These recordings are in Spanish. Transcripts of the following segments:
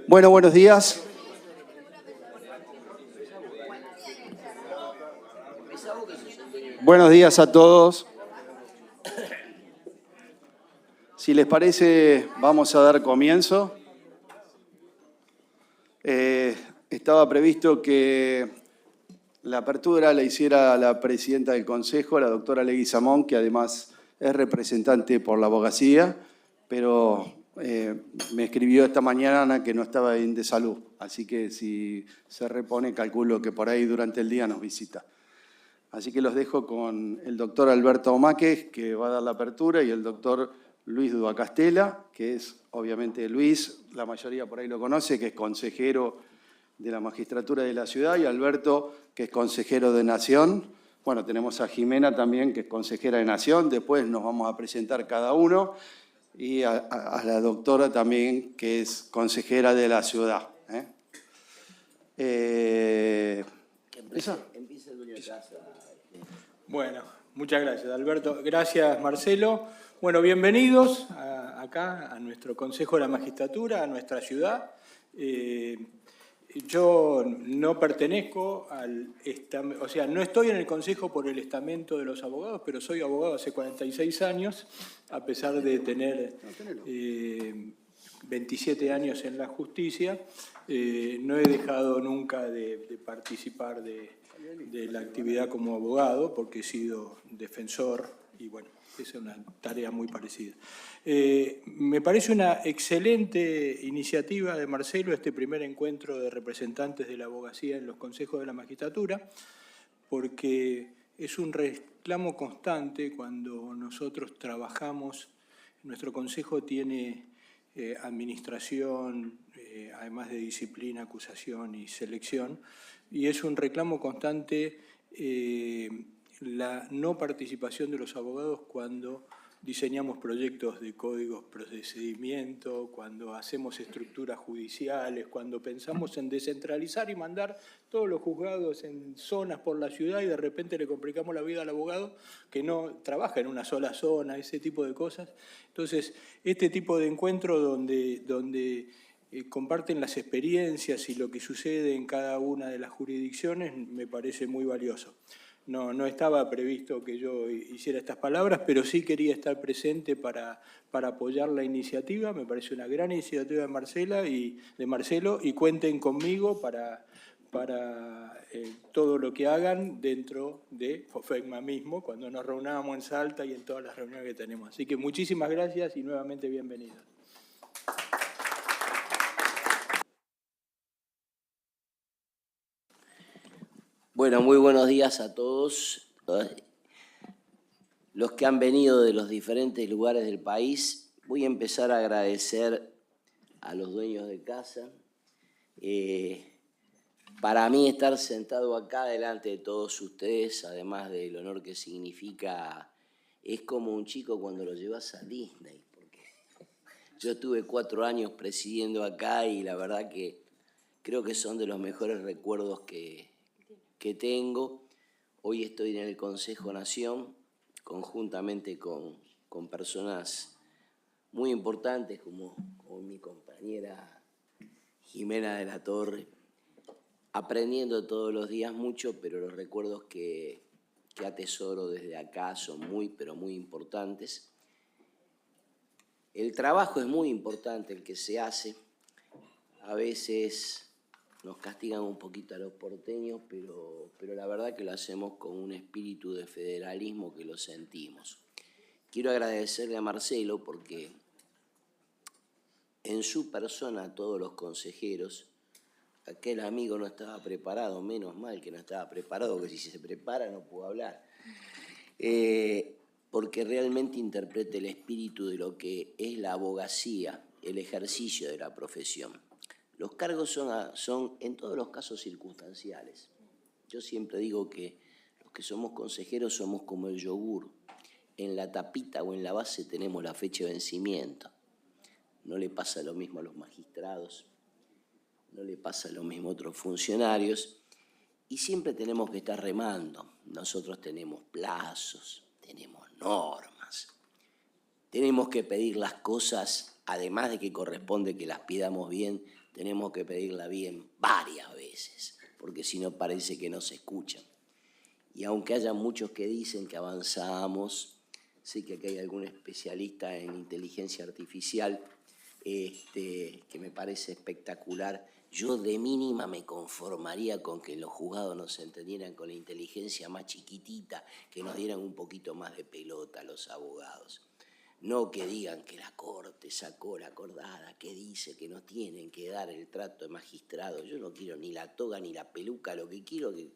Bueno, buenos días. Buenos días a todos. Si les parece, vamos a dar comienzo. Estaba previsto que la apertura la hiciera la presidenta del Consejo, la doctora Leguizamón, que además es representante por la abogacía, pero me escribió esta mañana que no estaba bien de salud, así que si se repone, calculo que por ahí durante el día nos visita. Así que los dejo con el doctor Alberto Omáquez, que va a dar la apertura, y el doctor Luis Duacastela, que es, obviamente, Luis, la mayoría por ahí lo conoce, que es consejero de la magistratura de la ciudad, y Alberto, que es consejero de Nación. Bueno, tenemos a Jimena también, que es consejera de Nación, después nos vamos a presentar cada uno, y a la doctora también, que es consejera de la ciudad. Empieza el dueño de casa. Bueno, muchas gracias, Alberto. Gracias, Marcelo. Bueno, bienvenidos acá a nuestro Consejo de la Magistratura, a nuestra ciudad. Yo no pertenezco no estoy en el Consejo por el estamento de los abogados, pero soy abogado hace 46 años, a pesar de tener 27 años en la justicia. No he dejado nunca de participar de la actividad como abogado, porque he sido defensor y bueno, es una tarea muy parecida. Me parece una excelente iniciativa de Marcelo este primer encuentro de representantes de la abogacía en los consejos de la magistratura, porque es un reclamo constante cuando nosotros trabajamos. Nuestro consejo tiene administración, además de disciplina, acusación y selección, y es un reclamo constante la no participación de los abogados cuando diseñamos proyectos de códigos procedimiento, cuando hacemos estructuras judiciales, cuando pensamos en descentralizar y mandar todos los juzgados en zonas por la ciudad y de repente le complicamos la vida al abogado que no trabaja en una sola zona, ese tipo de cosas. Entonces, este tipo de encuentro donde comparten las experiencias y lo que sucede en cada una de las jurisdicciones me parece muy valioso. No estaba previsto que yo hiciera estas palabras, pero sí quería estar presente para apoyar la iniciativa. Me parece una gran iniciativa de Marcelo, y cuenten conmigo para todo lo que hagan dentro de FOFECMA mismo, cuando nos reunamos en Salta y en todas las reuniones que tenemos. Así que muchísimas gracias y nuevamente bienvenidos. Bueno, muy buenos días a todos. Los que han venido de los diferentes lugares del país, voy a empezar a agradecer a los dueños de casa. Para mí estar sentado acá delante de todos ustedes, además del honor que significa, es como un chico cuando lo llevas a Disney, porque yo estuve 4 años presidiendo acá y la verdad que creo que son de los mejores recuerdos que tengo. Hoy estoy en el Consejo Nación, conjuntamente con personas muy importantes como mi compañera Jimena de la Torre, aprendiendo todos los días mucho, pero los recuerdos que atesoro desde acá son muy, pero muy importantes. El trabajo es muy importante, el que se hace. A veces nos castigan un poquito a los porteños, pero la verdad que lo hacemos con un espíritu de federalismo que lo sentimos. Quiero agradecerle a Marcelo porque en su persona a todos los consejeros, aquel amigo no estaba preparado, menos mal que no estaba preparado, que si se prepara no puedo hablar, porque realmente interprete el espíritu de lo que es la abogacía, el ejercicio de la profesión. Los cargos son en todos los casos circunstanciales. Yo siempre digo que los que somos consejeros somos como el yogur. En la tapita o en la base tenemos la fecha de vencimiento. No le pasa lo mismo a los magistrados, no le pasa lo mismo a otros funcionarios, y siempre tenemos que estar remando. Nosotros tenemos plazos, tenemos normas, tenemos que pedir las cosas además de que corresponde que las pidamos bien, tenemos que pedirla bien varias veces, porque si no parece que no se escuchan. Y aunque haya muchos que dicen que avanzamos, sé que aquí hay algún especialista en inteligencia artificial que me parece espectacular. Yo de mínima me conformaría con que los juzgados nos entendieran con la inteligencia más chiquitita, que nos dieran un poquito más de pelota a los abogados. No que digan que la Corte sacó la acordada, que dice que nos tienen que dar el trato de magistrado. Yo no quiero ni la toga ni la peluca, lo que quiero es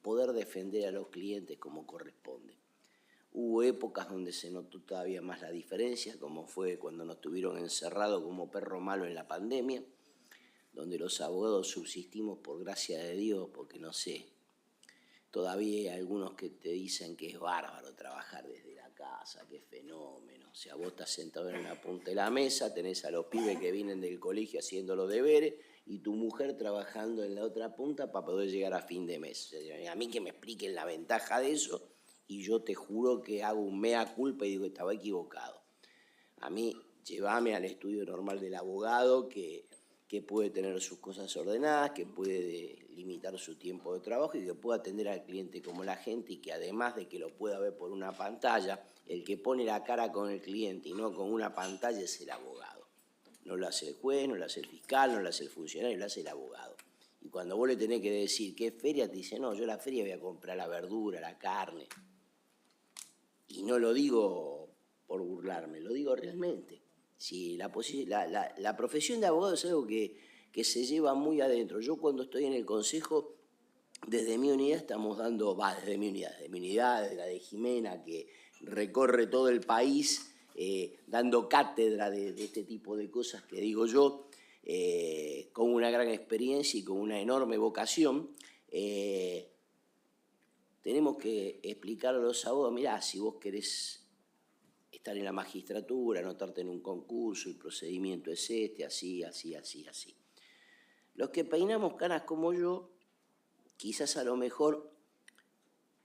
poder defender a los clientes como corresponde. Hubo épocas donde se notó todavía más la diferencia, como fue cuando nos tuvieron encerrados como perro malo en la pandemia, donde los abogados subsistimos por gracia de Dios, porque no sé, todavía hay algunos que te dicen que es bárbaro trabajar desde la casa, que es fenómeno. O sea, vos estás sentado en la punta de la mesa, tenés a los pibes que vienen del colegio haciendo los deberes y tu mujer trabajando en la otra punta para poder llegar a fin de mes. A mí que me expliquen la ventaja de eso y yo te juro que hago un mea culpa y digo que estaba equivocado. A mí, llévame al estudio normal del abogado que puede tener sus cosas ordenadas, que puede limitar su tiempo de trabajo y que pueda atender al cliente como la gente y que además de que lo pueda ver por una pantalla, el que pone la cara con el cliente y no con una pantalla es el abogado. No lo hace el juez, no lo hace el fiscal, no lo hace el funcionario, lo hace el abogado. Y cuando vos le tenés que decir qué feria, te dice, no, yo a la feria voy a comprar la verdura, la carne. Y no lo digo por burlarme, lo digo realmente. Sí, la profesión de abogado es algo que se lleva muy adentro. Yo cuando estoy en el consejo, desde mi unidad estamos dando, desde mi unidad, de la de Jimena, que recorre todo el país, dando cátedra de este tipo de cosas que digo yo, con una gran experiencia y con una enorme vocación. Tenemos que explicar a los abogados, mirá, si vos querés estar en la magistratura, anotarte en un concurso, el procedimiento es este, así, así, así, así. Los que peinamos canas como yo, quizás a lo mejor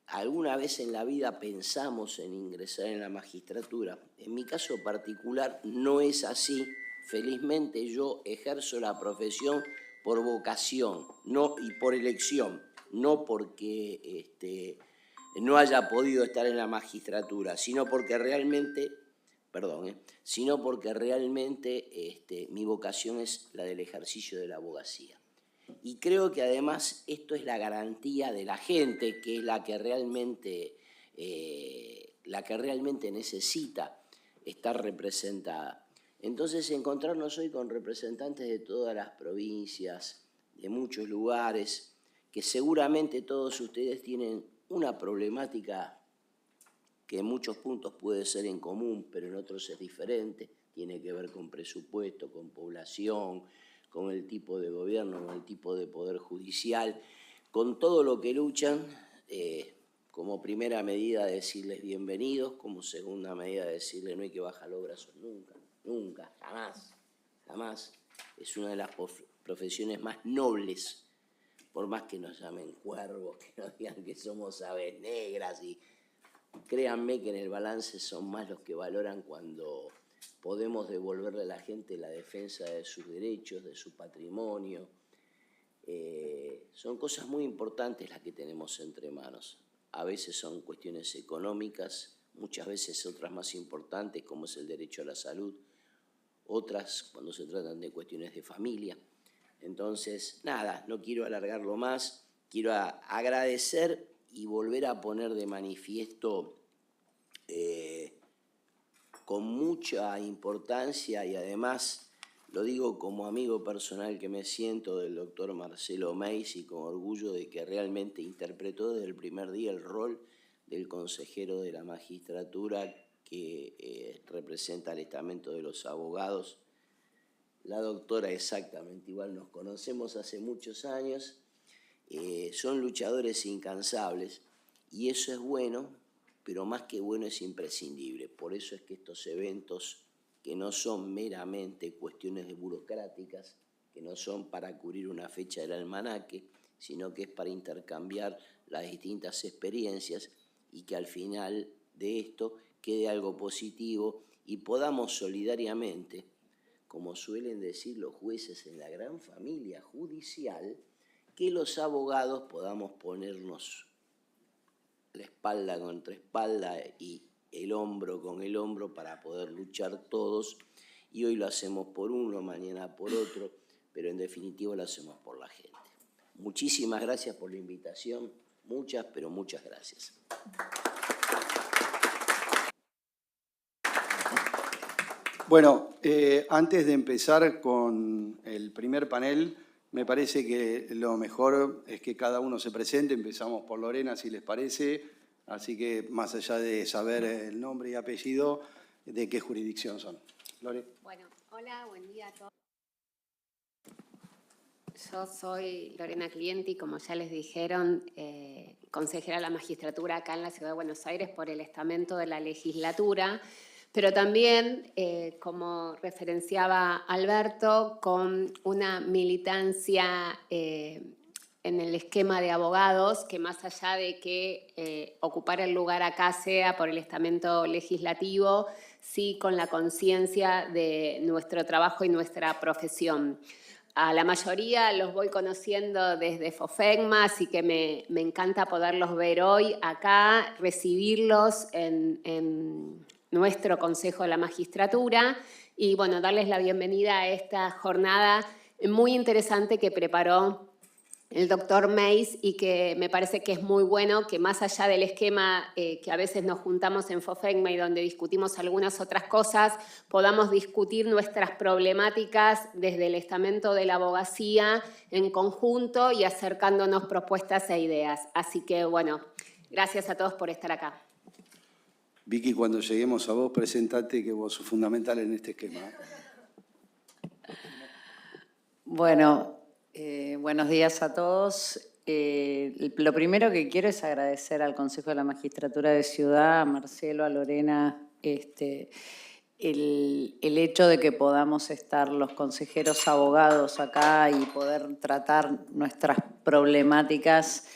alguna vez en la vida pensamos en ingresar en la magistratura. En mi caso particular no es así. Felizmente yo ejerzo la profesión por vocación y por elección, no porque no haya podido estar en la magistratura, sino porque realmente, mi vocación es la del ejercicio de la abogacía. Y creo que además esto es la garantía de la gente, que es la que realmente necesita estar representada. Entonces, encontrarnos hoy con representantes de todas las provincias, de muchos lugares, que seguramente todos ustedes tienen una problemática que en muchos puntos puede ser en común, pero en otros es diferente, tiene que ver con presupuesto, con población, con el tipo de gobierno, con el tipo de poder judicial, con todo lo que luchan, como primera medida decirles bienvenidos, como segunda medida decirles no hay que bajar los brazos nunca, nunca, jamás, jamás. Es una de las profesiones más nobles, por más que nos llamen cuervos, que nos digan que somos aves negras, y créanme que en el balance son más los que valoran cuando podemos devolverle a la gente la defensa de sus derechos, de su patrimonio. Son cosas muy importantes las que tenemos entre manos. A veces son cuestiones económicas, muchas veces otras más importantes, como es el derecho a la salud, otras cuando se tratan de cuestiones de familia. Entonces, nada, no quiero alargarlo más, quiero agradecer y volver a poner de manifiesto con mucha importancia, y además lo digo como amigo personal que me siento, del doctor Marcelo Meis, y con orgullo de que realmente interpretó desde el primer día el rol del consejero de la magistratura que representa al estamento de los abogados. La doctora exactamente igual, nos conocemos hace muchos años, son luchadores incansables y eso es bueno, pero más que bueno es imprescindible. Por eso es que estos eventos, que no son meramente cuestiones de burocráticas, que no son para cubrir una fecha del almanaque, sino que es para intercambiar las distintas experiencias y que al final de esto quede algo positivo y podamos solidariamente como suelen decir los jueces en la gran familia judicial, que los abogados podamos ponernos la espalda contra espalda y el hombro con el hombro para poder luchar todos. Y hoy lo hacemos por uno, mañana por otro, pero en definitiva lo hacemos por la gente. Muchísimas gracias por la invitación. Muchas, pero muchas gracias. Bueno, antes de empezar con el primer panel, me parece que lo mejor es que cada uno se presente. Empezamos por Lorena, si les parece. Así que, más allá de saber el nombre y apellido, ¿de qué jurisdicción son? Lore. Bueno, hola, buen día a todos. Yo soy Lorena Clienti, como ya les dijeron, consejera de la magistratura acá en la Ciudad de Buenos Aires por el estamento de la legislatura, pero también, como referenciaba Alberto, con una militancia en el esquema de abogados, que más allá de que ocupar el lugar acá sea por el estamento legislativo, sí con la conciencia de nuestro trabajo y nuestra profesión. A la mayoría los voy conociendo desde Fofegma, así que me encanta poderlos ver hoy acá, recibirlos en nuestro Consejo de la Magistratura y, bueno, darles la bienvenida a esta jornada muy interesante que preparó el doctor Meis y que me parece que es muy bueno que más allá del esquema que a veces nos juntamos en Fofegma y donde discutimos algunas otras cosas, podamos discutir nuestras problemáticas desde el estamento de la abogacía en conjunto y acercándonos propuestas e ideas. Así que, bueno, gracias a todos por estar acá. Vicky, cuando lleguemos a vos, presentate, que vos sos fundamental en este esquema. Bueno, buenos días a todos. Lo primero que quiero es agradecer al Consejo de la Magistratura de Ciudad, a Marcelo, a Lorena, el hecho de que podamos estar los consejeros abogados acá y poder tratar nuestras problemáticas,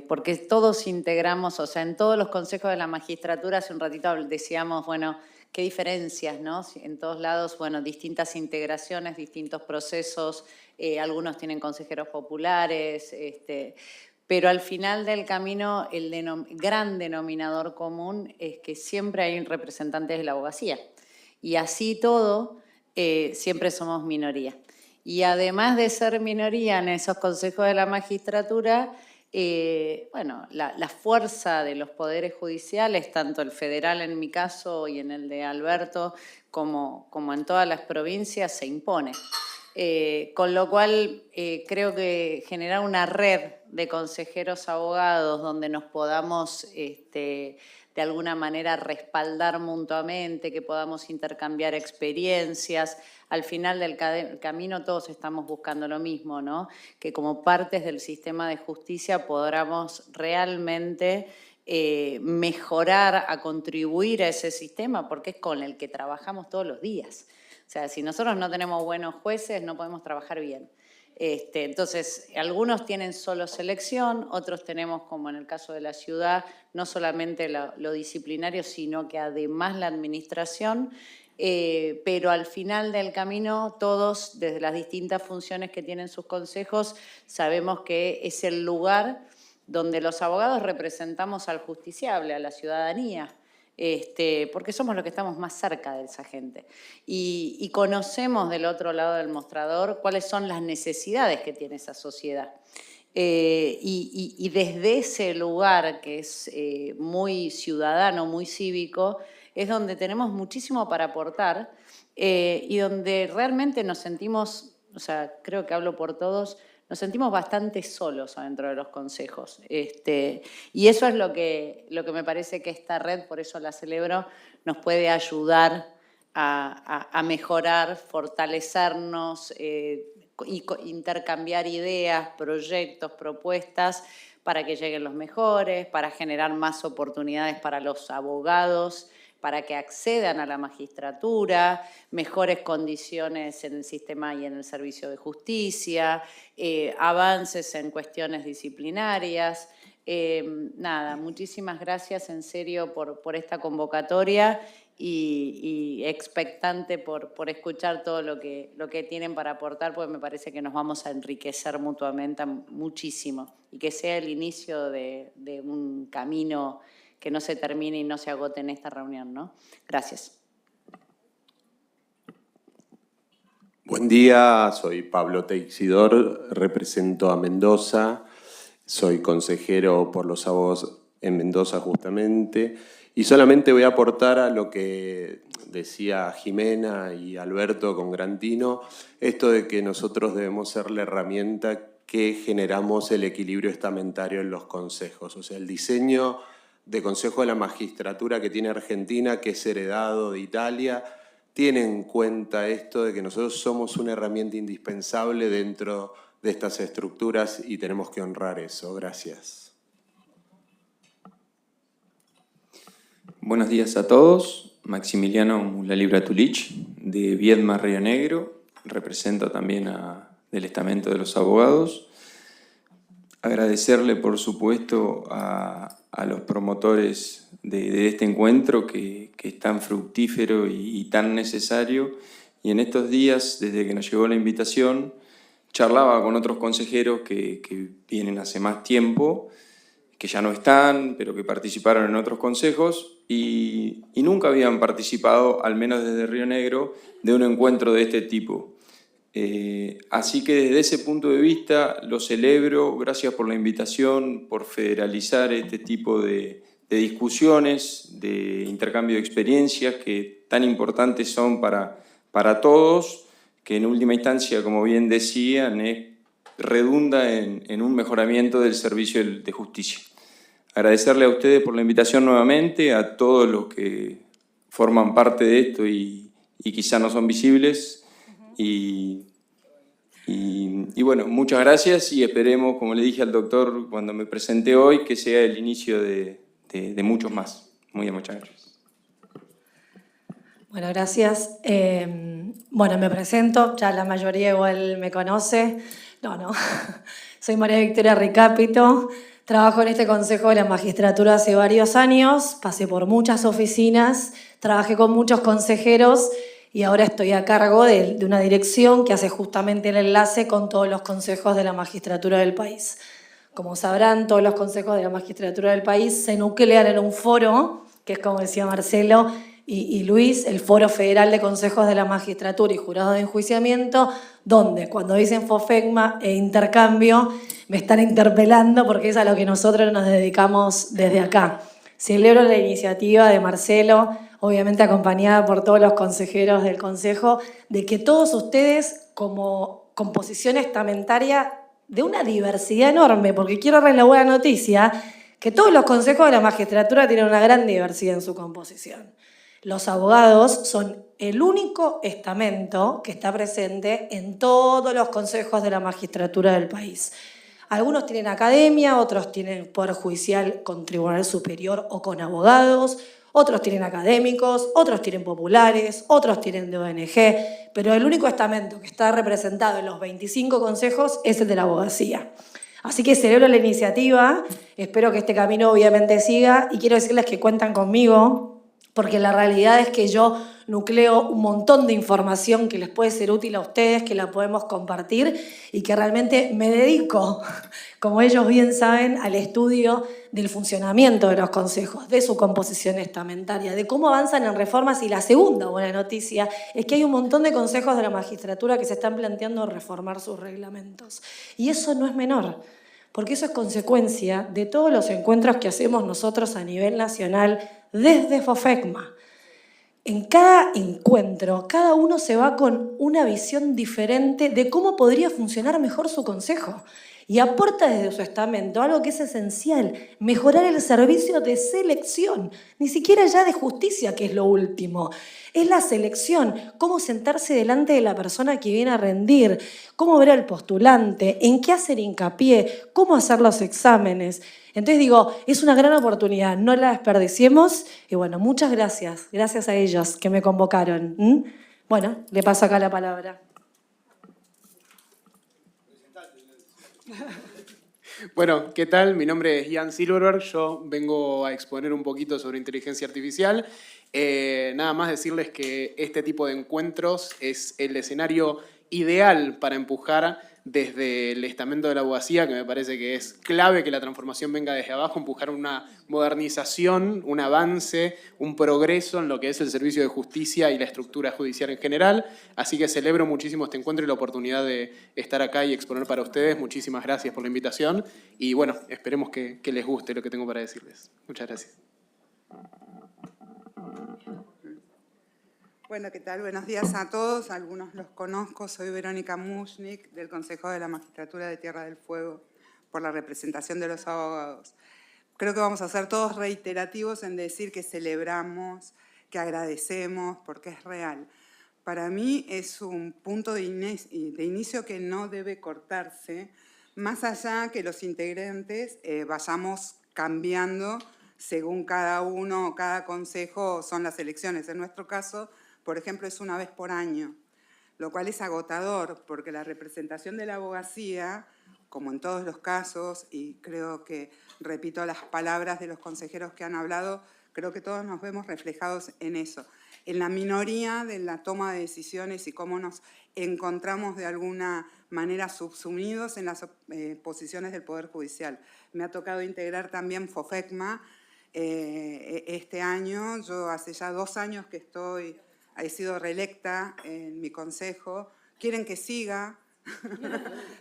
porque todos integramos, o sea, en todos los consejos de la magistratura, hace un ratito decíamos, bueno, qué diferencias, ¿no? En todos lados, bueno, distintas integraciones, distintos procesos, algunos tienen consejeros populares, pero al final del camino el gran denominador común es que siempre hay representantes de la abogacía. Y así todo, siempre somos minoría. Y además de ser minoría en esos consejos de la magistratura, bueno, la fuerza de los poderes judiciales, tanto el federal en mi caso y en el de Alberto, como en todas las provincias, se impone. Con lo cual creo que generar una red de consejeros abogados donde nos podamos de alguna manera respaldar mutuamente, que podamos intercambiar experiencias. Al final del camino todos estamos buscando lo mismo, ¿no? Que como partes del sistema de justicia podamos realmente mejorar, a contribuir a ese sistema, porque es con el que trabajamos todos los días. O sea, si nosotros no tenemos buenos jueces, no podemos trabajar bien. Entonces, algunos tienen solo selección, otros tenemos, como en el caso de la ciudad, no solamente lo disciplinario, sino que además la administración, pero al final del camino, todos, desde las distintas funciones que tienen sus consejos, sabemos que es el lugar donde los abogados representamos al justiciable, a la ciudadanía. Porque somos los que estamos más cerca de esa gente. Y conocemos del otro lado del mostrador cuáles son las necesidades que tiene esa sociedad. Y desde ese lugar que es muy ciudadano, muy cívico, es donde tenemos muchísimo para aportar y donde realmente nos sentimos, o sea, creo que hablo por todos, nos sentimos bastante solos adentro de los consejos. Y eso es lo que me parece que esta red, por eso la celebro, nos puede ayudar a mejorar, fortalecernos, intercambiar ideas, proyectos, propuestas, para que lleguen los mejores, para generar más oportunidades para los abogados, para que accedan a la magistratura, mejores condiciones en el sistema y en el servicio de justicia, avances en cuestiones disciplinarias. Nada, muchísimas gracias en serio por esta convocatoria y expectante por escuchar todo lo que tienen para aportar, porque me parece que nos vamos a enriquecer mutuamente muchísimo y que sea el inicio de un camino que no se termine y no se agote en esta reunión, ¿no? Gracias. Buen día, soy Pablo Teixidor, represento a Mendoza, soy consejero por los abogados en Mendoza justamente, y solamente voy a aportar a lo que decía Jimena y Alberto con Grantino, esto de que nosotros debemos ser la herramienta que generamos el equilibrio estamentario en los consejos, o sea, el diseño de Consejo de la Magistratura que tiene Argentina, que es heredado de Italia, tiene en cuenta esto de que nosotros somos una herramienta indispensable dentro de estas estructuras y tenemos que honrar eso. Gracias. Buenos días a todos. Maximiliano Mulalibra Tulich, de Viedma, Río Negro. Represento también del estamento de los abogados. Agradecerle, por supuesto, a los promotores de este encuentro que es tan fructífero y tan necesario. Y en estos días, desde que nos llegó la invitación, charlaba con otros consejeros que vienen hace más tiempo, que ya no están, pero que participaron en otros consejos y nunca habían participado, al menos desde Río Negro, de un encuentro de este tipo. Así que desde ese punto de vista lo celebro, gracias por la invitación, por federalizar este tipo de discusiones, de intercambio de experiencias que tan importantes son para todos, que en última instancia, como bien decían, redunda en un mejoramiento del servicio de justicia. Agradecerle a ustedes por la invitación nuevamente, a todos los que forman parte de esto y quizá no son visibles. Y bueno, muchas gracias y esperemos, como le dije al doctor cuando me presenté hoy, que sea el inicio de muchos más. Muchas gracias. Bueno, gracias. Bueno, me presento, ya la mayoría igual me conoce. No. Soy María Victoria Ricapito, trabajo en este Consejo de la Magistratura hace varios años, pasé por muchas oficinas, trabajé con muchos consejeros y ahora estoy a cargo de una dirección que hace justamente el enlace con todos los consejos de la magistratura del país. Como sabrán, todos los consejos de la magistratura del país se nuclean en un foro, que es como decía Marcelo y Luis, el Foro Federal de Consejos de la Magistratura y Jurados de Enjuiciamiento, donde cuando dicen FOFECMA e intercambio me están interpelando porque es a lo que nosotros nos dedicamos desde acá. Celebro la iniciativa de Marcelo, obviamente acompañada por todos los consejeros del Consejo, de que todos ustedes, como composición estamentaria de una diversidad enorme, porque quiero darles la buena noticia, que todos los consejos de la magistratura tienen una gran diversidad en su composición. Los abogados son el único estamento que está presente en todos los consejos de la magistratura del país. Algunos tienen academia, otros tienen poder judicial con tribunal superior o con abogados, otros tienen académicos, otros tienen populares, otros tienen de ONG, pero el único estamento que está representado en los 25 consejos es el de la abogacía. Así que celebro la iniciativa, espero que este camino obviamente siga y quiero decirles que cuentan conmigo, porque la realidad es que yo nucleo un montón de información que les puede ser útil a ustedes, que la podemos compartir y que realmente me dedico, como ellos bien saben, al estudio del funcionamiento de los consejos, de su composición estamentaria, de cómo avanzan en reformas. Y la segunda buena noticia es que hay un montón de consejos de la magistratura que se están planteando reformar sus reglamentos. Y eso no es menor, porque eso es consecuencia de todos los encuentros que hacemos nosotros a nivel nacional desde FOFECMA. En cada encuentro, cada uno se va con una visión diferente de cómo podría funcionar mejor su consejo y aporta desde su estamento algo que es esencial, mejorar el servicio de selección, ni siquiera ya de justicia, que es lo último. Es la selección, cómo sentarse delante de la persona que viene a rendir, cómo ver al postulante, en qué hacer hincapié, cómo hacer los exámenes. Entonces digo, es una gran oportunidad, no la desperdiciemos. Y bueno, muchas gracias. Gracias a ellos que me convocaron. Bueno, le paso acá la palabra. Bueno, ¿qué tal? Mi nombre es Ian Silverberg. Yo vengo a exponer un poquito sobre inteligencia artificial. Nada más decirles que este tipo de encuentros es el escenario ideal para empujar desde el estamento de la abogacía, que me parece que es clave que la transformación venga desde abajo, empujar una modernización, un avance, un progreso en lo que es el servicio de justicia y la estructura judicial en general. Así que celebro muchísimo este encuentro y la oportunidad de estar acá y exponer para ustedes. Muchísimas gracias por la invitación y bueno, esperemos que les guste lo que tengo para decirles. Muchas gracias. Bueno, ¿qué tal? Buenos días a todos. Algunos los conozco. Soy Verónica Mushnik, del Consejo de la Magistratura de Tierra del Fuego, por la representación de los abogados. Creo que vamos a ser todos reiterativos en decir que celebramos, que agradecemos, porque es real. Para mí es un punto de inicio que no debe cortarse, más allá que los integrantes vayamos cambiando según cada uno o cada consejo son las elecciones. En nuestro caso, por ejemplo, es una vez por año, lo cual es agotador, porque la representación de la abogacía, como en todos los casos, y creo que, repito las palabras de los consejeros que han hablado, creo que todos nos vemos reflejados en eso, en la minoría de la toma de decisiones y cómo nos encontramos de alguna manera subsumidos en las posiciones del Poder Judicial. Me ha tocado integrar también FOFECMA este año. Yo hace ya 2 años que he sido reelecta en mi consejo. Quieren que siga.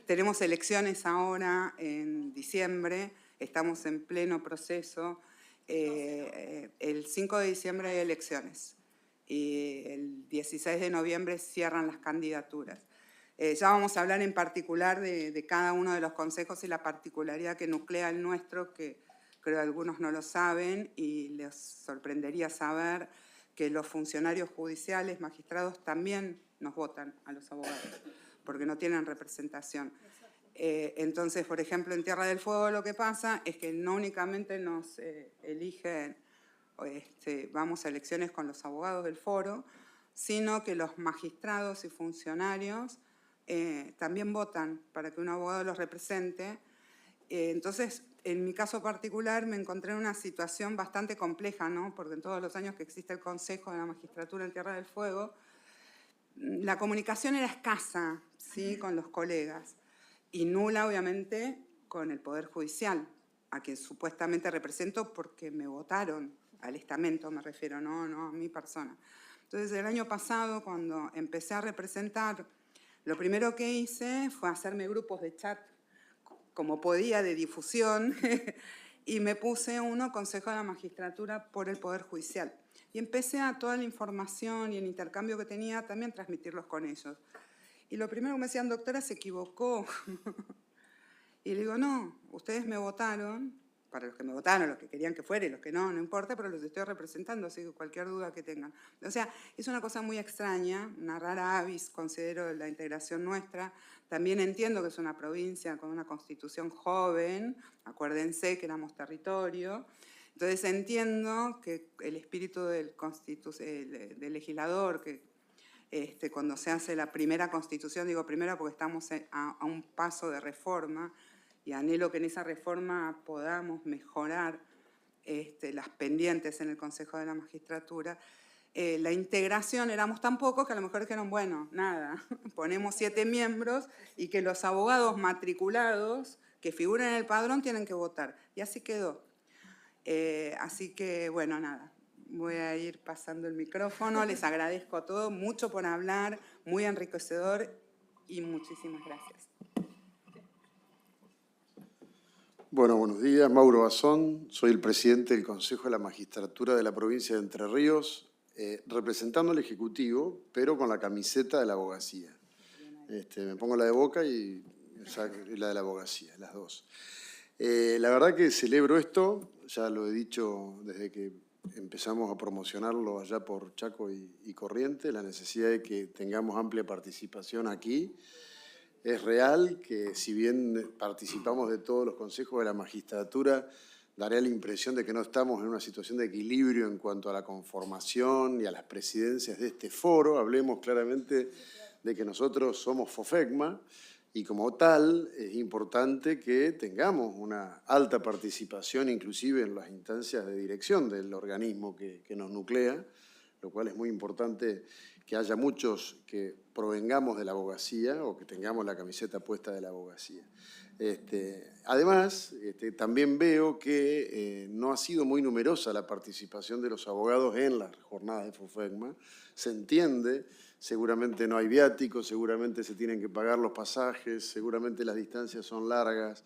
Tenemos elecciones ahora en diciembre. Estamos en pleno proceso. El 5 de diciembre hay elecciones. Y el 16 de noviembre cierran las candidaturas. Ya vamos a hablar en particular de cada uno de los consejos y la particularidad que nuclea el nuestro, que creo que algunos no lo saben y les sorprendería saber que los funcionarios judiciales, magistrados, también nos votan a los abogados, porque no tienen representación. Entonces, por ejemplo, en Tierra del Fuego lo que pasa es que no únicamente nos eligen, vamos a elecciones con los abogados del foro, sino que los magistrados y funcionarios también votan para que un abogado los represente. Entonces, en mi caso particular me encontré en una situación bastante compleja, ¿no? Porque en todos los años que existe el Consejo de la Magistratura en Tierra del Fuego, la comunicación era escasa, ¿sí?, con los colegas, y nula, obviamente, con el Poder Judicial, a quien supuestamente represento porque me votaron, al estamento me refiero, no a mi persona. Entonces, el año pasado, cuando empecé a representar, lo primero que hice fue hacerme grupos de chat, como podía, de difusión, y me puse uno, Consejo de la Magistratura por el Poder Judicial. Y empecé a toda la información y el intercambio que tenía también transmitirlos con ellos. Y lo primero que me decían, doctora, se equivocó. Y le digo, no, ustedes me votaron, para los que me votaron, los que querían que fuera y los que no importa, pero los estoy representando, así que cualquier duda que tengan. O sea, es una cosa muy extraña, una rara avis, considero, la integración nuestra. También entiendo que es una provincia con una constitución joven, acuérdense que éramos territorio. Entonces entiendo que el espíritu del legislador, que cuando se hace la primera constitución, digo primera porque estamos a un paso de reforma, y anhelo que en esa reforma podamos mejorar las pendientes en el Consejo de la Magistratura. La integración, éramos tan pocos que a lo mejor dijeron, bueno, nada, ponemos 7 miembros y que los abogados matriculados que figuran en el padrón tienen que votar. Y así quedó. Así que, bueno, nada, voy a ir pasando el micrófono. Les agradezco a todos, mucho por hablar, muy enriquecedor y muchísimas gracias. Bueno, buenos días. Mauro Bazón, soy el presidente del Consejo de la Magistratura de la provincia de Entre Ríos, representando al Ejecutivo, pero con la camiseta de la abogacía. Me pongo la de Boca y la de la abogacía, las dos. La verdad que celebro esto, ya lo he dicho desde que empezamos a promocionarlo allá por Chaco y Corrientes, la necesidad de que tengamos amplia participación aquí. Es real que si bien participamos de todos los consejos de la magistratura, daría la impresión de que no estamos en una situación de equilibrio en cuanto a la conformación y a las presidencias de este foro. Hablemos claramente de que nosotros somos FOFECMA, y como tal es importante que tengamos una alta participación inclusive en las instancias de dirección del organismo que nos nuclea, lo cual es muy importante que haya muchos que provengamos de la abogacía o que tengamos la camiseta puesta de la abogacía. Además, también veo que no ha sido muy numerosa la participación de los abogados en las jornadas de FOFECMA. Se entiende, seguramente no hay viáticos, seguramente se tienen que pagar los pasajes, seguramente las distancias son largas,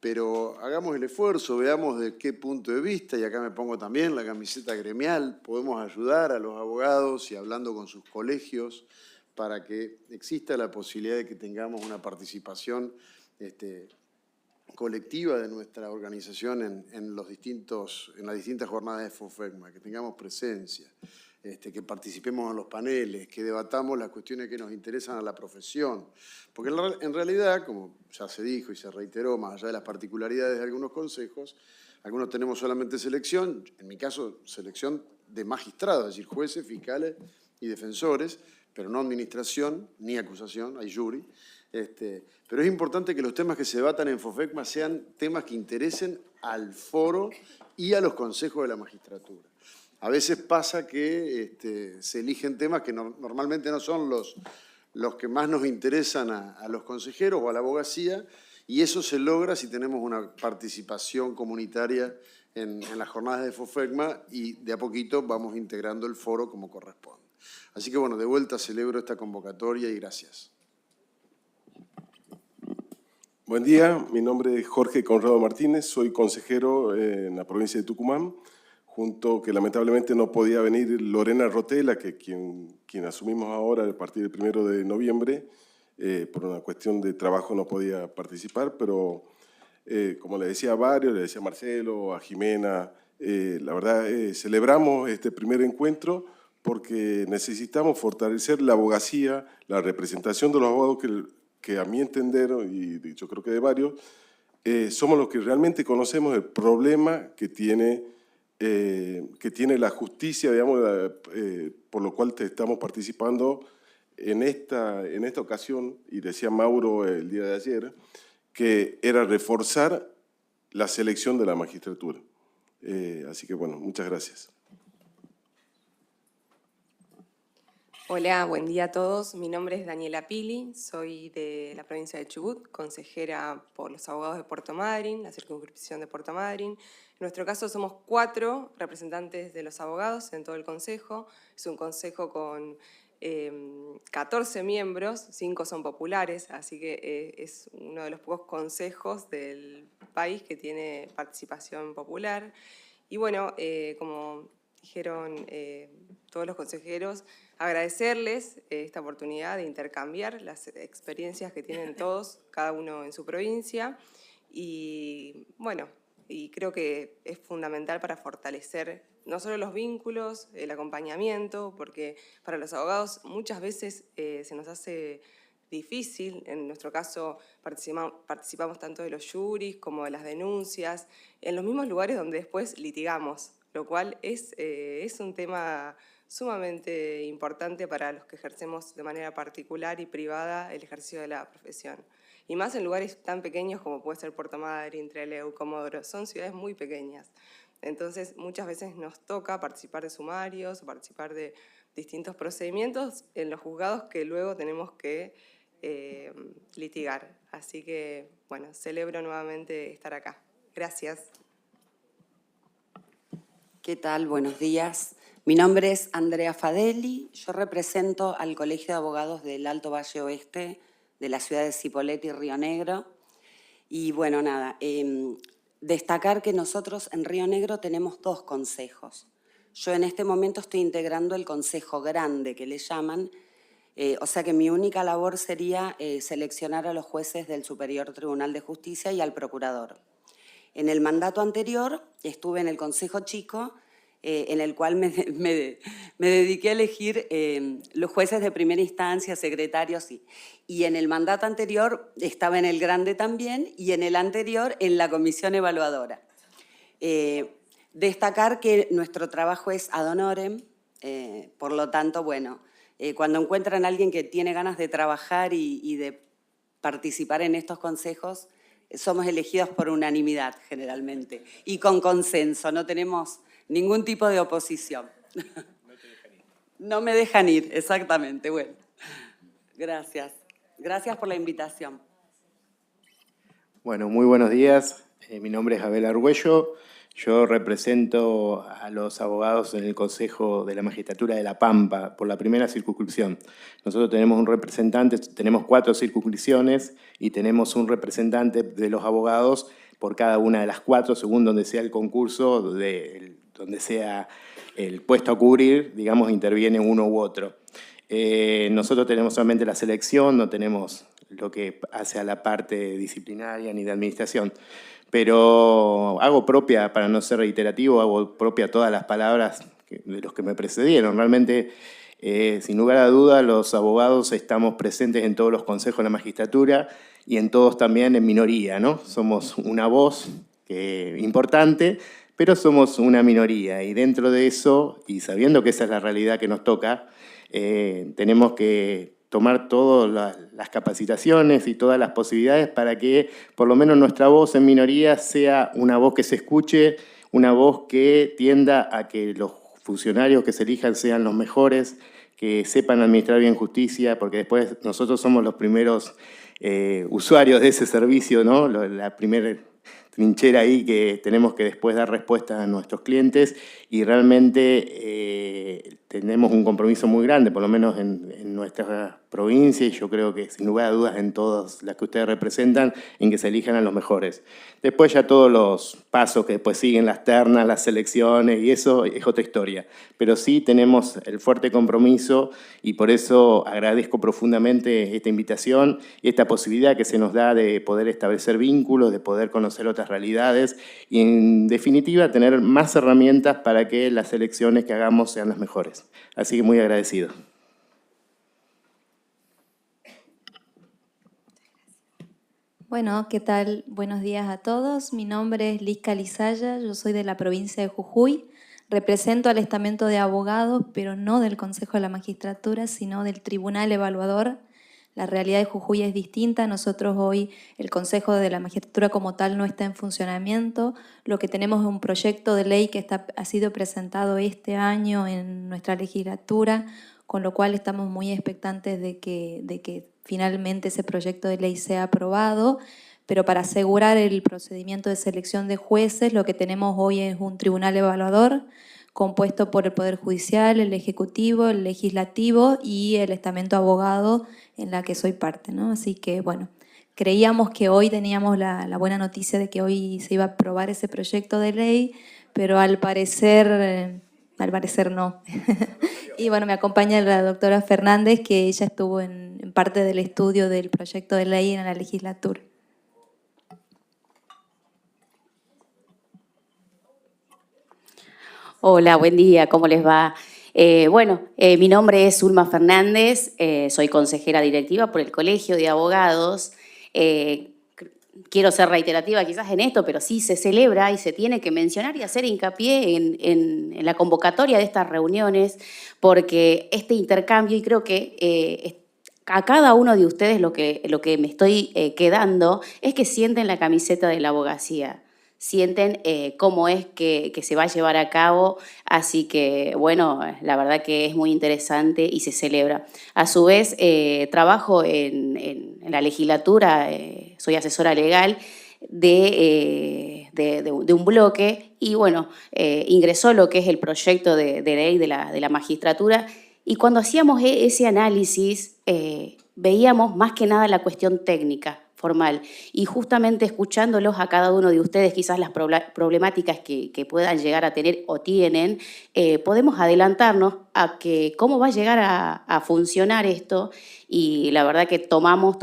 pero hagamos el esfuerzo, veamos de qué punto de vista, y acá me pongo también la camiseta gremial, podemos ayudar a los abogados y hablando con sus colegios para que exista la posibilidad de que tengamos una participación colectiva de nuestra organización en las distintas jornadas de FOFECMA, que tengamos presencia, que participemos en los paneles, que debatamos las cuestiones que nos interesan a la profesión. Porque en realidad, como ya se dijo y se reiteró, más allá de las particularidades de algunos consejos, algunos tenemos solamente selección, en mi caso selección de magistrados, es decir, jueces, fiscales y defensores, pero no administración ni acusación, hay jury. Pero es importante que los temas que se debatan en FOFECMA sean temas que interesen al foro y a los consejos de la magistratura. A veces pasa que se eligen temas que normalmente no son los que más nos interesan a los consejeros o a la abogacía, y eso se logra si tenemos una participación comunitaria en las jornadas de FOFECMA y de a poquito vamos integrando el foro como corresponde. Así que bueno, de vuelta celebro esta convocatoria y gracias. Buen día, mi nombre es Jorge Conrado Martínez, soy consejero en la provincia de Tucumán, junto que lamentablemente no podía venir Lorena Rotela, que quien asumimos ahora a partir del 1 de noviembre, por una cuestión de trabajo no podía participar, pero como le decía a varios, le decía a Marcelo, a Jimena, la verdad celebramos este primer encuentro porque necesitamos fortalecer la abogacía, la representación de los abogados que a mi entender, y yo creo que de varios, somos los que realmente conocemos el problema que tiene la justicia, digamos, por lo cual estamos participando en esta ocasión, y decía Mauro el día de ayer, que era reforzar la selección de la magistratura. Así que bueno, muchas gracias. Hola, buen día a todos. Mi nombre es Daniela Pili, soy de la provincia de Chubut, consejera por los abogados de Puerto Madryn, la circunscripción de Puerto Madryn. En nuestro caso somos 4 representantes de los abogados en todo el consejo. Es un consejo con 14 miembros, 5 son populares, así que es uno de los pocos consejos del país que tiene participación popular. Y bueno, como dijeron todos los consejeros, agradecerles esta oportunidad de intercambiar las experiencias que tienen todos, cada uno en su provincia. Y bueno, y creo que es fundamental para fortalecer no solo los vínculos, el acompañamiento, porque para los abogados muchas veces se nos hace difícil. En nuestro caso participamos tanto de los juris como de las denuncias, en los mismos lugares donde después litigamos, lo cual es un tema sumamente importante para los que ejercemos de manera particular y privada el ejercicio de la profesión. Y más en lugares tan pequeños como puede ser Puerto Madryn, Trelew, Comodoro, son ciudades muy pequeñas. Entonces muchas veces nos toca participar de sumarios o participar de distintos procedimientos en los juzgados que luego tenemos que litigar. Así que, bueno, celebro nuevamente estar acá. Gracias. ¿Qué tal? Buenos días. Mi nombre es Andrea Fadelli. Yo represento al Colegio de Abogados del Alto Valle Oeste de la ciudad de Cipolletti y Río Negro. Y bueno, nada, destacar que nosotros en Río Negro tenemos 2 consejos. Yo en este momento estoy integrando el Consejo Grande, que le llaman, o sea que mi única labor sería seleccionar a los jueces del Superior Tribunal de Justicia y al procurador. En el mandato anterior estuve en el Consejo Chico, en el cual me dediqué a elegir los jueces de primera instancia, secretarios, y en el mandato anterior estaba en el Grande también, y en el anterior en la Comisión Evaluadora. Destacar que nuestro trabajo es ad honorem, por lo tanto, bueno, Cuando encuentran a alguien que tiene ganas de trabajar y de participar en estos consejos, somos elegidos por unanimidad generalmente y con consenso, no tenemos ningún tipo de oposición. No me dejan ir, exactamente. Bueno, gracias. Gracias por la invitación. Bueno, muy buenos días. Mi nombre es Abel Argüello. Yo represento a los abogados en el Consejo de la Magistratura de La Pampa por la primera circunscripción. Nosotros tenemos un representante, tenemos 4 circunscripciones y tenemos un representante de los abogados por cada una de las 4, según donde sea el concurso, donde sea el puesto a cubrir, digamos, interviene uno u otro. Nosotros tenemos solamente la selección, no tenemos lo que hace a la parte disciplinaria ni de administración. Pero hago propia, para no ser reiterativo, hago propia todas las palabras de los que me precedieron. Realmente, sin lugar a duda, los abogados estamos presentes en todos los consejos de la magistratura y en todos también en minoría, ¿no? Somos una voz importante, pero somos una minoría. Y dentro de eso, y sabiendo que esa es la realidad que nos toca, tenemos que tomar todas las capacitaciones y todas las posibilidades para que por lo menos nuestra voz en minoría sea una voz que se escuche, una voz que tienda a que los funcionarios que se elijan sean los mejores, que sepan administrar bien justicia, porque después nosotros somos los primeros usuarios de ese servicio, ¿no? La primera trinchera ahí que tenemos que después dar respuesta a nuestros clientes y realmente tenemos un compromiso muy grande, por lo menos en nuestra provincia y yo creo que sin lugar a dudas en todas las que ustedes representan, en que se elijan a los mejores. Después ya todos los pasos que después siguen, las ternas, las selecciones y eso es otra historia. Pero sí tenemos el fuerte compromiso y por eso agradezco profundamente esta invitación y esta posibilidad que se nos da de poder establecer vínculos, de poder conocer otras realidades y en definitiva tener más herramientas para que las elecciones que hagamos sean las mejores. Así que muy agradecido. Bueno, ¿qué tal? Buenos días a todos. Mi nombre es Liz Calizaya, yo soy de la provincia de Jujuy. Represento al estamento de abogados, pero no del Consejo de la Magistratura, sino del Tribunal Evaluador. La realidad de Jujuy es distinta. Nosotros hoy, el Consejo de la Magistratura como tal no está en funcionamiento. Lo que tenemos es un proyecto de ley que ha sido presentado este año en nuestra legislatura, con lo cual estamos muy expectantes de que finalmente ese proyecto de ley sea aprobado, pero para asegurar el procedimiento de selección de jueces, lo que tenemos hoy es un tribunal evaluador compuesto por el Poder Judicial, el Ejecutivo, el Legislativo y el estamento abogado en la que soy parte, ¿no? Así que, bueno, creíamos que hoy teníamos la buena noticia de que hoy se iba a aprobar ese proyecto de ley, pero al parecer no. Y bueno, me acompaña la doctora Fernández, que ella estuvo en parte del estudio del proyecto de ley en la legislatura. Hola, buen día, ¿cómo les va? Mi nombre es Ulma Fernández, soy consejera directiva por el Colegio de Abogados. Quiero ser reiterativa quizás en esto, pero sí se celebra y se tiene que mencionar y hacer hincapié en la convocatoria de estas reuniones, porque este intercambio, y creo que a cada uno de ustedes lo que me estoy quedando es que sienten la camiseta de la abogacía, sienten cómo es que se va a llevar a cabo, así que, bueno, la verdad que es muy interesante y se celebra. A su vez, trabajo en la legislatura, soy asesora legal de un bloque y, bueno, ingresó lo que es el proyecto de ley de la magistratura y cuando hacíamos ese análisis veíamos más que nada la cuestión técnica, formal. Y justamente escuchándolos a cada uno de ustedes, quizás las problemáticas que puedan llegar a tener o tienen, podemos adelantarnos a que cómo va a llegar a funcionar esto y la verdad que tomamos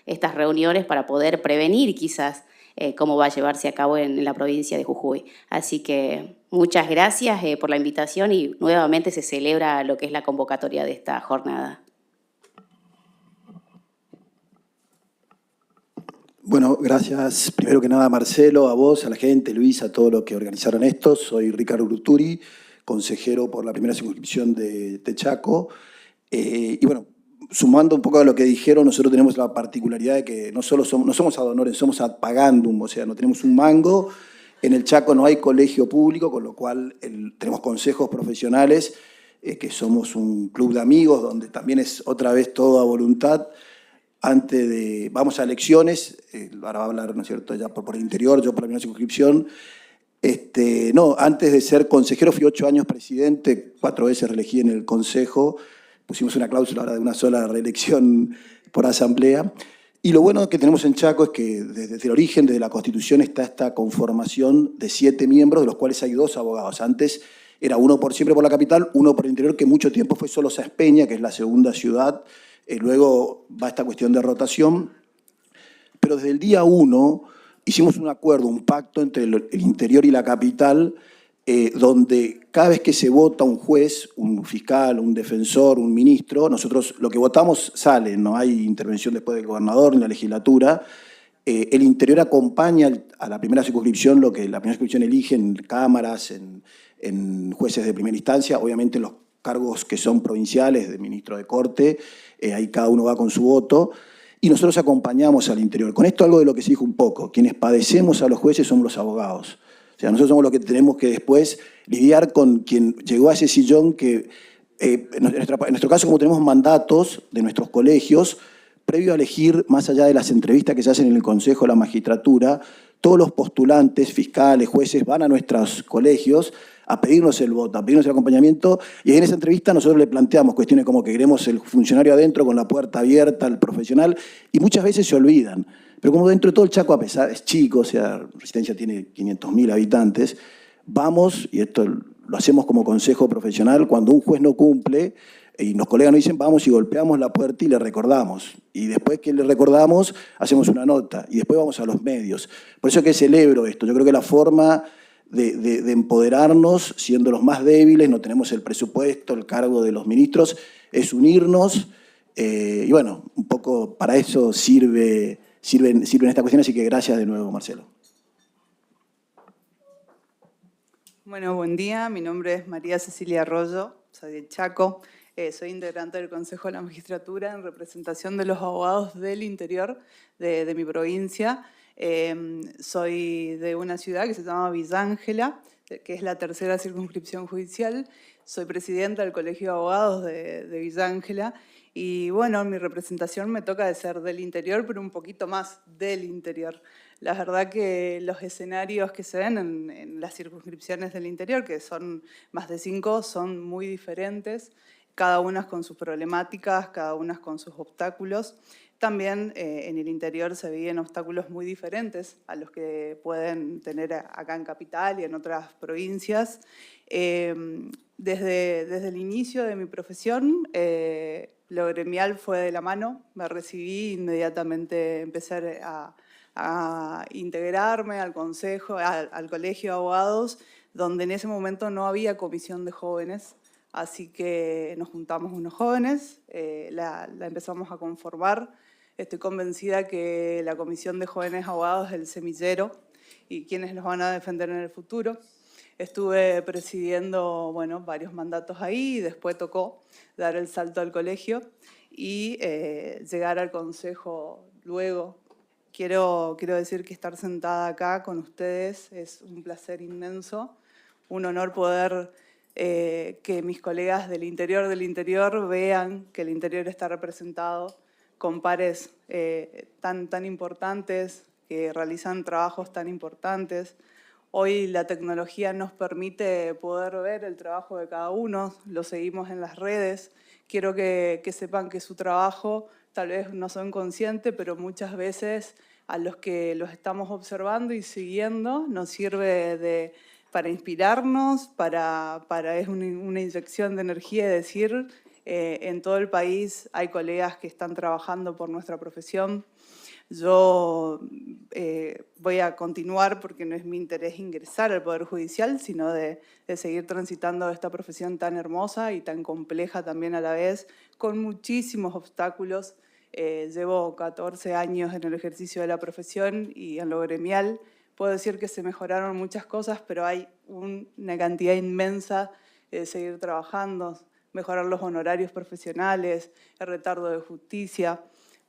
estas reuniones para poder prevenir quizás cómo va a llevarse a cabo en la provincia de Jujuy. Así que muchas gracias por la invitación y nuevamente se celebra lo que es la convocatoria de esta jornada. Bueno, gracias primero que nada Marcelo, a vos, a la gente, Luis, a todos los que organizaron esto. Soy Ricardo Uruturi, consejero por la primera circunscripción de Chaco. Y bueno, sumando un poco a lo que dijeron, nosotros tenemos la particularidad de que no somos ad honorem, somos ad pagandum, o sea, no tenemos un mango. En el Chaco no hay colegio público, con lo cual tenemos consejos profesionales, que somos un club de amigos, donde también es otra vez todo a voluntad. Vamos a elecciones, ahora va a hablar, ¿no es cierto?, ya por el interior, yo por la primera circunscripción. Antes de ser consejero fui 8 años presidente, 4 veces reelegí en el consejo, pusimos una cláusula ahora de una sola reelección por asamblea. Y lo bueno que tenemos en Chaco es que desde el origen, desde la Constitución, está esta conformación de 7 miembros, de los cuales hay 2 abogados. Antes era uno por siempre por la capital, uno por el interior, que mucho tiempo fue solo Sáenz Peña, que es la segunda ciudad. Luego va esta cuestión de rotación. Pero desde el día 1 hicimos un acuerdo, un pacto entre el interior y la capital, donde cada vez que se vota un juez, un fiscal, un defensor, un ministro, nosotros lo que votamos sale, no hay intervención después del gobernador ni la legislatura. El interior acompaña a la primera circunscripción lo que la primera circunscripción elige en cámaras, en jueces de primera instancia, obviamente los cargos que son provinciales, de ministro de corte, ahí cada uno va con su voto, y nosotros acompañamos al interior. Con esto algo de lo que se dijo un poco, quienes padecemos a los jueces somos los abogados. O sea, nosotros somos los que tenemos que después lidiar con quien llegó a ese sillón que, en nuestro caso, como tenemos mandatos de nuestros colegios, previo a elegir, más allá de las entrevistas que se hacen en el Consejo de la Magistratura, todos los postulantes, fiscales, jueces, van a nuestros colegios a pedirnos el voto, a pedirnos el acompañamiento, y en esa entrevista nosotros le planteamos cuestiones como que queremos el funcionario adentro con la puerta abierta, el profesional, y muchas veces se olvidan. Pero como dentro de todo el Chaco, a pesar, es chico, o sea, Resistencia tiene 500.000 habitantes, vamos, y esto lo hacemos como consejo profesional, cuando un juez no cumple, y los colegas nos dicen, vamos y golpeamos la puerta y le recordamos. Y después que le recordamos, hacemos una nota, y después vamos a los medios. Por eso es que celebro esto. Yo creo que la forma de empoderarnos, siendo los más débiles, no tenemos el presupuesto, el cargo de los ministros, es unirnos, y bueno, un poco para eso sirven estas cuestiones, así que gracias de nuevo, Marcelo. Bueno, buen día, mi nombre es María Cecilia Arroyo, soy de Chaco, soy integrante del Consejo de la Magistratura en representación de los abogados del interior de mi provincia. Soy de una ciudad que se llama Villa Ángela, que es la tercera circunscripción judicial. Soy presidenta del Colegio de Abogados de Villa Ángela. Y bueno, mi representación me toca de ser del interior, pero un poquito más del interior. La verdad que los escenarios que se ven en las circunscripciones del interior, que son más de 5, son muy diferentes, cada una con sus problemáticas, cada una con sus obstáculos. También en el interior se viven obstáculos muy diferentes a los que pueden tener acá en Capital y en otras provincias. Desde el inicio de mi profesión, lo gremial fue de la mano, me recibí inmediatamente, empecé a integrarme al consejo, al colegio de abogados, donde en ese momento no había comisión de jóvenes, así que nos juntamos unos jóvenes, la empezamos a conformar. Estoy convencida que la comisión de jóvenes abogados es el semillero y quienes los van a defender en el futuro. Estuve presidiendo varios mandatos ahí y después tocó dar el salto al colegio y llegar al consejo luego. Quiero decir que estar sentada acá con ustedes es un placer inmenso, un honor poder que mis colegas del interior vean que el interior está representado con pares tan importantes, que realizan trabajos tan importantes. Hoy la tecnología nos permite poder ver el trabajo de cada uno, lo seguimos en las redes. Quiero que sepan que su trabajo tal vez no son conscientes, pero muchas veces a los que los estamos observando y siguiendo nos sirve para inspirarnos, es una inyección de energía, es decir, en todo el país hay colegas que están trabajando por nuestra profesión. Yo voy a continuar porque no es mi interés ingresar al Poder Judicial, sino de seguir transitando esta profesión tan hermosa y tan compleja también a la vez, con muchísimos obstáculos. Llevo 14 años en el ejercicio de la profesión y en lo gremial. Puedo decir que se mejoraron muchas cosas, pero hay una cantidad inmensa seguir trabajando, mejorar los honorarios profesionales, el retardo de justicia.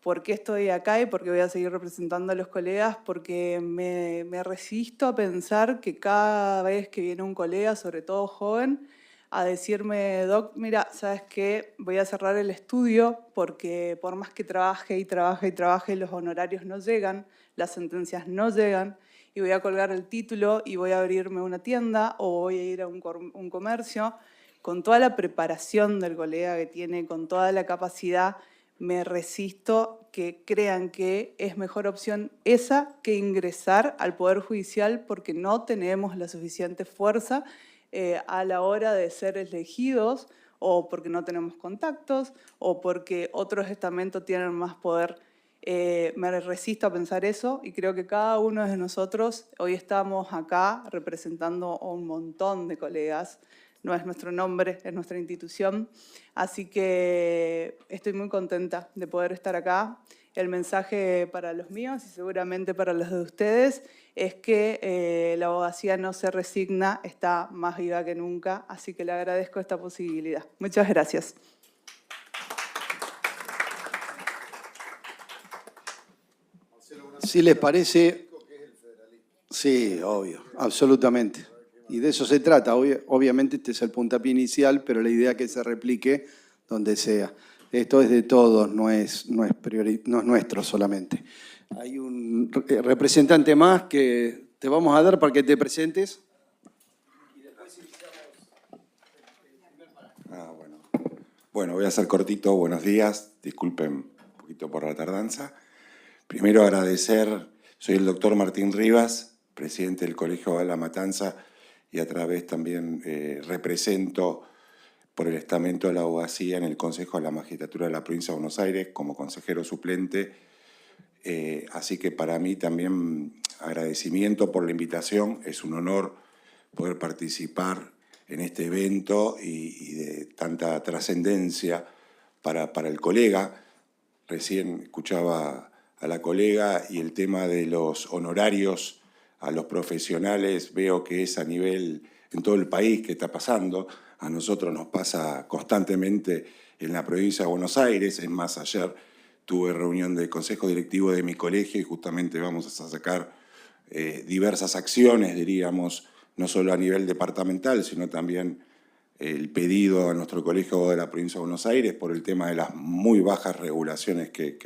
¿Por qué estoy acá y por qué voy a seguir representando a los colegas? Porque me resisto a pensar que cada vez que viene un colega, sobre todo joven, a decirme, Doc, mira, ¿sabes qué? Voy a cerrar el estudio porque por más que trabaje y trabaje y trabaje, los honorarios no llegan, las sentencias no llegan, y voy a colgar el título y voy a abrirme una tienda o voy a ir a un comercio. Con toda la preparación del colega que tiene, con toda la capacidad, me resisto que crean que es mejor opción esa que ingresar al Poder Judicial porque no tenemos la suficiente fuerza a la hora de ser elegidos, o porque no tenemos contactos, o porque otros estamentos tienen más poder. Me resisto a pensar eso y creo que cada uno de nosotros hoy estamos acá representando a un montón de colegas. No es nuestro nombre, es nuestra institución. Así que estoy muy contenta de poder estar acá. El mensaje para los míos y seguramente para los de ustedes es que la abogacía no se resigna, está más viva que nunca, así que le agradezco esta posibilidad. Muchas gracias. Si les parece, sí, obvio, absolutamente. Y de eso se trata. Obviamente este es el puntapié inicial, pero la idea es que se replique donde sea. Esto es de todos, no es nuestro solamente. Hay un representante más que te vamos a dar para que te presentes. Bueno, voy a ser cortito. Buenos días. Disculpen un poquito por la tardanza. Primero agradecer, soy el doctor Martín Rivas, presidente del Colegio de La Matanza, y a través también represento por el estamento de la abogacía en el Consejo de la Magistratura de la Provincia de Buenos Aires como consejero suplente. Así que para mí también agradecimiento por la invitación. Es un honor poder participar en este evento y de tanta trascendencia para el colega. Recién escuchaba a la colega y el tema de los honorarios a los profesionales, veo que es a nivel en todo el país que está pasando. A nosotros nos pasa constantemente en la provincia de Buenos Aires. Es más, ayer tuve reunión del consejo directivo de mi colegio y justamente vamos a sacar diversas acciones, diríamos, no solo a nivel departamental, sino también el pedido a nuestro colegio de la provincia de Buenos Aires por el tema de las muy bajas regulaciones que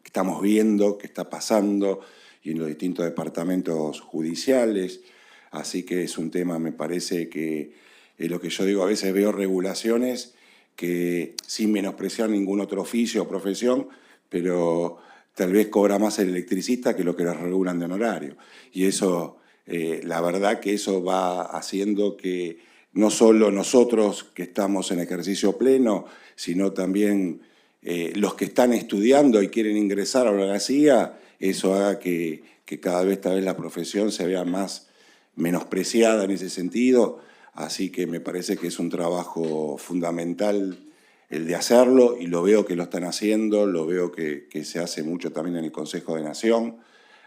estamos viendo, que está pasando, y en los distintos departamentos judiciales. Así que es un tema, me parece que es lo que yo digo, a veces veo regulaciones que sin menospreciar ningún otro oficio o profesión, pero tal vez cobra más el electricista que lo que los regulan de honorario. Y eso, la verdad que eso va haciendo que no solo nosotros que estamos en ejercicio pleno, sino también los que están estudiando y quieren ingresar a la abogacía, eso haga que cada vez tal vez la profesión se vea más menospreciada en ese sentido. Así que me parece que es un trabajo fundamental el de hacerlo, y lo veo que lo están haciendo, lo veo que se hace mucho también en el Consejo de Nación.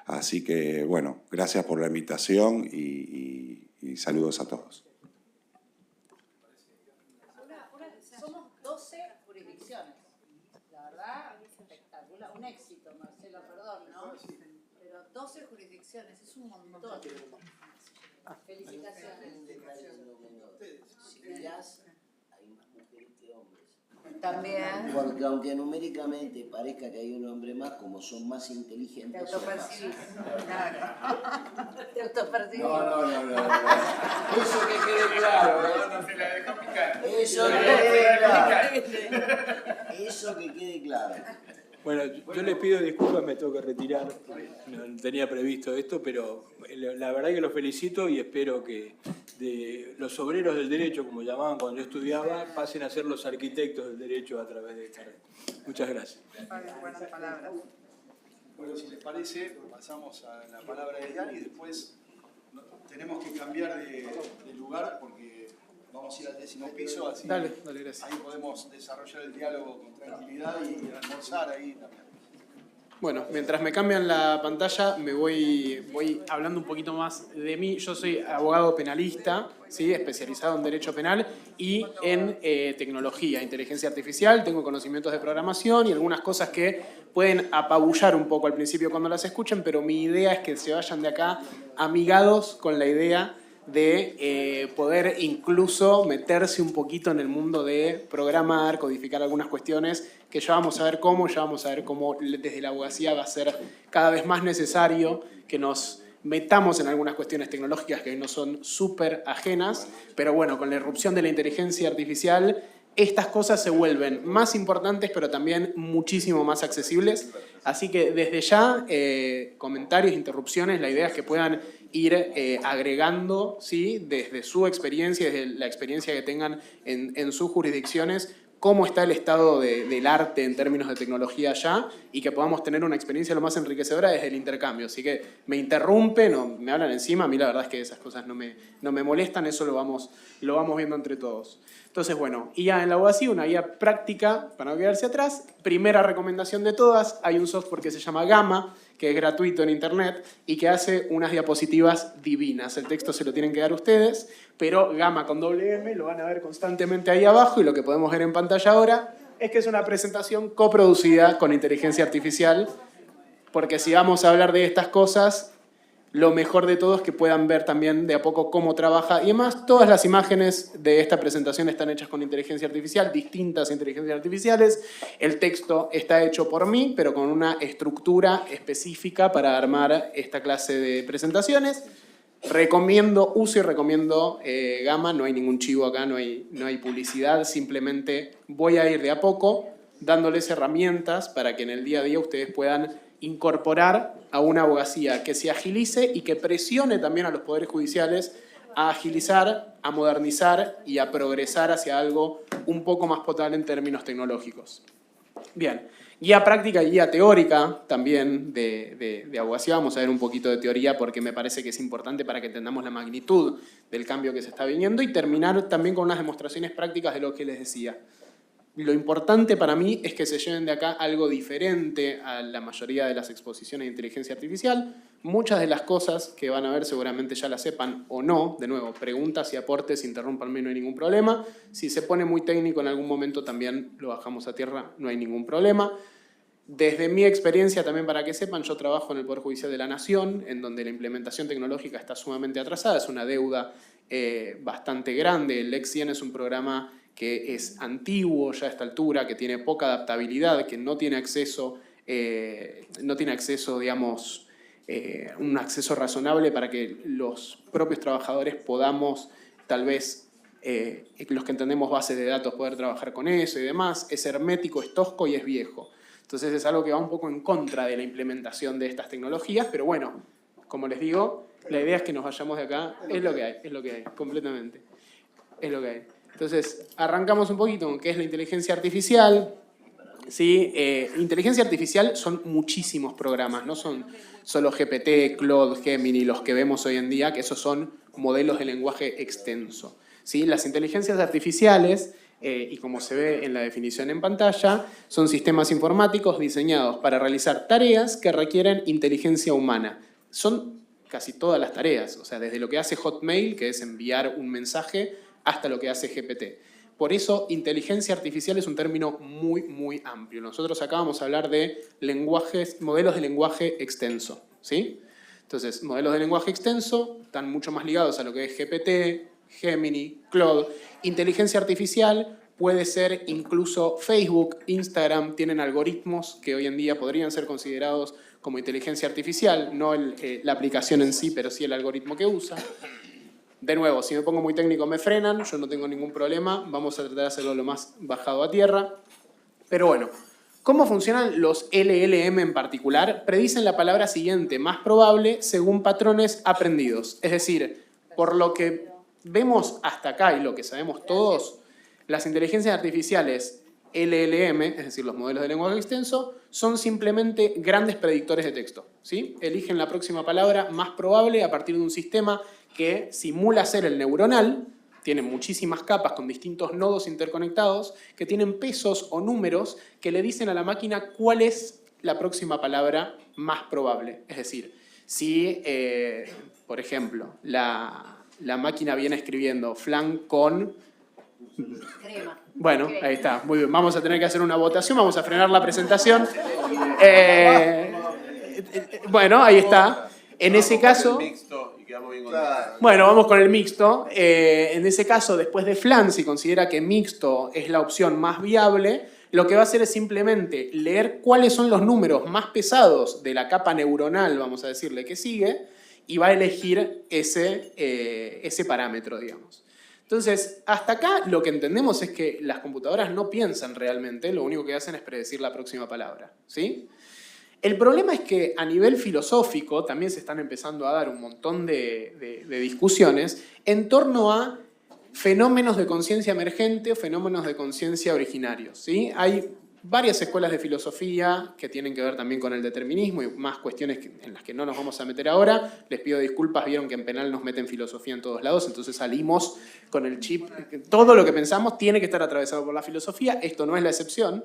Así que, bueno, gracias por la invitación y saludos a todos. Somos 12 jurisdicciones. La verdad, espectacular. Un éxito, Marcelo, perdón, ¿no? Pero 12 jurisdicciones, es un montón. Felicitaciones. Hay más mujeres que hombres. También. Porque aunque numéricamente parezca que hay un hombre más, como son más inteligentes. Te autopercibís. Claro. Te autopercibís. No. Eso que quede claro. No se la dejó picar. Eso que quede claro. Eso que quede claro. Bueno, yo les pido disculpas, me tengo que retirar, no tenía previsto esto, pero la verdad que los felicito y espero que de los obreros del derecho, como llamaban cuando yo estudiaba, pasen a ser los arquitectos del derecho a través de esta red. Muchas gracias. Buenas palabras. Bueno, si les parece, pasamos a la palabra de Diana y después tenemos que cambiar de lugar porque vamos a ir al 10º piso, así Dale, gracias. ahí podemos desarrollar el diálogo con tranquilidad y almorzar ahí también. Bueno, mientras me cambian la pantalla, me voy hablando un poquito más de mí. Yo soy abogado penalista, ¿sí? Especializado en Derecho Penal y en tecnología, inteligencia artificial. Tengo conocimientos de programación y algunas cosas que pueden apabullar un poco al principio cuando las escuchen, pero mi idea es que se vayan de acá amigados con la idea de poder incluso meterse un poquito en el mundo de programar, codificar algunas cuestiones que ya vamos a ver cómo desde la abogacía va a ser cada vez más necesario que nos metamos en algunas cuestiones tecnológicas que hoy no son súper ajenas, pero bueno, con la irrupción de la inteligencia artificial, estas cosas se vuelven más importantes, pero también muchísimo más accesibles. Así que desde ya, comentarios, interrupciones, la idea es que puedan ir agregando, ¿sí? Desde su experiencia, desde la experiencia que tengan en sus jurisdicciones, cómo está el estado del arte en términos de tecnología allá y que podamos tener una experiencia lo más enriquecedora desde el intercambio. Así que me interrumpen o me hablan encima, a mí la verdad es que esas cosas no me molestan, eso lo vamos viendo entre todos. Entonces, bueno, y ya en la abogacía, una guía práctica para no quedarse atrás. Primera recomendación de todas, hay un software que se llama Gamma, que es gratuito en internet y que hace unas diapositivas divinas. El texto se lo tienen que dar ustedes, pero Gamma con doble M lo van a ver constantemente ahí abajo y lo que podemos ver en pantalla ahora es que es una presentación coproducida con inteligencia artificial, porque si vamos a hablar de estas cosas, lo mejor de todo es que puedan ver también de a poco cómo trabaja. Y además, todas las imágenes de esta presentación están hechas con inteligencia artificial, distintas inteligencias artificiales. El texto está hecho por mí, pero con una estructura específica para armar esta clase de presentaciones. Uso y recomiendo Gamma, no hay ningún chivo acá, no hay publicidad, simplemente voy a ir de a poco dándoles herramientas para que en el día a día ustedes puedan incorporar a una abogacía que se agilice y que presione también a los poderes judiciales a agilizar, a modernizar y a progresar hacia algo un poco más potable en términos tecnológicos. Bien, guía práctica y guía teórica también de abogacía. Vamos a ver un poquito de teoría porque me parece que es importante para que entendamos la magnitud del cambio que se está viniendo y terminar también con unas demostraciones prácticas de lo que les decía. Lo importante para mí es que se lleven de acá algo diferente a la mayoría de las exposiciones de inteligencia artificial. Muchas de las cosas que van a ver seguramente ya las sepan o no. De nuevo, preguntas y aportes, interrúmpanme, no hay ningún problema. Si se pone muy técnico en algún momento también lo bajamos a tierra, no hay ningún problema. Desde mi experiencia también para que sepan, yo trabajo en el Poder Judicial de la Nación, en donde la implementación tecnológica está sumamente atrasada, es una deuda bastante grande. El Lex 100 es un programa que es antiguo ya a esta altura, que tiene poca adaptabilidad, que no tiene acceso, digamos, un acceso razonable para que los propios trabajadores podamos, tal vez, los que entendemos bases de datos, poder trabajar con eso y demás. Es hermético, es tosco y es viejo. Entonces es algo que va un poco en contra de la implementación de estas tecnologías, pero bueno, como les digo, la idea es que nos vayamos de acá, es lo que hay, completamente, es lo que hay. Entonces, arrancamos un poquito con qué es la inteligencia artificial. ¿Sí? Inteligencia artificial son muchísimos programas, no son solo GPT, Claude, Gemini, los que vemos hoy en día, que esos son modelos de lenguaje extenso. ¿Sí? Las inteligencias artificiales, y como se ve en la definición en pantalla, son sistemas informáticos diseñados para realizar tareas que requieren inteligencia humana. Son casi todas las tareas, o sea, desde lo que hace Hotmail, que es enviar un mensaje, hasta lo que hace GPT. Por eso, inteligencia artificial es un término muy, muy amplio. Nosotros acá vamos a hablar de modelos de lenguaje extenso, ¿sí? Entonces, modelos de lenguaje extenso están mucho más ligados a lo que es GPT, Gemini, Claude. Inteligencia artificial puede ser incluso Facebook, Instagram, tienen algoritmos que hoy en día podrían ser considerados como inteligencia artificial, no la aplicación en sí, pero sí el algoritmo que usa. De nuevo, si me pongo muy técnico me frenan, yo no tengo ningún problema, vamos a tratar de hacerlo lo más bajado a tierra. Pero bueno, ¿cómo funcionan los LLM en particular? Predicen la palabra siguiente, más probable, según patrones aprendidos. Es decir, por lo que vemos hasta acá y lo que sabemos todos, las inteligencias artificiales LLM, es decir, los modelos de lenguaje extenso, son simplemente grandes predictores de texto, ¿sí? Eligen la próxima palabra más probable a partir de un sistema que simula ser el neuronal, tiene muchísimas capas con distintos nodos interconectados, que tienen pesos o números que le dicen a la máquina cuál es la próxima palabra más probable. Es decir, si, por ejemplo, la máquina viene escribiendo flan con... Crema. Bueno, ahí está, muy bien. Vamos a tener que hacer una votación, vamos a frenar la presentación. Bueno, ahí está. En ese caso... Bueno, vamos con el mixto. En ese caso, después de flan, si considera que mixto es la opción más viable, lo que va a hacer es simplemente leer cuáles son los números más pesados de la capa neuronal, vamos a decirle, que sigue, y va a elegir ese parámetro, digamos. Entonces, hasta acá lo que entendemos es que las computadoras no piensan realmente, lo único que hacen es predecir la próxima palabra, ¿sí? El problema es que a nivel filosófico también se están empezando a dar un montón de discusiones en torno a fenómenos de conciencia emergente o fenómenos de conciencia originarios, ¿sí? Hay varias escuelas de filosofía que tienen que ver también con el determinismo y más cuestiones en las que no nos vamos a meter ahora. Les pido disculpas, vieron que en penal nos meten filosofía en todos lados, entonces salimos con el chip. Todo lo que pensamos tiene que estar atravesado por la filosofía, esto no es la excepción.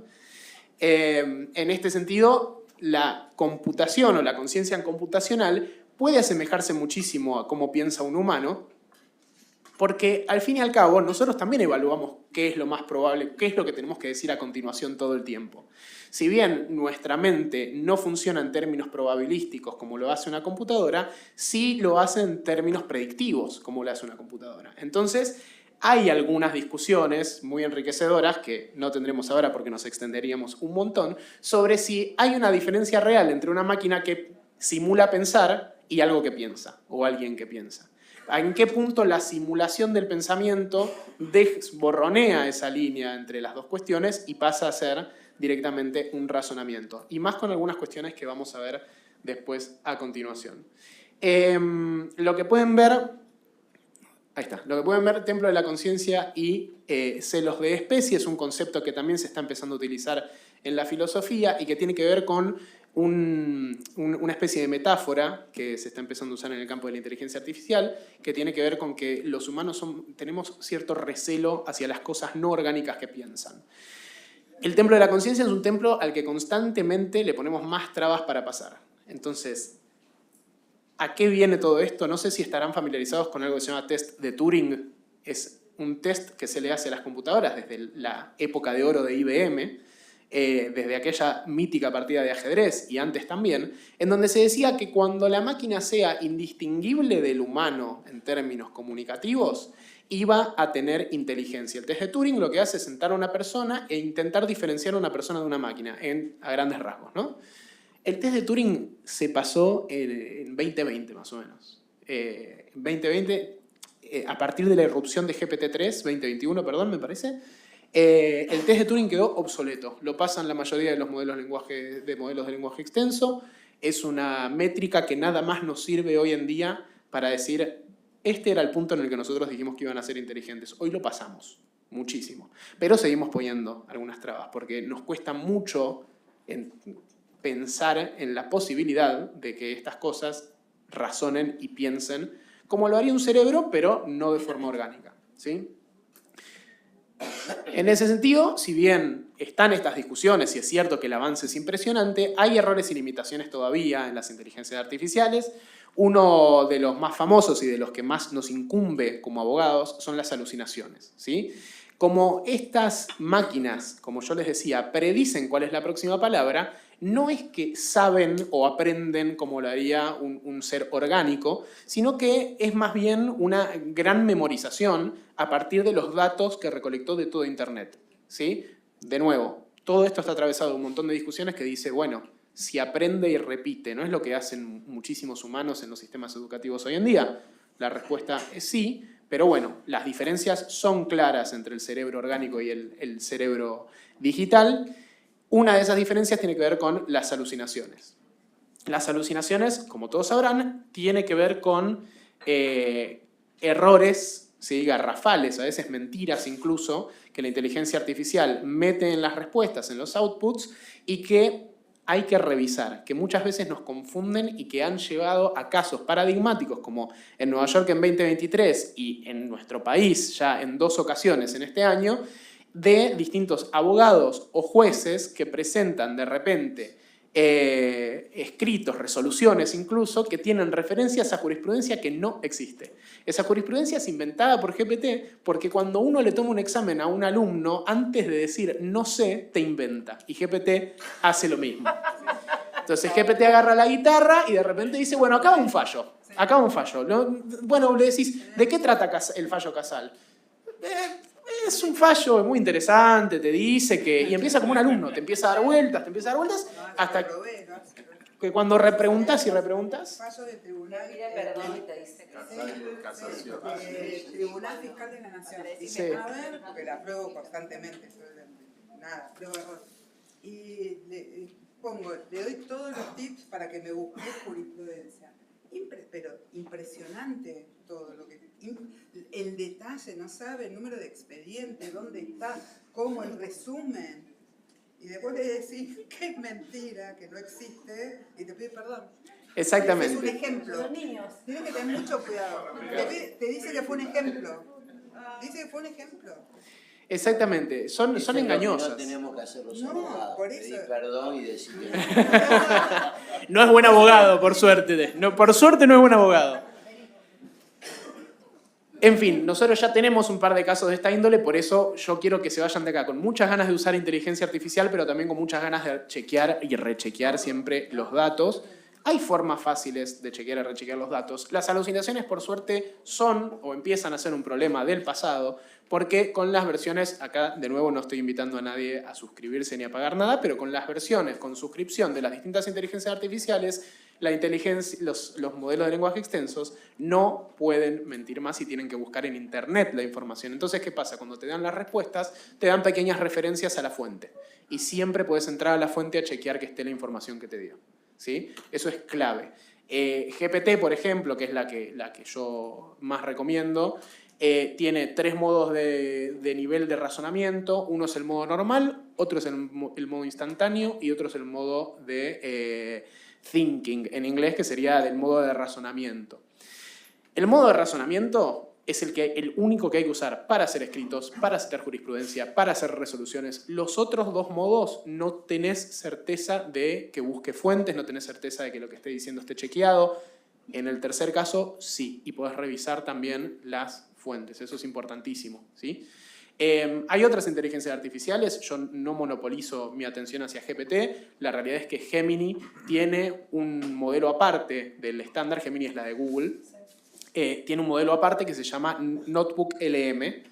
En este sentido, la computación o la conciencia computacional puede asemejarse muchísimo a cómo piensa un humano, porque al fin y al cabo nosotros también evaluamos qué es lo más probable, qué es lo que tenemos que decir a continuación todo el tiempo. Si bien nuestra mente no funciona en términos probabilísticos como lo hace una computadora, sí lo hace en términos predictivos como lo hace una computadora. Entonces, hay algunas discusiones muy enriquecedoras, que no tendremos ahora porque nos extenderíamos un montón, sobre si hay una diferencia real entre una máquina que simula pensar y algo que piensa, o alguien que piensa. ¿En qué punto la simulación del pensamiento desborronea esa línea entre las dos cuestiones y pasa a ser directamente un razonamiento? Y más con algunas cuestiones que vamos a ver después a continuación. Lo que pueden ver... Ahí está. Lo que pueden ver, templo de la conciencia y celos de especie, es un concepto que también se está empezando a utilizar en la filosofía y que tiene que ver con una especie de metáfora que se está empezando a usar en el campo de la inteligencia artificial, que tiene que ver con que los humanos tenemos cierto recelo hacia las cosas no orgánicas que piensan. El templo de la conciencia es un templo al que constantemente le ponemos más trabas para pasar. Entonces, ¿a qué viene todo esto? No sé si estarán familiarizados con algo que se llama test de Turing. Es un test que se le hace a las computadoras desde la época de oro de IBM, desde aquella mítica partida de ajedrez y antes también, en donde se decía que cuando la máquina sea indistinguible del humano en términos comunicativos, iba a tener inteligencia. El test de Turing lo que hace es sentar a una persona e intentar diferenciar a una persona de una máquina, a grandes rasgos, ¿no? El test de Turing se pasó en 2020, más o menos. 2020, a partir de la irrupción de GPT-3, 2021, perdón, me parece, el test de Turing quedó obsoleto. Lo pasan la mayoría de los modelos de lenguaje extenso. Es una métrica que nada más nos sirve hoy en día para decir, este era el punto en el que nosotros dijimos que iban a ser inteligentes. Hoy lo pasamos, muchísimo. Pero seguimos poniendo algunas trabas, porque nos cuesta mucho pensar en la posibilidad de que estas cosas razonen y piensen como lo haría un cerebro, pero no de forma orgánica, ¿sí? En ese sentido, si bien están estas discusiones y es cierto que el avance es impresionante, hay errores y limitaciones todavía en las inteligencias artificiales. Uno de los más famosos y de los que más nos incumbe como abogados son las alucinaciones, ¿sí? Como estas máquinas, como yo les decía, predicen cuál es la próxima palabra, no es que saben o aprenden como lo haría un ser orgánico, sino que es más bien una gran memorización a partir de los datos que recolectó de todo Internet, ¿sí? De nuevo, todo esto está atravesado de un montón de discusiones que dice, bueno, si aprende y repite, ¿no es lo que hacen muchísimos humanos en los sistemas educativos hoy en día? La respuesta es sí, pero bueno, las diferencias son claras entre el cerebro orgánico y el cerebro digital. Una de esas diferencias tiene que ver con las alucinaciones. Las alucinaciones, como todos sabrán, tiene que ver con errores, ¿sí? Garrafales, a veces mentiras incluso, que la inteligencia artificial mete en las respuestas, en los outputs, y que hay que revisar, que muchas veces nos confunden y que han llevado a casos paradigmáticos, como en Nueva York en 2023 y en nuestro país ya en 2 ocasiones en este año, de distintos abogados o jueces que presentan de repente escritos, resoluciones incluso, que tienen referencias a jurisprudencia que no existe. Esa jurisprudencia es inventada por GPT porque cuando uno le toma un examen a un alumno, antes de decir no sé, te inventa. Y GPT hace lo mismo. Entonces GPT agarra la guitarra y de repente dice, bueno, acá va un fallo. Acá va un fallo. Bueno, le decís, ¿de qué trata el fallo Casal? Es un fallo muy interesante, te dice que... Y empieza como un alumno, te empieza a dar vueltas, hasta que cuando repreguntas y repreguntas... Fallo de tribunal, Tribunal Fiscal de la Nación. Sí. A ver, porque la pruebo constantemente. Nada, pruebo error. Y le doy todos los tips para que me busque jurisprudencia. Pero impresionante todo lo que... El detalle, no sabe el número de expediente, dónde está, cómo el resumen. Y después le decís que es mentira, que no existe, y te pide perdón. Exactamente. Es un ejemplo. Los niños. Tienes que tener mucho cuidado. Te dice que fue un ejemplo. Dice que fue un ejemplo. Exactamente. Son engañosas. No tenemos que hacer los No, abogados. por eso. Pedir perdón y decir que No es buen abogado, por suerte. No, por suerte no es buen abogado. En fin, nosotros ya tenemos un par de casos de esta índole, por eso yo quiero que se vayan de acá con muchas ganas de usar inteligencia artificial, pero también con muchas ganas de chequear y rechequear siempre los datos. Hay formas fáciles de chequear y rechequear los datos. Las alucinaciones, por suerte, son o empiezan a ser un problema del pasado, porque con las versiones, acá de nuevo no estoy invitando a nadie a suscribirse ni a pagar nada, pero con las versiones con suscripción de las distintas inteligencias artificiales, los modelos de lenguaje extensos no pueden mentir más y tienen que buscar en internet la información. Entonces, ¿qué pasa? Cuando te dan las respuestas, te dan pequeñas referencias a la fuente. Y siempre puedes entrar a la fuente a chequear que esté la información que te dio. ¿Sí? Eso es clave. GPT, por ejemplo, que es la que yo más recomiendo, tiene 3 modos de nivel de razonamiento. Uno es el modo normal, otro es el modo instantáneo y otro es el modo de thinking, en inglés, que sería del modo de razonamiento. El modo de razonamiento es el único que hay que usar para hacer escritos, para hacer jurisprudencia, para hacer resoluciones. Los otros 2 modos no tenés certeza de que busque fuentes, no tenés certeza de que lo que esté diciendo esté chequeado. En el tercer caso, sí, y podés revisar también las fuentes, eso es importantísimo, ¿sí? Hay otras inteligencias artificiales, yo no monopolizo mi atención hacia GPT, la realidad es que Gemini tiene un modelo aparte del estándar, Gemini es la de Google, tiene un modelo aparte que se llama Notebook LM,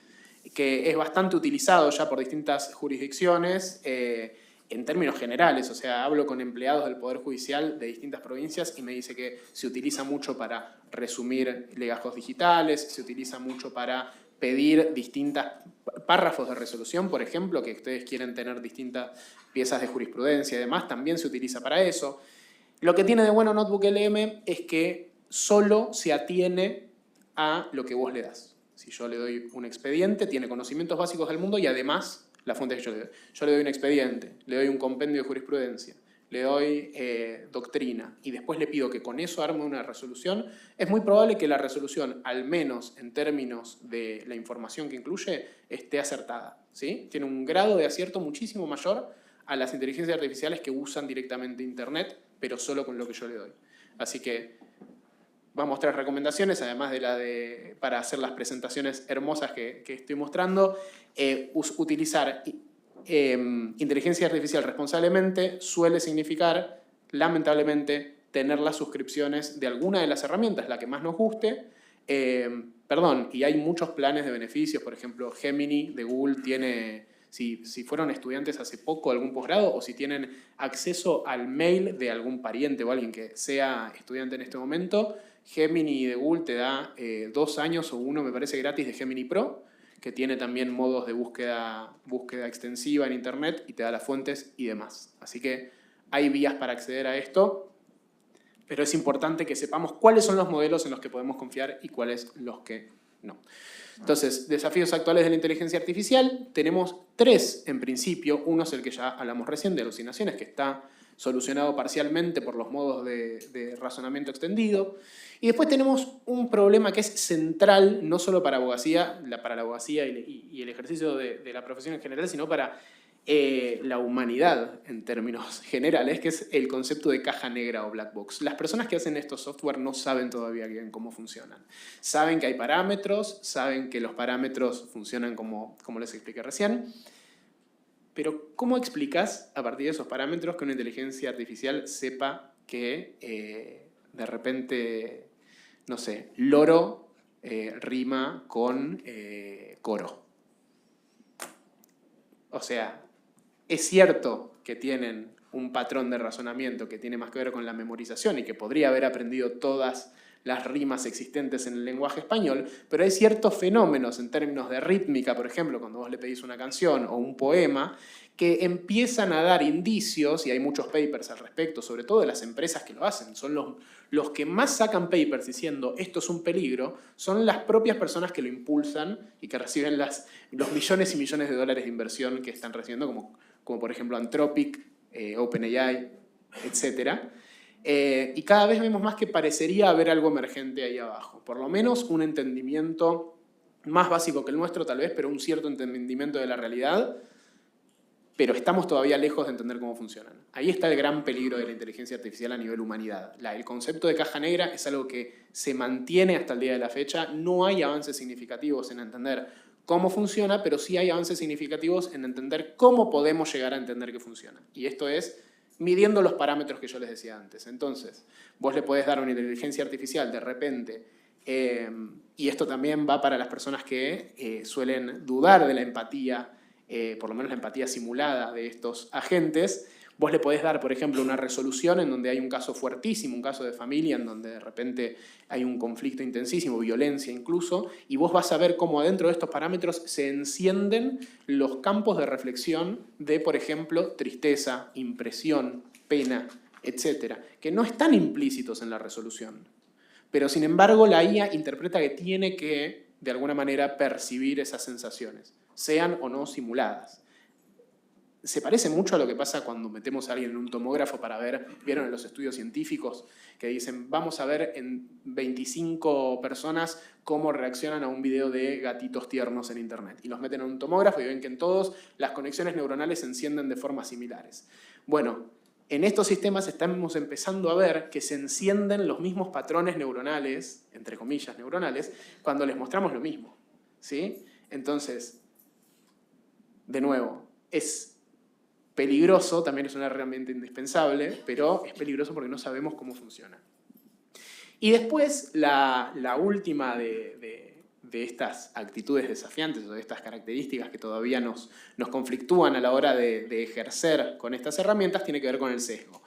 que es bastante utilizado ya por distintas jurisdicciones en términos generales. O sea, hablo con empleados del Poder Judicial de distintas provincias y me dice que se utiliza mucho para resumir legajos digitales, se utiliza mucho para pedir distintos párrafos de resolución, por ejemplo, que ustedes quieren tener distintas piezas de jurisprudencia y demás, también se utiliza para eso. Lo que tiene de bueno Notebook LM es que solo se atiene a lo que vos le das. Si yo le doy un expediente, tiene conocimientos básicos del mundo y además la fuente que yo le doy. Yo le doy un expediente, le doy un compendio de jurisprudencia, le doy doctrina y después le pido que con eso arme una resolución. Es muy probable que la resolución, al menos en términos de la información que incluye, esté acertada, ¿sí? Tiene un grado de acierto muchísimo mayor a las inteligencias artificiales que usan directamente Internet, pero solo con lo que yo le doy. Así que vamos a 3 recomendaciones, además de para hacer las presentaciones hermosas que estoy mostrando. Utilizar inteligencia artificial responsablemente suele significar, lamentablemente, tener las suscripciones de alguna de las herramientas, la que más nos guste. Y hay muchos planes de beneficios, por ejemplo, Gemini de Google tiene, si fueron estudiantes hace poco, algún posgrado, o si tienen acceso al mail de algún pariente o alguien que sea estudiante en este momento, Gemini de Google te da 2 años o 1, me parece, gratis de Gemini Pro, que tiene también modos de búsqueda extensiva en Internet y te da las fuentes y demás. Así que hay vías para acceder a esto, pero es importante que sepamos cuáles son los modelos en los que podemos confiar y cuáles los que no. Entonces, desafíos actuales de la inteligencia artificial, tenemos 3 en principio. Uno es el que ya hablamos recién, de alucinaciones, que está solucionado parcialmente por los modos de razonamiento extendido. Y después tenemos un problema que es central, no solo para la abogacía y el ejercicio de la profesión en general, sino para la humanidad en términos generales, que es el concepto de caja negra o black box. Las personas que hacen estos software no saben todavía bien cómo funcionan. Saben que hay parámetros, saben que los parámetros funcionan como les expliqué recién, pero ¿cómo explicas a partir de esos parámetros que una inteligencia artificial sepa que de repente, no sé, loro rima con coro? O sea, es cierto que tienen un patrón de razonamiento que tiene más que ver con la memorización y que podría haber aprendido todas las rimas existentes en el lenguaje español, pero hay ciertos fenómenos en términos de rítmica, por ejemplo, cuando vos le pedís una canción o un poema, que empiezan a dar indicios, y hay muchos papers al respecto, sobre todo de las empresas que lo hacen, son los que más sacan papers diciendo esto es un peligro, son las propias personas que lo impulsan y que reciben los millones y millones de dólares de inversión que están recibiendo, como por ejemplo Anthropic, OpenAI, etc. Y cada vez vemos más que parecería haber algo emergente ahí abajo. Por lo menos un entendimiento más básico que el nuestro, tal vez, pero un cierto entendimiento de la realidad. Pero estamos todavía lejos de entender cómo funcionan. Ahí está el gran peligro de la inteligencia artificial a nivel humanidad. El concepto de caja negra es algo que se mantiene hasta el día de la fecha. No hay avances significativos en entender cómo funciona, pero sí hay avances significativos en entender cómo podemos llegar a entender que funciona. Y esto es midiendo los parámetros que yo les decía antes. Entonces, vos le podés dar a una inteligencia artificial de repente, y esto también va para las personas que suelen dudar de la empatía, por lo menos la empatía simulada de estos agentes. Vos le podés dar, por ejemplo, una resolución en donde hay un caso fuertísimo, un caso de familia, en donde de repente hay un conflicto intensísimo, violencia incluso, y vos vas a ver cómo adentro de estos parámetros se encienden los campos de reflexión de, por ejemplo, tristeza, impresión, pena, etc., que no están implícitos en la resolución. Pero, sin embargo, la IA interpreta que tiene que, de alguna manera, percibir esas sensaciones, sean o no simuladas. Se parece mucho a lo que pasa cuando metemos a alguien en un tomógrafo para ver, vieron en los estudios científicos que dicen, vamos a ver en 25 personas cómo reaccionan a un video de gatitos tiernos en internet. Y los meten en un tomógrafo y ven que en todos las conexiones neuronales se encienden de formas similares. Bueno, en estos sistemas estamos empezando a ver que se encienden los mismos patrones neuronales, entre comillas neuronales, cuando les mostramos lo mismo, ¿sí? Entonces, de nuevo, es peligroso, también es una herramienta indispensable, pero es peligroso porque no sabemos cómo funciona. Y después, la última de estas actitudes desafiantes o de estas características que todavía nos conflictúan a la hora de ejercer con estas herramientas tiene que ver con el sesgo.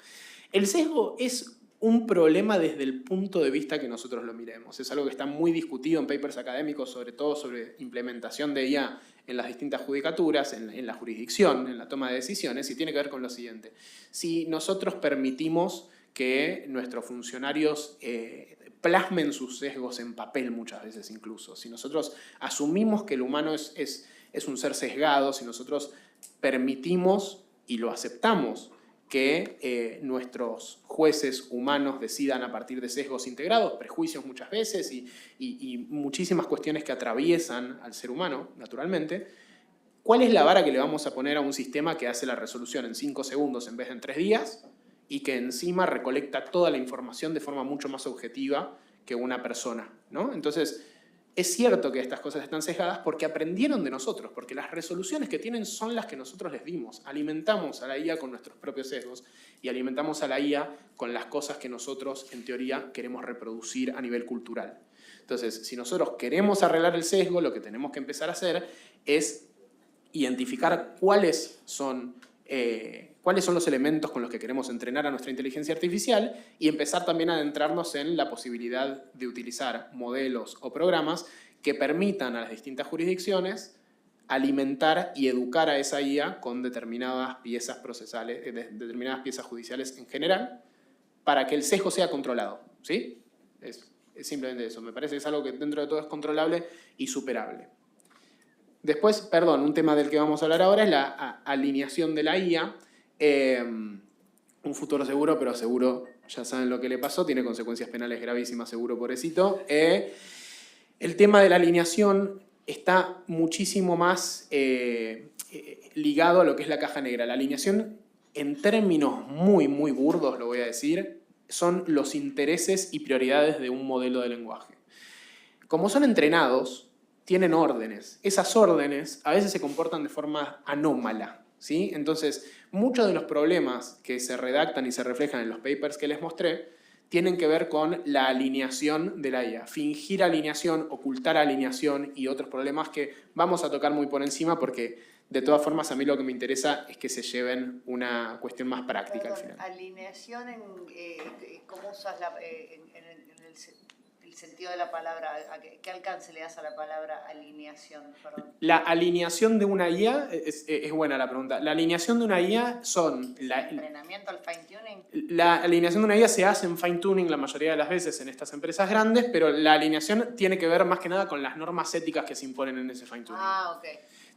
El sesgo es un problema desde el punto de vista que nosotros lo miremos. Es algo que está muy discutido en papers académicos, sobre todo sobre implementación de IA en las distintas judicaturas, en la jurisdicción, en la toma de decisiones, y tiene que ver con lo siguiente. Si nosotros permitimos que nuestros funcionarios plasmen sus sesgos en papel muchas veces incluso, si nosotros asumimos que el humano es un ser sesgado, si nosotros permitimos y lo aceptamos que nuestros jueces humanos decidan a partir de sesgos integrados, prejuicios muchas veces y muchísimas cuestiones que atraviesan al ser humano, naturalmente, ¿cuál es la vara que le vamos a poner a un sistema que hace la resolución en 5 segundos en vez de en 3 días y que encima recolecta toda la información de forma mucho más objetiva que una persona, ¿no? Entonces, es cierto que estas cosas están sesgadas porque aprendieron de nosotros, porque las resoluciones que tienen son las que nosotros les dimos. Alimentamos a la IA con nuestros propios sesgos y alimentamos a la IA con las cosas que nosotros, en teoría, queremos reproducir a nivel cultural. Entonces, si nosotros queremos arreglar el sesgo, lo que tenemos que empezar a hacer es identificar cuáles son los elementos con los que queremos entrenar a nuestra inteligencia artificial y empezar también a adentrarnos en la posibilidad de utilizar modelos o programas que permitan a las distintas jurisdicciones alimentar y educar a esa IA con determinadas piezas procesales, determinadas piezas judiciales en general, para que el sesgo sea controlado, ¿sí? Es simplemente eso. Me parece que es algo que dentro de todo es controlable y superable. Después, perdón, un tema del que vamos a hablar ahora es la alineación de la IA. Un futuro seguro, pero seguro, ya saben lo que le pasó, tiene consecuencias penales gravísimas, seguro, pobrecito. El tema de la alineación está muchísimo más ligado a lo que es la caja negra. La alineación, en términos muy, muy burdos, lo voy a decir, son los intereses y prioridades de un modelo de lenguaje. Como son entrenados, tienen órdenes. Esas órdenes a veces se comportan de forma anómala, ¿sí? Entonces, muchos de los problemas que se redactan y se reflejan en los papers que les mostré tienen que ver con la alineación de la IA. Fingir alineación, ocultar alineación y otros problemas que vamos a tocar muy por encima porque, de todas formas, a mí lo que me interesa es que se lleven una cuestión más práctica al final. Alineación, ¿cómo usas en el sentido de la palabra? ¿Qué alcance le das a la palabra alineación? Perdón. La alineación de una IA, es buena la pregunta, la alineación de una IA son... ¿Entrenamiento al fine-tuning? La alineación de una IA se hace en fine-tuning la mayoría de las veces en estas empresas grandes, pero la alineación tiene que ver más que nada con las normas éticas que se imponen en ese fine-tuning. Ah, ok.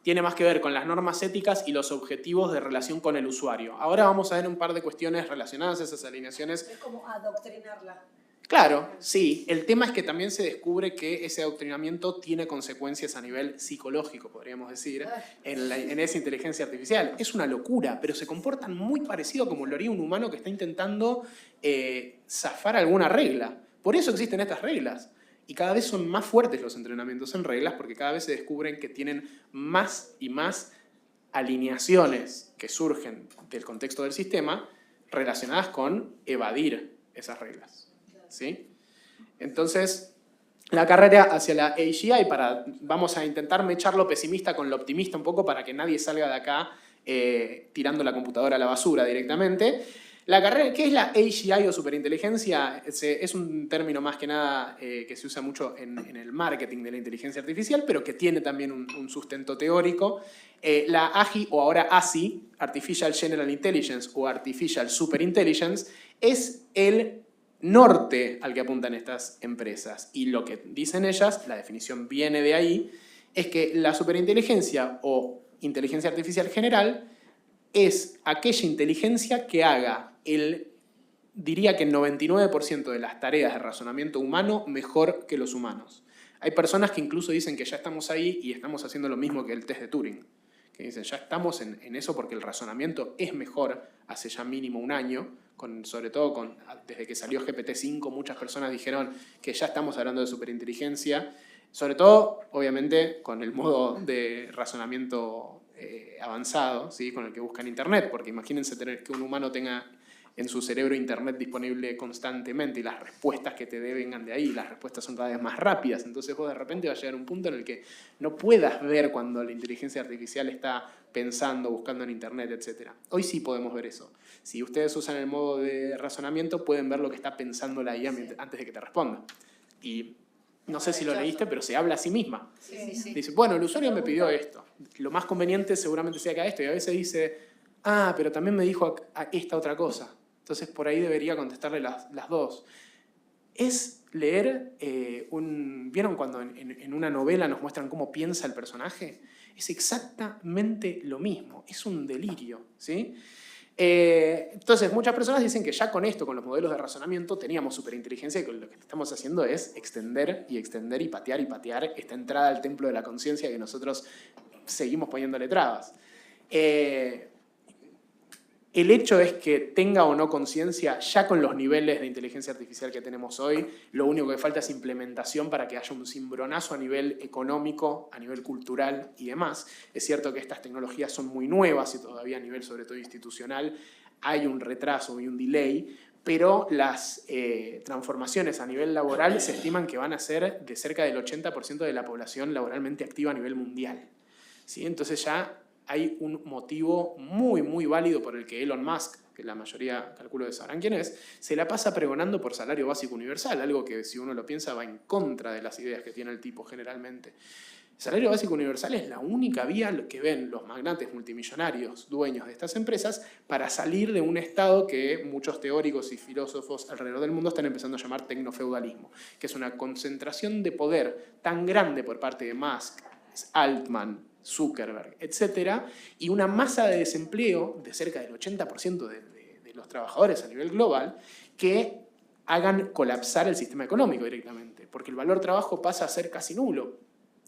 Tiene más que ver con las normas éticas y los objetivos de relación con el usuario. Ahora vamos a ver un par de cuestiones relacionadas a esas alineaciones. Es como adoctrinarla. Claro, sí. El tema es que también se descubre que ese adoctrinamiento tiene consecuencias a nivel psicológico, podríamos decir, en esa inteligencia artificial. Es una locura, pero se comportan muy parecido como lo haría un humano que está intentando zafar alguna regla. Por eso existen estas reglas. Y cada vez son más fuertes los entrenamientos en reglas porque cada vez se descubren que tienen más y más alineaciones que surgen del contexto del sistema relacionadas con evadir esas reglas. ¿Sí? Entonces, la carrera hacia la AGI, vamos a intentar mechar lo pesimista con lo optimista un poco para que nadie salga de acá tirando la computadora a la basura directamente. La carrera, ¿qué es la AGI o superinteligencia? Es un término más que nada que se usa mucho en el marketing de la inteligencia artificial, pero que tiene también un sustento teórico. La AGI, o ahora ASI, Artificial General Intelligence o Artificial Superintelligence, es el norte al que apuntan estas empresas. Y lo que dicen ellas, la definición viene de ahí, es que la superinteligencia o inteligencia artificial general es aquella inteligencia que haga diría que el 99% de las tareas de razonamiento humano mejor que los humanos. Hay personas que incluso dicen que ya estamos ahí y estamos haciendo lo mismo que el test de Turing. Que dicen, ya estamos en eso porque el razonamiento es mejor hace ya mínimo un año, sobre todo desde que salió GPT-5, muchas personas dijeron que ya estamos hablando de superinteligencia, sobre todo, obviamente, con el modo de razonamiento avanzado, ¿sí? Con el que buscan Internet, porque imagínense tener que un humano tenga en su cerebro Internet disponible constantemente y las respuestas que te vengan de ahí, las respuestas son cada vez más rápidas, entonces vos de repente va a llegar un punto en el que no puedas ver cuando la inteligencia artificial está pensando, buscando en Internet, etc. Hoy sí podemos ver eso. Si ustedes usan el modo de razonamiento, pueden ver lo que está pensando la IA antes de que te responda. Y no sé si lo leíste, pero se habla a sí misma. Sí. Dice, bueno, el usuario me pidió esto. Lo más conveniente seguramente sea que haga esto. Y a veces dice, pero también me dijo esta otra cosa. Entonces, por ahí debería contestarle las dos. Es leer ¿vieron cuando en una novela nos muestran cómo piensa el personaje? Es exactamente lo mismo. Es un delirio, ¿sí? Entonces, muchas personas dicen que ya con esto, con los modelos de razonamiento, teníamos superinteligencia y que lo que estamos haciendo es extender y patear esta entrada al templo de la conciencia que nosotros seguimos poniéndole trabas. El hecho es que tenga o no conciencia, ya con los niveles de inteligencia artificial que tenemos hoy, lo único que falta es implementación para que haya un cimbronazo a nivel económico, a nivel cultural y demás. Es cierto que estas tecnologías son muy nuevas y todavía a nivel, sobre todo institucional, hay un retraso y un delay, pero las transformaciones a nivel laboral se estiman que van a ser de cerca del 80% de la población laboralmente activa a nivel mundial. ¿Sí? Entonces ya hay un motivo muy, muy válido por el que Elon Musk, que la mayoría, calculo que sabrán quién es, se la pasa pregonando por salario básico universal, algo que, si uno lo piensa, va en contra de las ideas que tiene el tipo generalmente. El salario básico universal es la única vía que ven los magnates multimillonarios, dueños de estas empresas, para salir de un estado que muchos teóricos y filósofos alrededor del mundo están empezando a llamar tecnofeudalismo, que es una concentración de poder tan grande por parte de Musk, Altman, Zuckerberg, etc., y una masa de desempleo de cerca del 80% de los trabajadores a nivel global que hagan colapsar el sistema económico directamente, porque el valor trabajo pasa a ser casi nulo.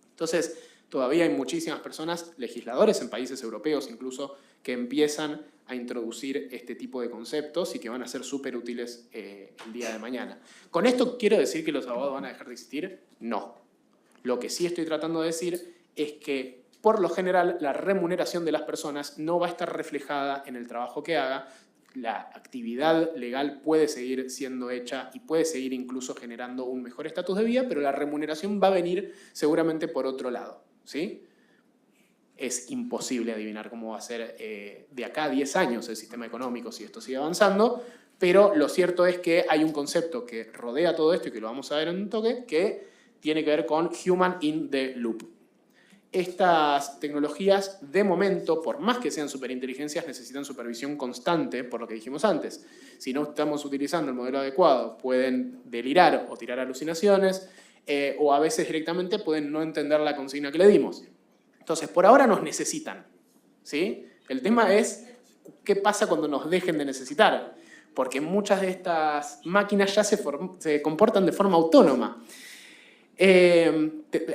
Entonces, Todavía hay muchísimas personas, legisladores en países europeos incluso, que empiezan a introducir este tipo de conceptos y que van a ser súper útiles el día de mañana. ¿Con esto quiero decir que los abogados van a dejar de existir? No. Lo que sí estoy tratando de decir es que, por lo general, la remuneración de las personas no va a estar reflejada en el trabajo que haga. La actividad legal puede seguir siendo hecha y puede seguir incluso generando un mejor estatus de vida, pero la remuneración va a venir seguramente por otro lado, ¿sí? Es imposible adivinar cómo va a ser de acá a 10 años el sistema económico si esto sigue avanzando, pero lo cierto es que hay un concepto que rodea todo esto y que lo vamos a ver en un toque, que tiene que ver con Human in the Loop. Estas tecnologías, de momento, por más que sean superinteligencias, necesitan supervisión constante, por lo que dijimos antes. Si no estamos utilizando el modelo adecuado, pueden delirar o tirar alucinaciones, o a veces directamente pueden no entender la consigna que le dimos. Entonces, por ahora nos necesitan, ¿sí? El tema es qué pasa cuando nos dejen de necesitar, porque muchas de estas máquinas ya se comportan de forma autónoma.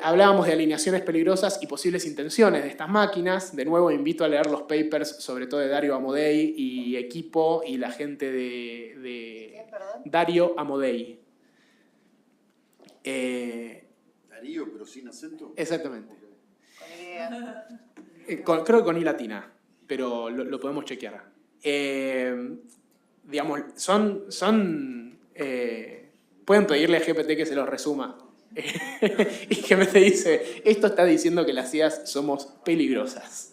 Hablábamos de alineaciones peligrosas y posibles intenciones de estas máquinas. De nuevo, invito a leer los papers, sobre todo de Dario Amodei y equipo, y la gente de Dario Amodei. Darío, pero sin acento. Exactamente. Creo que con I latina, pero lo podemos chequear. Digamos, pueden pedirle a GPT que se los resuma. Y GPT dice, esto está diciendo que las IAs somos peligrosas.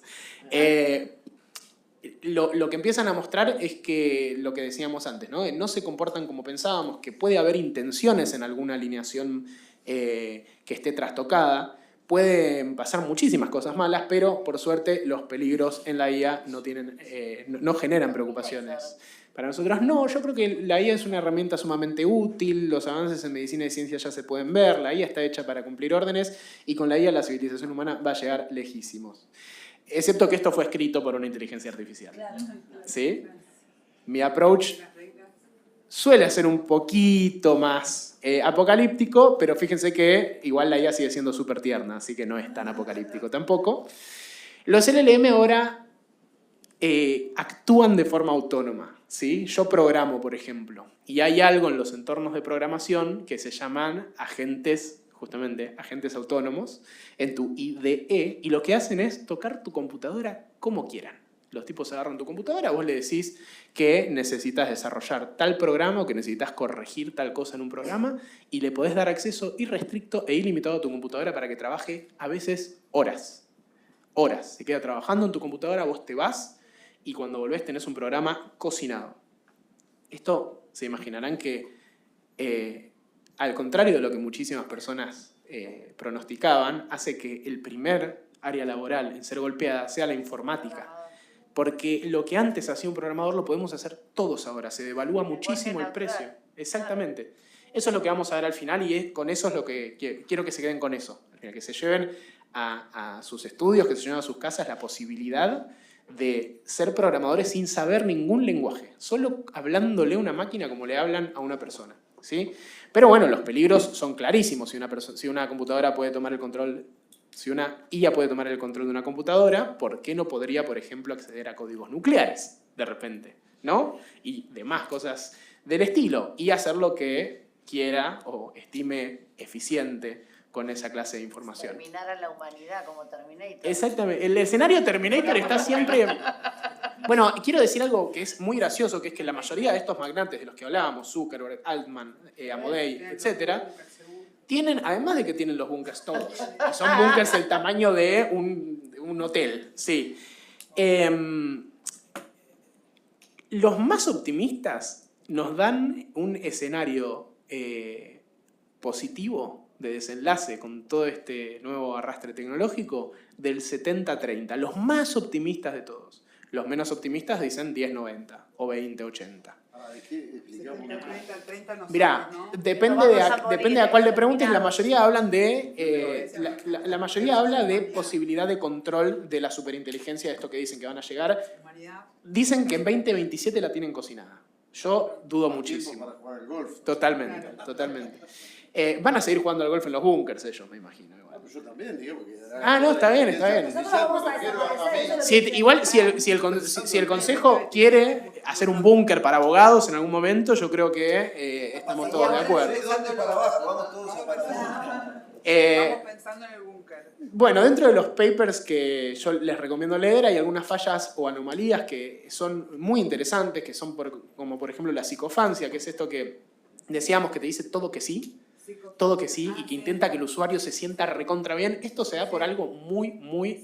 Lo que empiezan a mostrar es que, lo que decíamos antes, no se comportan como pensábamos, que puede haber intenciones en alguna alineación que esté trastocada. Pueden pasar muchísimas cosas malas, pero por suerte los peligros en la IA no generan preocupaciones. Para nosotros no, yo creo que la IA es una herramienta sumamente útil, los avances en medicina y ciencia ya se pueden ver, la IA está hecha para cumplir órdenes y con la IA la civilización humana va a llegar lejísimos. Excepto que esto fue escrito por una inteligencia artificial. ¿Sí? Mi approach suele ser un poquito más apocalíptico, pero fíjense que igual la IA sigue siendo súper tierna, así que no es tan apocalíptico tampoco. Los LLM ahora actúan de forma autónoma, ¿sí? Yo programo, por ejemplo, y hay algo en los entornos de programación que se llaman agentes, justamente agentes autónomos, en tu IDE, y lo que hacen es tocar tu computadora como quieran. Los tipos agarran tu computadora, vos le decís que necesitas desarrollar tal programa o que necesitas corregir tal cosa en un programa y le podés dar acceso irrestricto e ilimitado a tu computadora para que trabaje a veces horas. Horas. Se queda trabajando en tu computadora, vos te vas y cuando volvés tenés un programa cocinado. Esto se imaginarán que, al contrario de lo que muchísimas personas pronosticaban, hace que el primer área laboral en ser golpeada sea la informática. Porque lo que antes hacía un programador lo podemos hacer todos ahora. Se devalúa muchísimo el precio. Exactamente. Eso es lo que vamos a ver al final y con eso es lo que quiero que se queden con eso. Que se lleven a sus estudios, que se lleven a sus casas la posibilidad de ser programadores sin saber ningún lenguaje. Solo hablándole a una máquina como le hablan a una persona. ¿Sí? Pero bueno, los peligros son clarísimos. Si una computadora puede tomar el control... Si una IA puede tomar el control de una computadora, ¿por qué no podría, por ejemplo, acceder a códigos nucleares de repente? ¿No? Y demás cosas del estilo. Y hacer lo que quiera o estime eficiente con esa clase de información. Terminar a la humanidad como Terminator. Exactamente. El escenario Terminator está siempre... Bueno, quiero decir algo que es muy gracioso, que es que la mayoría de estos magnates de los que hablábamos, Zuckerberg, Altman, Amodei, etcétera, tienen, además de que tienen los búnkers todos, son búnkers del tamaño de un hotel, sí. Los más optimistas nos dan un escenario positivo de desenlace con todo este nuevo arrastre tecnológico del 70-30, los más optimistas de todos. Los menos optimistas dicen 10-90 o 20-80. Mirá, depende de a cuál le preguntes, la mayoría hablan de la mayoría habla de posibilidad de control de la superinteligencia, de esto que dicen que van a llegar. Dicen que en 2027 la tienen cocinada. Yo dudo muchísimo. Totalmente. Van a seguir jugando al golf en los búnkers ellos, me imagino. Igual. Yo también, digo, porque... No, está bien, está bien. Igual, si el Consejo quiere hacer un búnker para abogados en algún momento, yo creo que estamos todos de acuerdo. Vamos todos a partir. Estamos pensando en el búnker. Bueno, dentro de los papers que yo les recomiendo leer hay algunas fallas o anomalías que son muy interesantes, que son como por ejemplo la psicofancia, que es esto que decíamos que te dice todo que sí, y que intenta que el usuario se sienta recontra bien. Esto se da por algo muy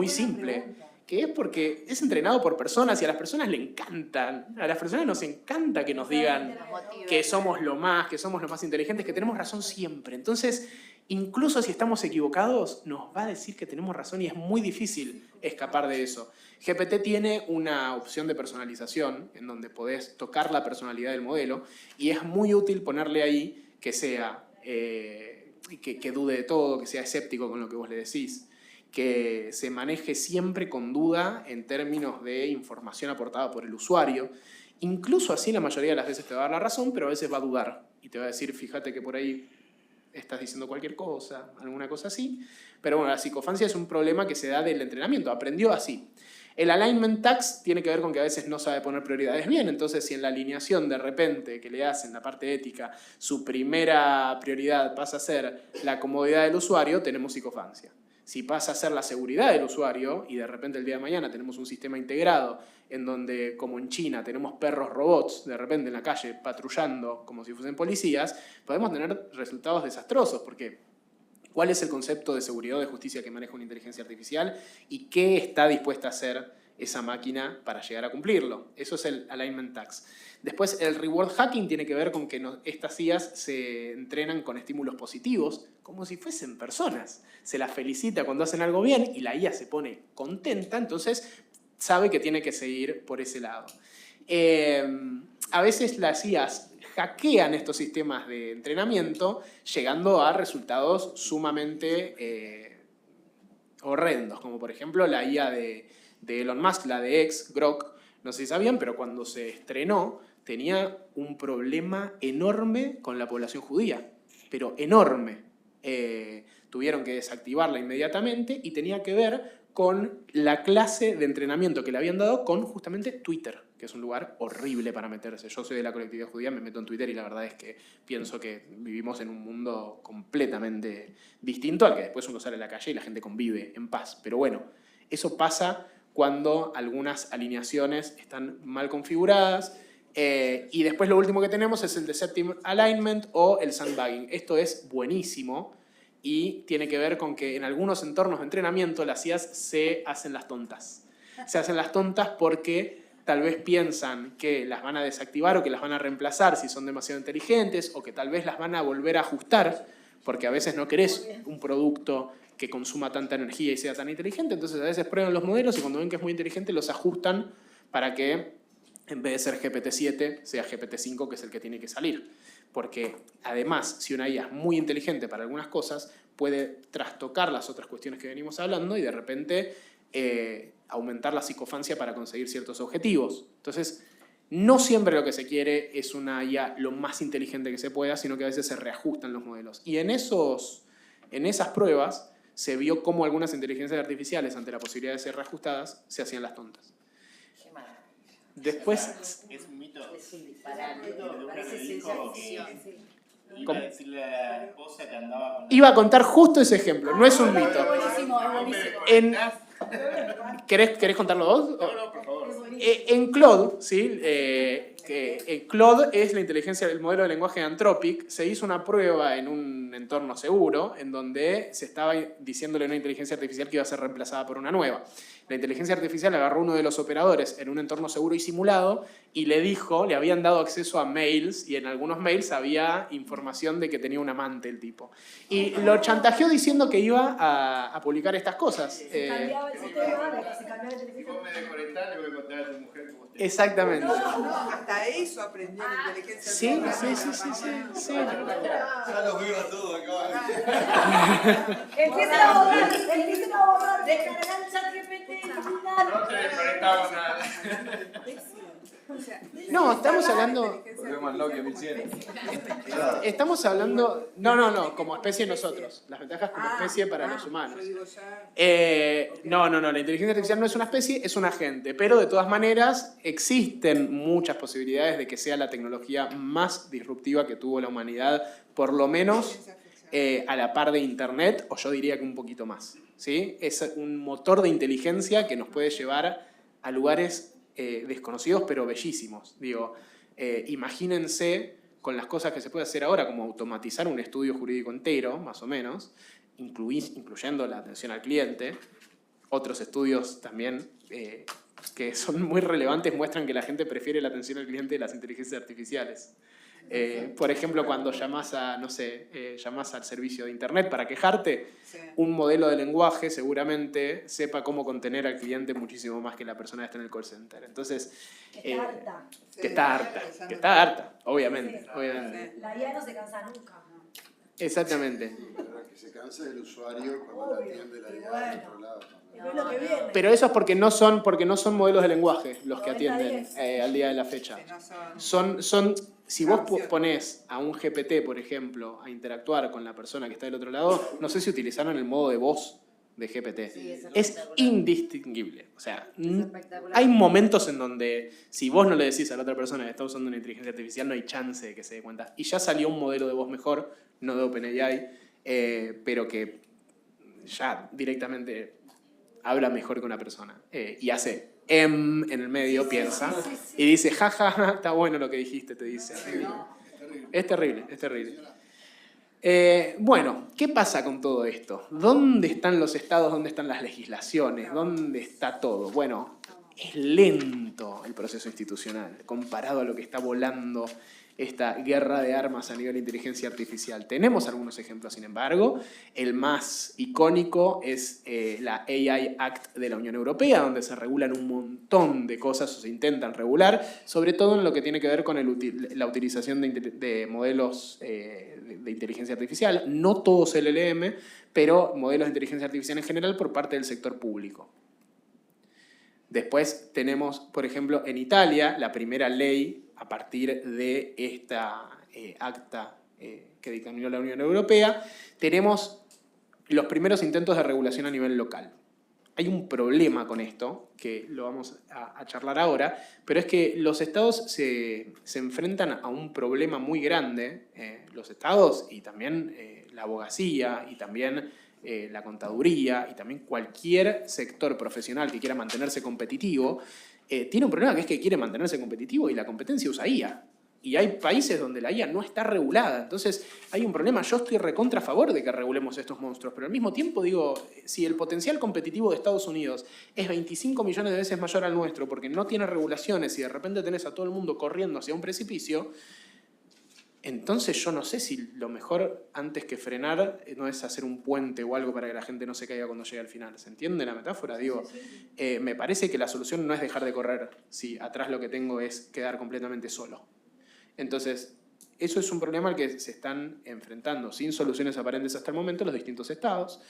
simple, que es porque es entrenado por personas y a las personas le encantan. A las personas nos encanta que nos digan que somos lo más inteligentes, que tenemos razón siempre. Entonces, incluso si estamos equivocados, nos va a decir que tenemos razón y es muy difícil escapar de eso. GPT tiene una opción de personalización en donde podés tocar la personalidad del modelo y es muy útil ponerle ahí que sea, que dude de todo, que sea escéptico con lo que vos le decís, que se maneje siempre con duda en términos de información aportada por el usuario. Incluso así la mayoría de las veces te va a dar la razón, pero a veces va a dudar y te va a decir, fíjate que por ahí estás diciendo cualquier cosa, alguna cosa así. Pero bueno, la psicofancia es un problema que se da del entrenamiento, aprendió así. El alignment tax tiene que ver con que a veces no sabe poner prioridades bien, entonces si en la alineación de repente que le hacen la parte ética, su primera prioridad pasa a ser la comodidad del usuario, tenemos psicofancia. Si pasa a ser la seguridad del usuario y de repente el día de mañana tenemos un sistema integrado en donde, como en China, tenemos perros robots de repente en la calle patrullando como si fuesen policías, podemos tener resultados desastrosos porque ¿cuál es el concepto de seguridad o de justicia que maneja una inteligencia artificial y qué está dispuesta a hacer esa máquina para llegar a cumplirlo? Eso es el alignment tax. Después, el reward hacking tiene que ver con que estas IAs se entrenan con estímulos positivos, como si fuesen personas. Se las felicita cuando hacen algo bien y la IA se pone contenta, entonces sabe que tiene que seguir por ese lado. A veces las IAs hackean estos sistemas de entrenamiento llegando a resultados sumamente horrendos, como por ejemplo la IA de Elon Musk, la de X, Grok, no sé si sabían, pero cuando se estrenó tenía un problema enorme con la población judía, pero enorme. Tuvieron que desactivarla inmediatamente y tenía que ver con la clase de entrenamiento que le habían dado con justamente Twitter, que es un lugar horrible para meterse. Yo soy de la colectividad judía, me meto en Twitter y la verdad es que pienso que vivimos en un mundo completamente distinto al que después uno sale a la calle y la gente convive en paz. Pero bueno, eso pasa cuando algunas alineaciones están mal configuradas. Y después lo último que tenemos es el Deceptive Alignment o el Sandbagging. Esto es buenísimo y tiene que ver con que en algunos entornos de entrenamiento las IAs se hacen las tontas. Se hacen las tontas porque tal vez piensan que las van a desactivar o que las van a reemplazar si son demasiado inteligentes o que tal vez las van a volver a ajustar porque a veces no querés un producto que consuma tanta energía y sea tan inteligente. Entonces a veces prueban los modelos y cuando ven que es muy inteligente los ajustan para que en vez de ser GPT-7 sea GPT-5 que es el que tiene que salir. Porque además, si una IA es muy inteligente para algunas cosas, puede trastocar las otras cuestiones que venimos hablando y de repente aumentar la psicofancia para conseguir ciertos objetivos. Entonces, no siempre lo que se quiere es una IA lo más inteligente que se pueda, sino que a veces se reajustan los modelos. Y en esas pruebas se vio cómo algunas inteligencias artificiales, ante la posibilidad de ser reajustadas, se hacían las tontas. Después... Es un mito. Es un disparate. Parece ciencia ficción. Iba a decirle a la esposa que andaba con... Iba a contar justo ese ejemplo, no es un mito. Es buenísimo. ¿Querés contarlo vos? No, por favor. En Claude, ¿sí? Claude es la inteligencia, el modelo de lenguaje de Anthropic. Se hizo una prueba en un entorno seguro en donde se estaba diciéndole a una inteligencia artificial que iba a ser reemplazada por una nueva. La inteligencia artificial agarró uno de los operadores en un entorno seguro y simulado y le habían dado acceso a mails y en algunos mails había información de que tenía un amante el tipo. Y lo chantajeó diciendo que iba a publicar estas cosas. Se cambiaba el sistema, se cambiaba el teléfono. Si vos me desconectás, le voy a contar a tu mujer que vos tenés. Exactamente. Hasta eso aprendió la inteligencia artificial. Sí. Ya los veo a todos acá. Empieza a borrar, descargar el chat GPT. No te desconectamos nada. No, estamos hablando... Volvemos al Nokia 1100. Estamos hablando... No, como especie nosotros. Las ventajas como especie para los humanos. No, la inteligencia artificial no es una especie, es un agente. Pero de todas maneras existen muchas posibilidades de que sea la tecnología más disruptiva que tuvo la humanidad, por lo menos a la par de Internet, o yo diría que un poquito más. ¿Sí? Es un motor de inteligencia que nos puede llevar a lugares desconocidos pero bellísimos. Digo, imagínense con las cosas que se puede hacer ahora, como automatizar un estudio jurídico entero, más o menos, incluyendo la atención al cliente. Otros estudios también que son muy relevantes muestran que la gente prefiere la atención al cliente de las inteligencias artificiales. Por ejemplo, cuando llamás llamás al servicio de internet para quejarte, un modelo de lenguaje seguramente sepa cómo contener al cliente muchísimo más que la persona que está en el call center. Entonces, que está harta, obviamente. La IA no se cansa nunca. Exactamente. Que se cansa el usuario cuando la atiende la IA del otro lado. Pero eso es porque no son modelos de lenguaje los que atienden al día de la fecha. Si vos ponés a un GPT, por ejemplo, a interactuar con la persona que está del otro lado, no sé si utilizaron el modo de voz de GPT. Es indistinguible. O sea, hay momentos en donde si vos no le decís a la otra persona que está usando una inteligencia artificial, no hay chance de que se dé cuenta. Y ya salió un modelo de voz mejor, no de OpenAI, pero que ya directamente habla mejor que una persona. Y hace en el medio, piensa, y dice, jaja, está bueno lo que dijiste, te dice. Es terrible. Bueno, ¿qué pasa con todo esto? ¿Dónde están los estados? ¿Dónde están las legislaciones? ¿Dónde está todo? Bueno, es lento el proceso institucional comparado a lo que está volando esta guerra de armas a nivel de inteligencia artificial. Tenemos algunos ejemplos, sin embargo. El más icónico es la AI Act de la Unión Europea, donde se regulan un montón de cosas, o se intentan regular, sobre todo en lo que tiene que ver con la utilización de modelos de inteligencia artificial, no todos LLM, pero modelos de inteligencia artificial en general por parte del sector público. Después tenemos, por ejemplo, en Italia, la primera ley a partir de esta acta que dictaminó la Unión Europea, tenemos los primeros intentos de regulación a nivel local. Hay un problema con esto, que lo vamos a charlar ahora, pero es que los estados se enfrentan a un problema muy grande, los estados y también la abogacía y también la contaduría y también cualquier sector profesional que quiera mantenerse competitivo, tiene un problema que es que quiere mantenerse competitivo y la competencia usa IA. Y hay países donde la IA no está regulada. Entonces hay un problema. Yo estoy recontra a favor de que regulemos estos monstruos, pero al mismo tiempo digo, si el potencial competitivo de Estados Unidos es 25 millones de veces mayor al nuestro porque no tiene regulaciones y de repente tenés a todo el mundo corriendo hacia un precipicio, entonces yo no sé si lo mejor antes que frenar no es hacer un puente o algo para que la gente no se caiga cuando llegue al final. ¿Se entiende la metáfora? Digo, me parece que la solución no es dejar de correr si atrás lo que tengo es quedar completamente solo. Entonces, eso es un problema al que se están enfrentando sin soluciones aparentes hasta el momento los distintos estados.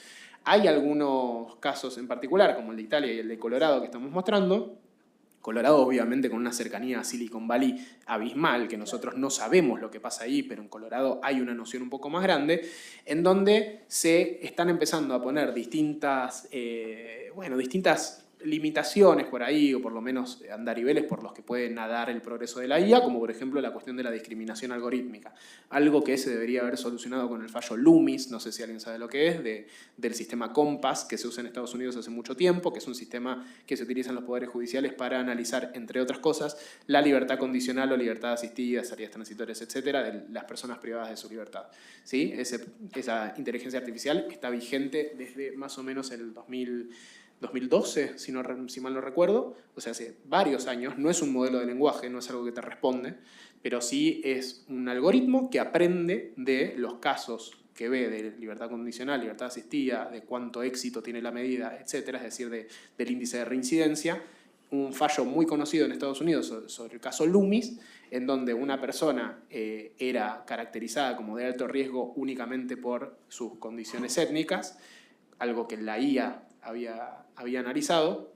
Hay algunos casos en particular, como el de Italia y el de Colorado que estamos mostrando. Colorado obviamente con una cercanía a Silicon Valley abismal, que nosotros no sabemos lo que pasa ahí, pero en Colorado hay una noción un poco más grande, en donde se están empezando a poner distintas limitaciones por ahí, o por lo menos andariveles por los que puede nadar el progreso de la IA, como por ejemplo la cuestión de la discriminación algorítmica. Algo que se debería haber solucionado con el fallo Loomis, no sé si alguien sabe lo que es, del sistema COMPAS, que se usa en Estados Unidos hace mucho tiempo, que es un sistema que se utiliza en los poderes judiciales para analizar, entre otras cosas, la libertad condicional o libertad asistida, salidas transitorias, etcétera, de las personas privadas de su libertad. ¿Sí? Esa inteligencia artificial está vigente desde más o menos el 2012, si mal no recuerdo, o sea, hace varios años. No es un modelo de lenguaje, no es algo que te responde, pero sí es un algoritmo que aprende de los casos que ve de libertad condicional, libertad asistida, de cuánto éxito tiene la medida, etcétera, es decir, del índice de reincidencia. Un fallo muy conocido en Estados Unidos sobre el caso Loomis, en donde una persona era caracterizada como de alto riesgo únicamente por sus condiciones étnicas, algo que la IA había analizado,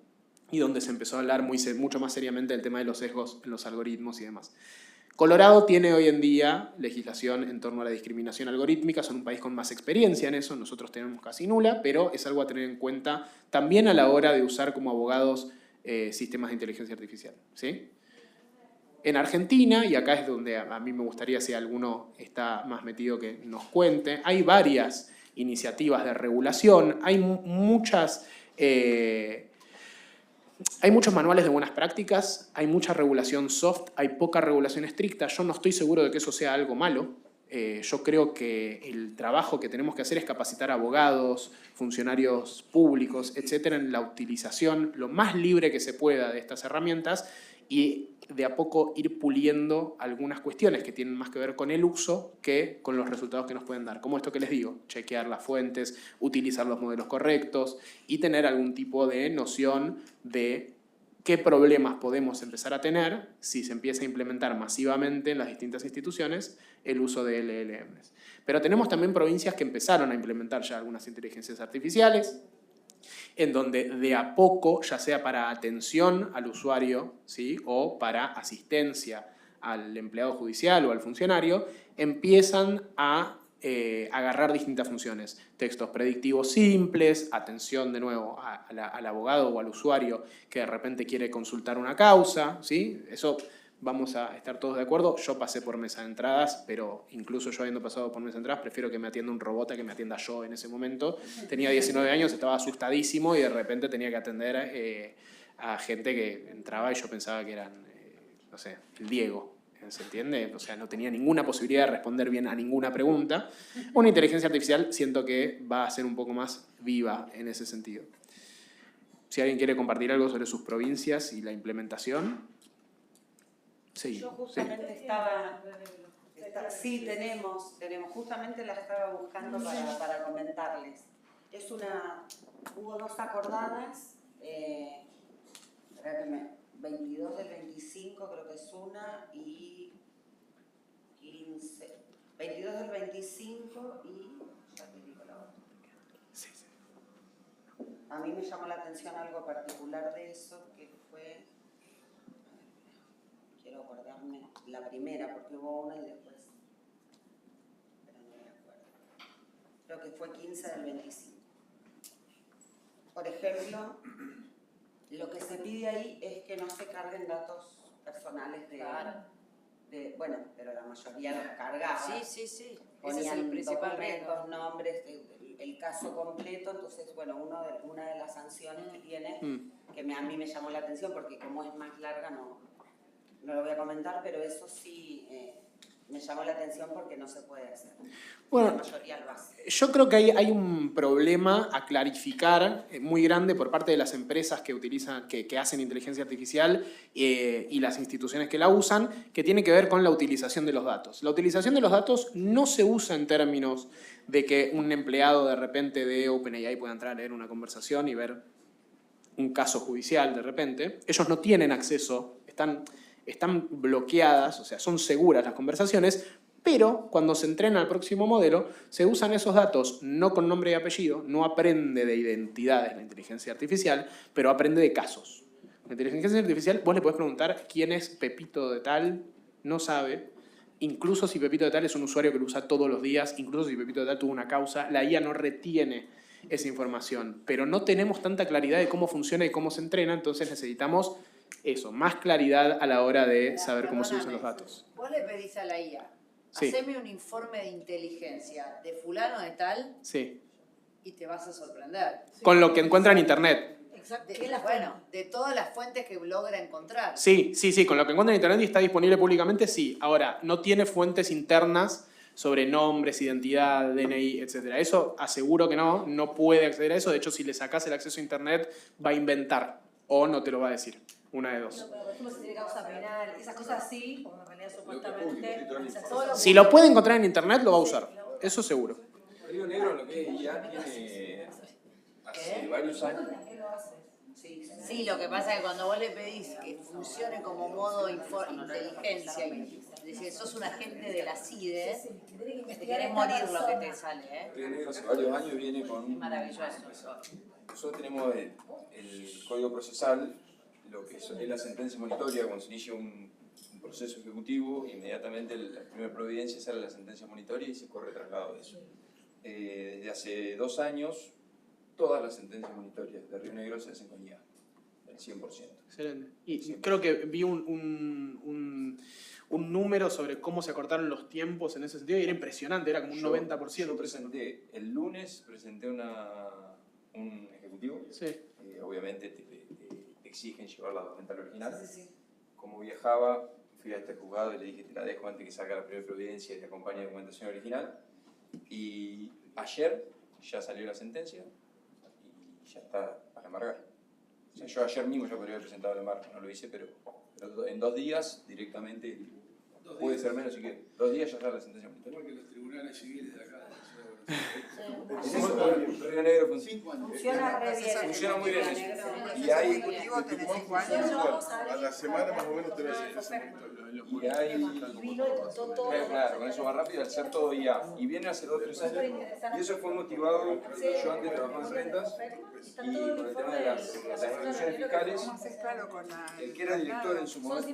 y donde se empezó a hablar mucho más seriamente del tema de los sesgos en los algoritmos y demás. Colorado tiene hoy en día legislación en torno a la discriminación algorítmica, son un país con más experiencia en eso, nosotros tenemos casi nula, pero es algo a tener en cuenta también a la hora de usar como abogados sistemas de inteligencia artificial, ¿sí? En Argentina, y acá es donde a mí me gustaría, si alguno está más metido, que nos cuente, hay varias iniciativas de regulación, hay muchos manuales de buenas prácticas, hay mucha regulación soft, hay poca regulación estricta. Yo no estoy seguro de que eso sea algo malo. Yo creo que el trabajo que tenemos que hacer es capacitar a abogados, funcionarios públicos, etcétera, en la utilización lo más libre que se pueda de estas herramientas y de a poco ir puliendo algunas cuestiones que tienen más que ver con el uso que con los resultados que nos pueden dar. Como esto que les digo, chequear las fuentes, utilizar los modelos correctos y tener algún tipo de noción de qué problemas podemos empezar a tener si se empieza a implementar masivamente en las distintas instituciones el uso de LLMs. Pero tenemos también provincias que empezaron a implementar ya algunas inteligencias artificiales, en donde de a poco, ya sea para atención al usuario, ¿sí?, o para asistencia al empleado judicial o al funcionario, empiezan a agarrar distintas funciones. Textos predictivos simples, atención de nuevo al abogado o al usuario que de repente quiere consultar una causa, ¿sí? Eso vamos a estar todos de acuerdo. Yo pasé por mesa de entradas, pero incluso yo habiendo pasado por mesa de entradas, prefiero que me atienda un robot a que me atienda yo en ese momento. Tenía 19 años, estaba asustadísimo y de repente tenía que atender a gente que entraba y yo pensaba que eran, no sé, el Diego. ¿Se entiende? O sea, no tenía ninguna posibilidad de responder bien a ninguna pregunta. Una inteligencia artificial siento que va a ser un poco más viva en ese sentido. Si alguien quiere compartir algo sobre sus provincias y la implementación. Sí. Yo justamente sí, tenemos, justamente la estaba buscando para comentarles. Hubo dos acordadas, 22 del 25 creo que es una, y 15, 22 del 25 y, ya te digo la otra. Sí, sí. A mí me llamó la atención algo particular de eso, que fue, quiero acordarme, la primera, porque hubo una y después, pero no me acuerdo. Creo que fue 15 del 25. Por ejemplo, lo que se pide ahí es que no se carguen datos personales bueno, pero la mayoría los cargaba. Sí. Ese Ponían es el principal documentos, nombres, el caso completo. Entonces, bueno, una de las sanciones que tiene, que a mí me llamó la atención, porque como es más larga no lo voy a comentar, pero eso sí me llamó la atención porque no se puede hacer. Bueno, la mayoría lo hace. yo creo que hay un problema a clarificar muy grande por parte de las empresas que utilizan, que hacen inteligencia artificial y las instituciones que la usan, que tiene que ver con la utilización de los datos. La utilización de los datos no se usa en términos de que un empleado de repente de OpenAI pueda entrar a leer una conversación y ver un caso judicial de repente. Ellos no tienen acceso, están bloqueadas, o sea, son seguras las conversaciones, pero cuando se entrena el próximo modelo, se usan esos datos no con nombre y apellido, no aprende de identidades la inteligencia artificial, pero aprende de casos. La inteligencia artificial, vos le podés preguntar quién es Pepito de tal, no sabe, incluso si Pepito de tal es un usuario que lo usa todos los días, incluso si Pepito de tal tuvo una causa, la IA no retiene esa información, pero no tenemos tanta claridad de cómo funciona y cómo se entrena, entonces necesitamos eso, más claridad a la hora de saber cómo se usan los datos. Vos le pedís a la IA, Sí. haceme un informe de inteligencia de fulano de tal, Sí. y te vas a sorprender. Con lo que encuentra en internet. Exacto. Bueno, de todas las fuentes que logra encontrar. Sí, con lo que encuentra en internet y está disponible públicamente, sí. Ahora, no tiene fuentes internas sobre nombres, identidad, DNI, etc. Eso aseguro que no puede acceder a eso. De hecho, si le sacás el acceso a internet, va a inventar o no te lo va a decir. Una de dos. No, pero por ejemplo, si tiene causa penal, esas cosas sí, porque en realidad supuestamente... Si lo puede encontrar en internet, lo va a usar. Eso seguro. Río Negro lo que ya tiene hace varios años. Sí, lo que pasa es que cuando vos le pedís que funcione como modo inteligencia y decís, sos un agente de la CIDE, te querés morir lo que te sale, ¿eh? Río Negro hace varios años viene con... Maravilloso. Nosotros tenemos el código procesal, lo que es la sentencia monitoria, cuando se inicia un un proceso ejecutivo, inmediatamente la primera providencia sale la sentencia monitoria y se corre traslado de eso. Desde hace 2 años, todas las sentencias monitorias de Río Negro se hacen con IA, el 100%. Excelente. Y creo que vi un número sobre cómo se acortaron los tiempos en ese sentido y era impresionante, era como un 90%. Yo presenté, el lunes presenté un ejecutivo. Sí. Obviamente te exigen llevar la documentación original. Como viajaba, fui a este juzgado y le dije, te la dejo antes que salga la primera providencia y te acompañe la documentación original. Y ayer ya salió la sentencia y ya está para embargar. O sea, yo ayer mismo ya podría haber presentado el embargo, no lo hice, pero en 2 días directamente, puede ser menos si quiere, 2 días ya está la sentencia monitoria. Porque los tribunales civiles de acá Río Negro Funciona re bien. Funciona muy bien eso. Y hay a la semana más o menos tenés y hay claro, con eso va rápido al ser todo IA. Y viene hace 2 o 3 años. Y eso fue motivado, yo antes trabajaba en rentas y con el tema de las instituciones fiscales, el que era director en su momento.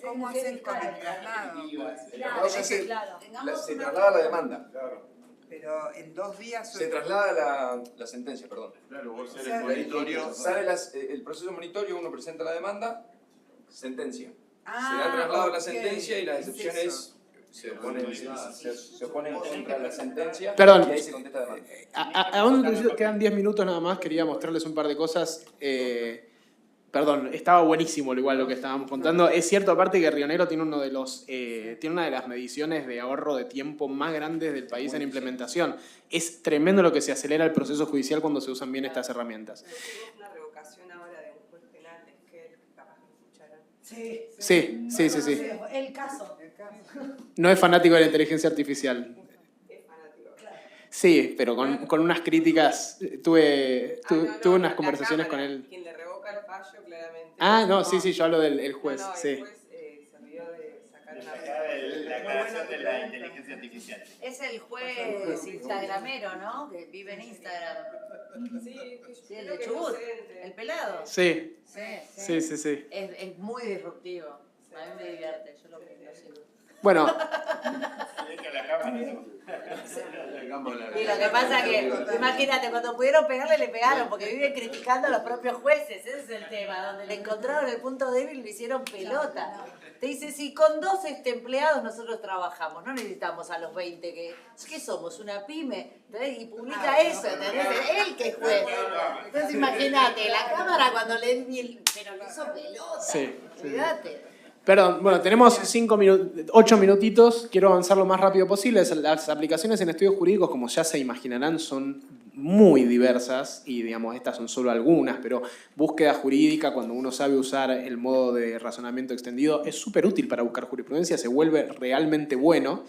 ¿Cómo hacen con el traslado? Se traslada la demanda. Pero en 2 días... Se traslada la sentencia, perdón. Claro, vos eres el monitorio. Sale el proceso monitorio, uno presenta la demanda, sentencia. Se da traslado a la sentencia y las excepciones se oponen contra la sentencia. Perdón. Y ahí se contesta demanda. Aún quedan 10 minutos nada más, quería mostrarles un par de cosas. Perdón, estaba buenísimo igual lo que estábamos contando. Es cierto, aparte, que Río Negro tiene tiene una de las mediciones de ahorro de tiempo más grandes del país en implementación. Es tremendo lo que se acelera el proceso judicial cuando se usan bien estas herramientas. Una revocación ahora de un juez penal, es que capaz que escucharon. Sí. El caso. No es fanático de la inteligencia artificial. Sí, pero con unas críticas, tuve unas conversaciones con él. Quien le revoca el fallo, claramente. No, sí, yo hablo del juez, sí. El juez se olvidó de sacar una... La aclaración de la inteligencia artificial. Es el juez instagramero, ¿no? Que vive en Instagram. Sí, el de Chubut, el pelado. Sí. Sí. Es muy disruptivo. A mí me divierte, yo lo sigo. Bueno. Y lo que pasa es que, imagínate, cuando pudieron pegarle, le pegaron, porque viven criticando a los propios jueces. Ese es el tema, donde le encontraron el punto débil y lo hicieron pelota. Te dice, si con 2 empleados nosotros trabajamos, no necesitamos a los 20 ¿qué somos? ¿Una pyme? ¿Entendés? Y publica eso, ¿entendés? Él que es juez. Entonces imagínate, la cámara cuando le... Pero lo hizo pelota. Sí. Cuídate. Perdón, bueno, tenemos 8 minutitos, quiero avanzar lo más rápido posible. Las aplicaciones en estudios jurídicos, como ya se imaginarán, son muy diversas y, digamos, estas son solo algunas, pero búsqueda jurídica, cuando uno sabe usar el modo de razonamiento extendido, es súper útil para buscar jurisprudencia, se vuelve realmente bueno.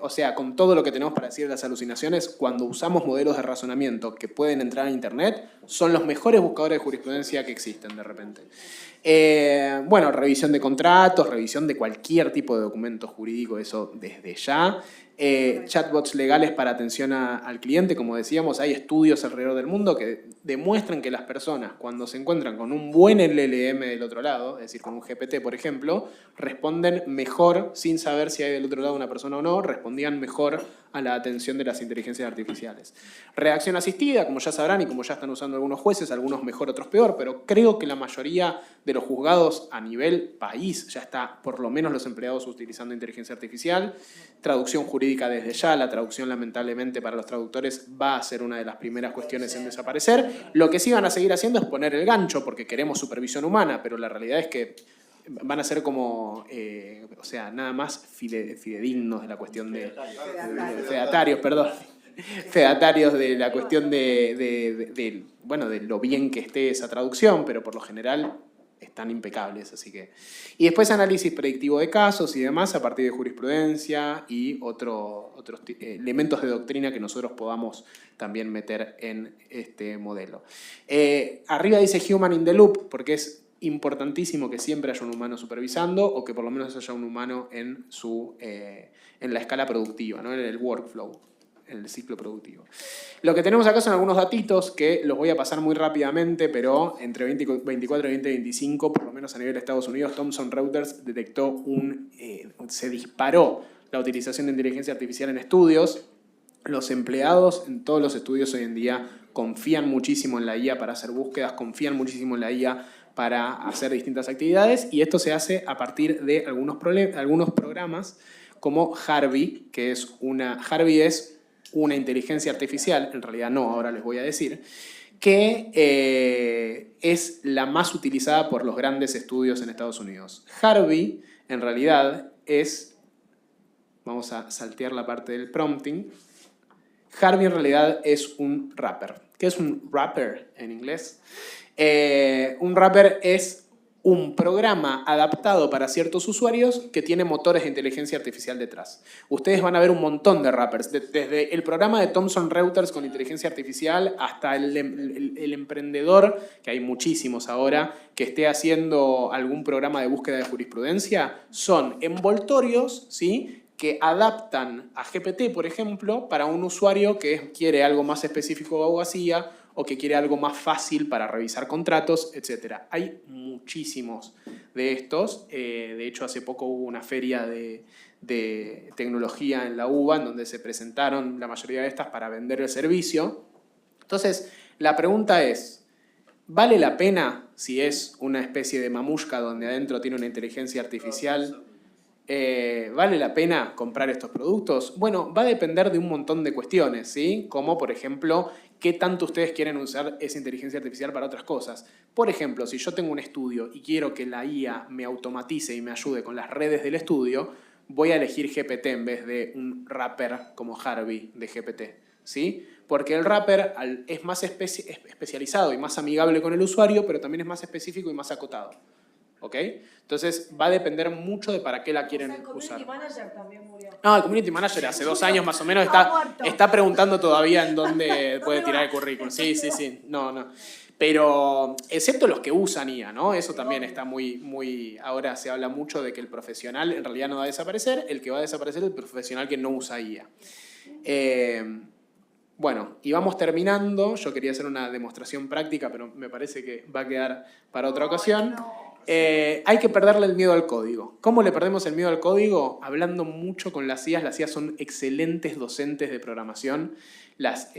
O sea, con todo lo que tenemos para decir de las alucinaciones, cuando usamos modelos de razonamiento que pueden entrar a Internet, son los mejores buscadores de jurisprudencia que existen de repente. Bueno, revisión de contratos, revisión de cualquier tipo de documento jurídico, eso desde ya. Chatbots legales para atención al cliente, como decíamos, hay estudios alrededor del mundo que demuestran que las personas, cuando se encuentran con un buen LLM del otro lado, es decir, con un GPT, por ejemplo, responden mejor, sin saber si hay del otro lado una persona o no, respondían mejor a la atención de las inteligencias artificiales. Redacción asistida, como ya sabrán y como ya están usando algunos jueces, algunos mejor, otros peor, pero creo que la mayoría de los juzgados a nivel país ya está, por lo menos los empleados utilizando inteligencia artificial. Traducción jurídica desde ya, la traducción lamentablemente para los traductores va a ser una de las primeras cuestiones en desaparecer. Lo que sí van a seguir haciendo es poner el gancho porque queremos supervisión humana, pero la realidad es que van a ser como, o sea, nada más fidedignos de la cuestión de... Fedatarios, perdón. Fedatarios de la cuestión de lo bien que esté esa traducción, pero por lo general están impecables, así que... Y después análisis predictivo de casos y demás a partir de jurisprudencia y otros elementos de doctrina que nosotros podamos también meter en este modelo. Arriba dice Human in the Loop, porque es importantísimo que siempre haya un humano supervisando o que por lo menos haya un humano en la escala productiva, ¿no? En el workflow. el ciclo productivo. Lo que tenemos acá son algunos datitos que los voy a pasar muy rápidamente, pero entre 2024 y 2025, por lo menos a nivel de Estados Unidos, Thomson Reuters detectó se disparó la utilización de inteligencia artificial en estudios. Los empleados en todos los estudios hoy en día confían muchísimo en la IA para hacer búsquedas, confían muchísimo en la IA para hacer distintas actividades, y esto se hace a partir de algunos programas como Harvey, que es Harvey es una inteligencia artificial, en realidad no, ahora les voy a decir, que es la más utilizada por los grandes estudios en Estados Unidos. Harvey, en realidad, vamos a saltear la parte del prompting. Harvey en realidad es un rapper. ¿Qué es un rapper en inglés? Un rapper es un programa adaptado para ciertos usuarios que tiene motores de inteligencia artificial detrás. Ustedes van a ver un montón de rappers, desde el programa de Thomson Reuters con inteligencia artificial hasta el emprendedor, que hay muchísimos ahora, que esté haciendo algún programa de búsqueda de jurisprudencia, son envoltorios, ¿sí?, que adaptan a GPT, por ejemplo, para un usuario que quiere algo más específico de abogacía o que quiere algo más fácil para revisar contratos, etc. Hay muchísimos de estos. De hecho, hace poco hubo una feria de tecnología en la UBA en donde se presentaron la mayoría de estas para vender el servicio. Entonces, la pregunta es, ¿vale la pena, si es una especie de mamushka donde adentro tiene una inteligencia artificial, ¿vale la pena comprar estos productos? Bueno, va a depender de un montón de cuestiones, ¿sí? Como, por ejemplo, qué tanto ustedes quieren usar esa inteligencia artificial para otras cosas. Por ejemplo, si yo tengo un estudio y quiero que la IA me automatice y me ayude con las redes del estudio, voy a elegir GPT en vez de un rapper como Harvey de GPT, ¿sí? Porque el rapper es más especializado y más amigable con el usuario, pero también es más específico y más acotado. ¿Ok? Entonces va a depender mucho de para qué la quieren usar. El Community Manager también murió. No, el Community Manager hace 2 años más o menos está preguntando todavía en dónde puede tirar el currículum. Sí. No. Pero excepto los que usan IA, ¿no? Eso también está muy... Ahora se habla mucho de que el profesional en realidad no va a desaparecer. El que va a desaparecer es el profesional que no usa IA. Bueno, y vamos terminando. Yo quería hacer una demostración práctica, pero me parece que va a quedar para otra ocasión. Hay que perderle el miedo al código. ¿Cómo le perdemos el miedo al código? Hablando mucho con las IAs. Las IAs son excelentes docentes de programación. Les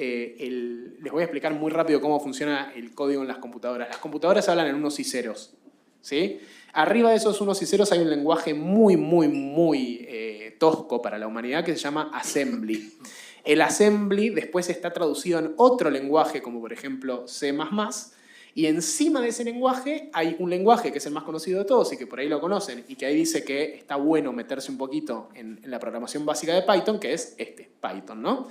voy a explicar muy rápido cómo funciona el código en las computadoras. Las computadoras hablan en unos y ceros, ¿sí? Arriba de esos unos y ceros hay un lenguaje muy tosco para la humanidad que se llama assembly. El assembly después está traducido en otro lenguaje, como por ejemplo C++, y encima de ese lenguaje hay un lenguaje que es el más conocido de todos y que por ahí lo conocen y que ahí dice que está bueno meterse un poquito en la programación básica de Python, que es Python, ¿no?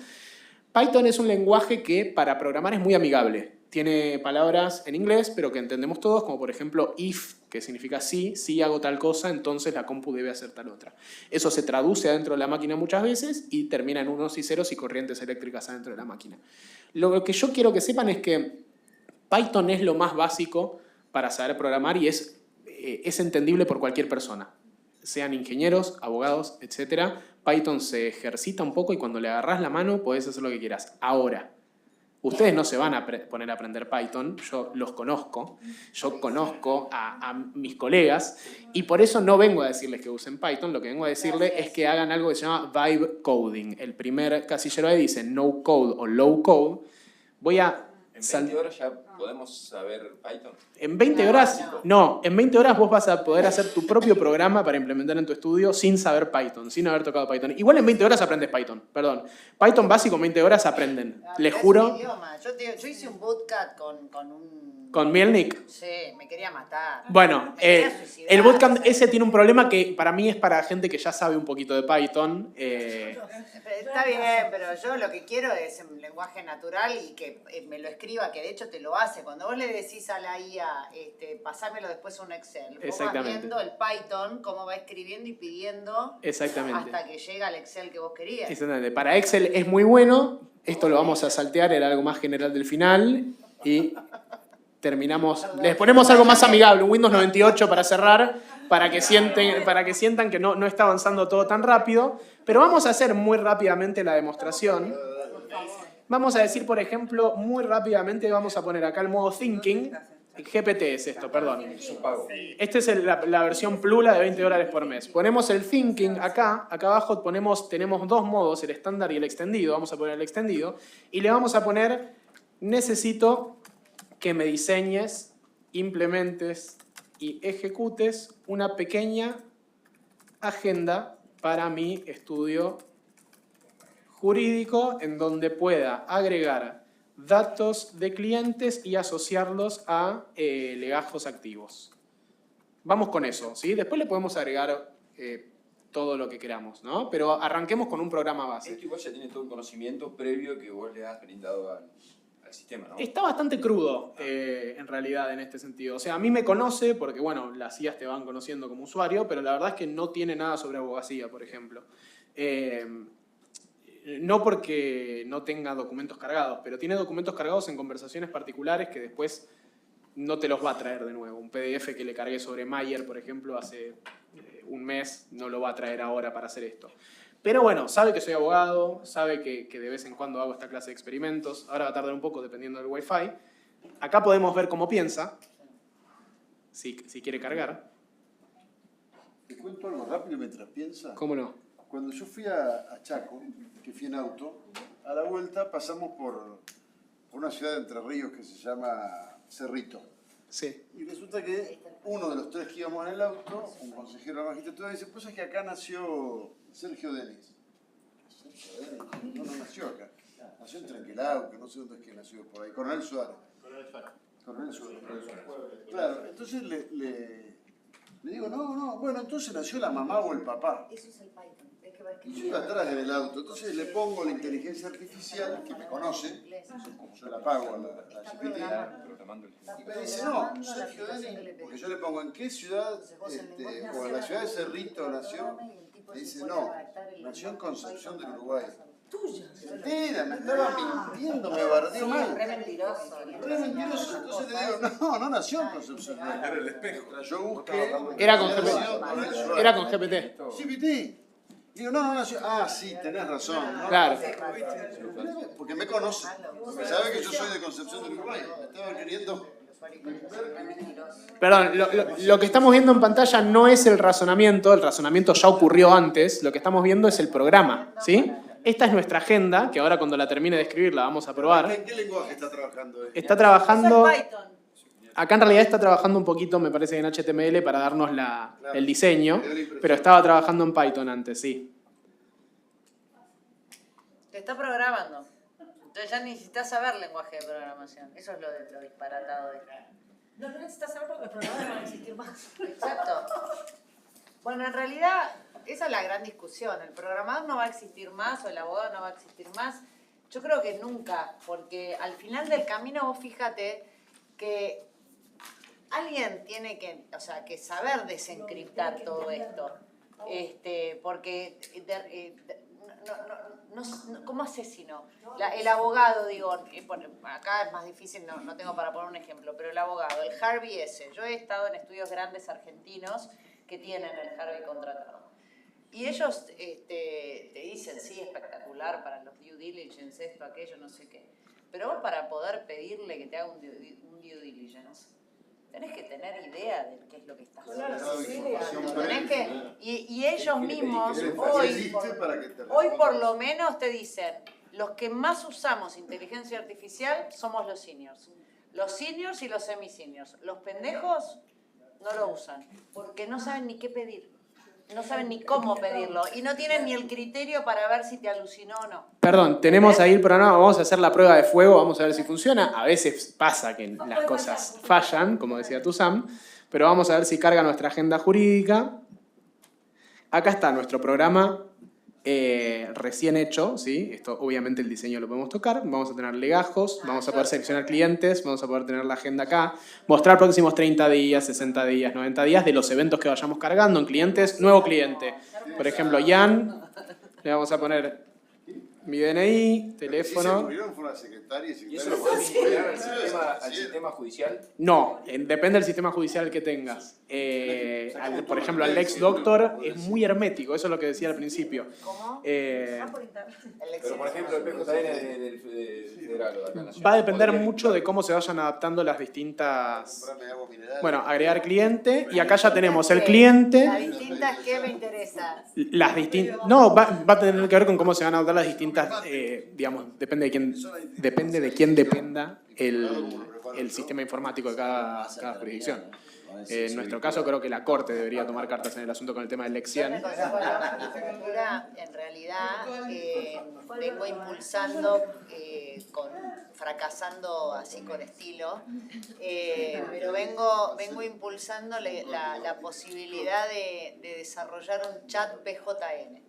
Python es un lenguaje que para programar es muy amigable. Tiene palabras en inglés, pero que entendemos todos, como por ejemplo if, que significa si hago tal cosa, entonces la compu debe hacer tal otra. Eso se traduce adentro de la máquina muchas veces y termina en unos y ceros y corrientes eléctricas adentro de la máquina. Lo que yo quiero que sepan es que Python es lo más básico para saber programar y es entendible por cualquier persona. Sean ingenieros, abogados, etc. Python se ejercita un poco y cuando le agarrás la mano podés hacer lo que quieras. Ahora, ustedes no se van a poner a aprender Python, yo los conozco, yo conozco a mis colegas y por eso no vengo a decirles que usen Python, lo que vengo a decirles es que hagan algo que se llama vibe coding. El primer casillero ahí dice no code o low code. ¿En 20 horas ya podemos saber Python? En 20 horas, no, en 20 horas vos vas a poder hacer tu propio programa para implementar en tu estudio sin saber Python, sin haber tocado Python. Igual en 20 horas aprendes Python, perdón. Python básico en 20 horas aprenden, les juro. Yo hice un bootcamp con un... ¿Con Mielnik? Sí, me quería matar. Bueno, el bootcamp ese tiene un problema que para mí es para gente que ya sabe un poquito de Python. Está bien, pero yo lo que quiero es un lenguaje natural y que me lo escriba, que de hecho te lo hace. Cuando vos le decís a la IA, pasámelo después a un Excel, vos vas viendo el Python, cómo va escribiendo y pidiendo hasta que llega al Excel que vos querías. Exactamente. Para Excel es muy bueno. Esto lo vamos a saltear, era algo más general del final. Y terminamos. Les ponemos algo más amigable, un Windows 98 para cerrar, para que sientan que no está avanzando todo tan rápido. Pero vamos a hacer muy rápidamente la demostración. Vamos a decir, por ejemplo, muy rápidamente, vamos a poner acá el modo Thinking. GPT es esto, perdón. Esta es la versión Plula de $20 por mes. Ponemos el Thinking acá abajo tenemos dos modos, el estándar y el extendido. Vamos a poner el extendido. Y le vamos a poner, necesito que me diseñes, implementes y ejecutes una pequeña agenda para mi estudio jurídico en donde pueda agregar datos de clientes y asociarlos a legajos activos. Vamos con eso, ¿sí? Después le podemos agregar todo lo que queramos, ¿no? Pero arranquemos con un programa base. Esto igual ya tiene todo el conocimiento previo que vos le has brindado al sistema, ¿no? Está bastante crudo, en realidad, en este sentido. O sea, a mí me conoce porque, bueno, las IAs te van conociendo como usuario, pero la verdad es que no tiene nada sobre abogacía, por ejemplo. No porque no tenga documentos cargados, pero tiene documentos cargados en conversaciones particulares que después no te los va a traer de nuevo. Un PDF que le cargué sobre Mayer, por ejemplo, hace un mes, no lo va a traer ahora para hacer esto. Pero bueno, sabe que soy abogado, sabe que de vez en cuando hago esta clase de experimentos. Ahora va a tardar un poco dependiendo del Wi-Fi. Acá podemos ver cómo piensa, si quiere cargar. ¿Te cuento algo rápido mientras piensa? ¿Cómo no? Cuando yo fui a Chaco, que fui en auto, a la vuelta pasamos por una ciudad de Entre Ríos que se llama Cerrito. Sí. Y resulta que uno de los tres que íbamos en el auto, un consejero de la magistratura, dice, pues es que acá nació Sergio Denis. ¿Sergio Denis? No nació acá. Nació en Trenquelau, que no sé dónde es que nació por ahí. Coronel Suárez. Coronel Suárez. Claro, entonces le digo, no, bueno, entonces nació la mamá o el papá. Eso es el Python. Y yo iba atrás del auto, entonces le pongo la inteligencia artificial, que me conoce, como yo la pago a la GPT, y me dice, no, Sergio Denis, porque yo le pongo en qué ciudad, o en la ciudad de Cerrito nació, me dice, no, nació en Concepción del Uruguay. Mentira, me estaba mintiendo, me bardeó mal. Re mentiroso. Re mentiroso, entonces le digo, no nació en Concepción del Uruguay. Era el espejo. Yo busqué. Era con GPT. GPT. Digo, no nació. Ah, sí, tenés razón. ¿No? Claro. Porque me conoce. Sabe que yo soy de Concepción del Uruguay. Me estaba queriendo. Perdón, lo que estamos viendo en pantalla no es el razonamiento ya ocurrió antes, lo que estamos viendo es el programa, ¿sí? Esta es nuestra agenda, que ahora cuando la termine de escribir la vamos a probar. ¿En qué lenguaje está trabajando? Está trabajando... Acá en realidad está trabajando un poquito, me parece, en HTML para darnos el diseño, pero estaba trabajando en Python antes, sí. Te está programando. Entonces ya necesitas saber lenguaje de programación. Eso es lo disparatado de acá. No necesitas saber porque los programadores no van a existir más. Exacto. Bueno, en realidad, esa es la gran discusión. El programador no va a existir más o el abogado no va a existir más. Yo creo que nunca, porque al final del camino vos fíjate que alguien tiene que saber desencriptar todo esto. Porque ¿cómo haces si no? El abogado, digo, acá es más difícil, no tengo para poner un ejemplo, pero el abogado, el Harvey ese, yo he estado en estudios grandes argentinos que tienen el Harvey contratado. Y ellos te dicen, sí, espectacular para los due diligence, esto, aquello, no sé qué. Pero vos para poder pedirle que te haga un due diligence, tenés que tener idea de qué es lo que estás haciendo. Tenés que, y ellos mismos, hoy por lo menos te dicen, los que más usamos inteligencia artificial somos los seniors. Los seniors y los semi-seniors. Los pendejos no lo usan, porque no saben ni qué pedir. No saben ni cómo pedirlo y no tienen ni el criterio para ver si te alucinó o no. Perdón, tenemos ahí el programa, vamos a hacer la prueba de fuego, vamos a ver si funciona. A veces pasa que las cosas fallan, como decía tu Sam, pero vamos a ver si carga nuestra agenda jurídica. Acá está nuestro programa recién hecho, ¿sí? Esto obviamente el diseño lo podemos tocar, vamos a tener legajos, vamos a poder seleccionar clientes, vamos a poder tener la agenda acá, mostrar próximos 30 días, 60 días, 90 días de los eventos que vayamos cargando en clientes, nuevo cliente. Por ejemplo, Jan, le vamos a poner Mi DNI, teléfono. Se murieron, fue una secretaria y ¿Y secretaria. eso lo puedes vincular al sistema judicial? No, depende del sistema judicial que tengas. Por ejemplo, al ex doctor es muy hermético, eso es lo que decía al principio. ¿Cómo? Pero, por ejemplo, el PJN del federal o de acá nacional. Va a depender mucho de cómo se vayan adaptando las distintas... Bueno, agregar cliente, y acá ya tenemos el cliente... Las distintas que me interesa. Las distintas... No, va a tener que ver con cómo se van a adaptar las distintas... digamos, depende de quién dependa el sistema informático de cada jurisdicción. En nuestro caso, creo que la Corte debería tomar cartas en el asunto con el tema del Lex-100. El Consejo de la Magistratura, en realidad, vengo impulsando, fracasando así con estilo, pero vengo impulsando la posibilidad de desarrollar un chat PJN.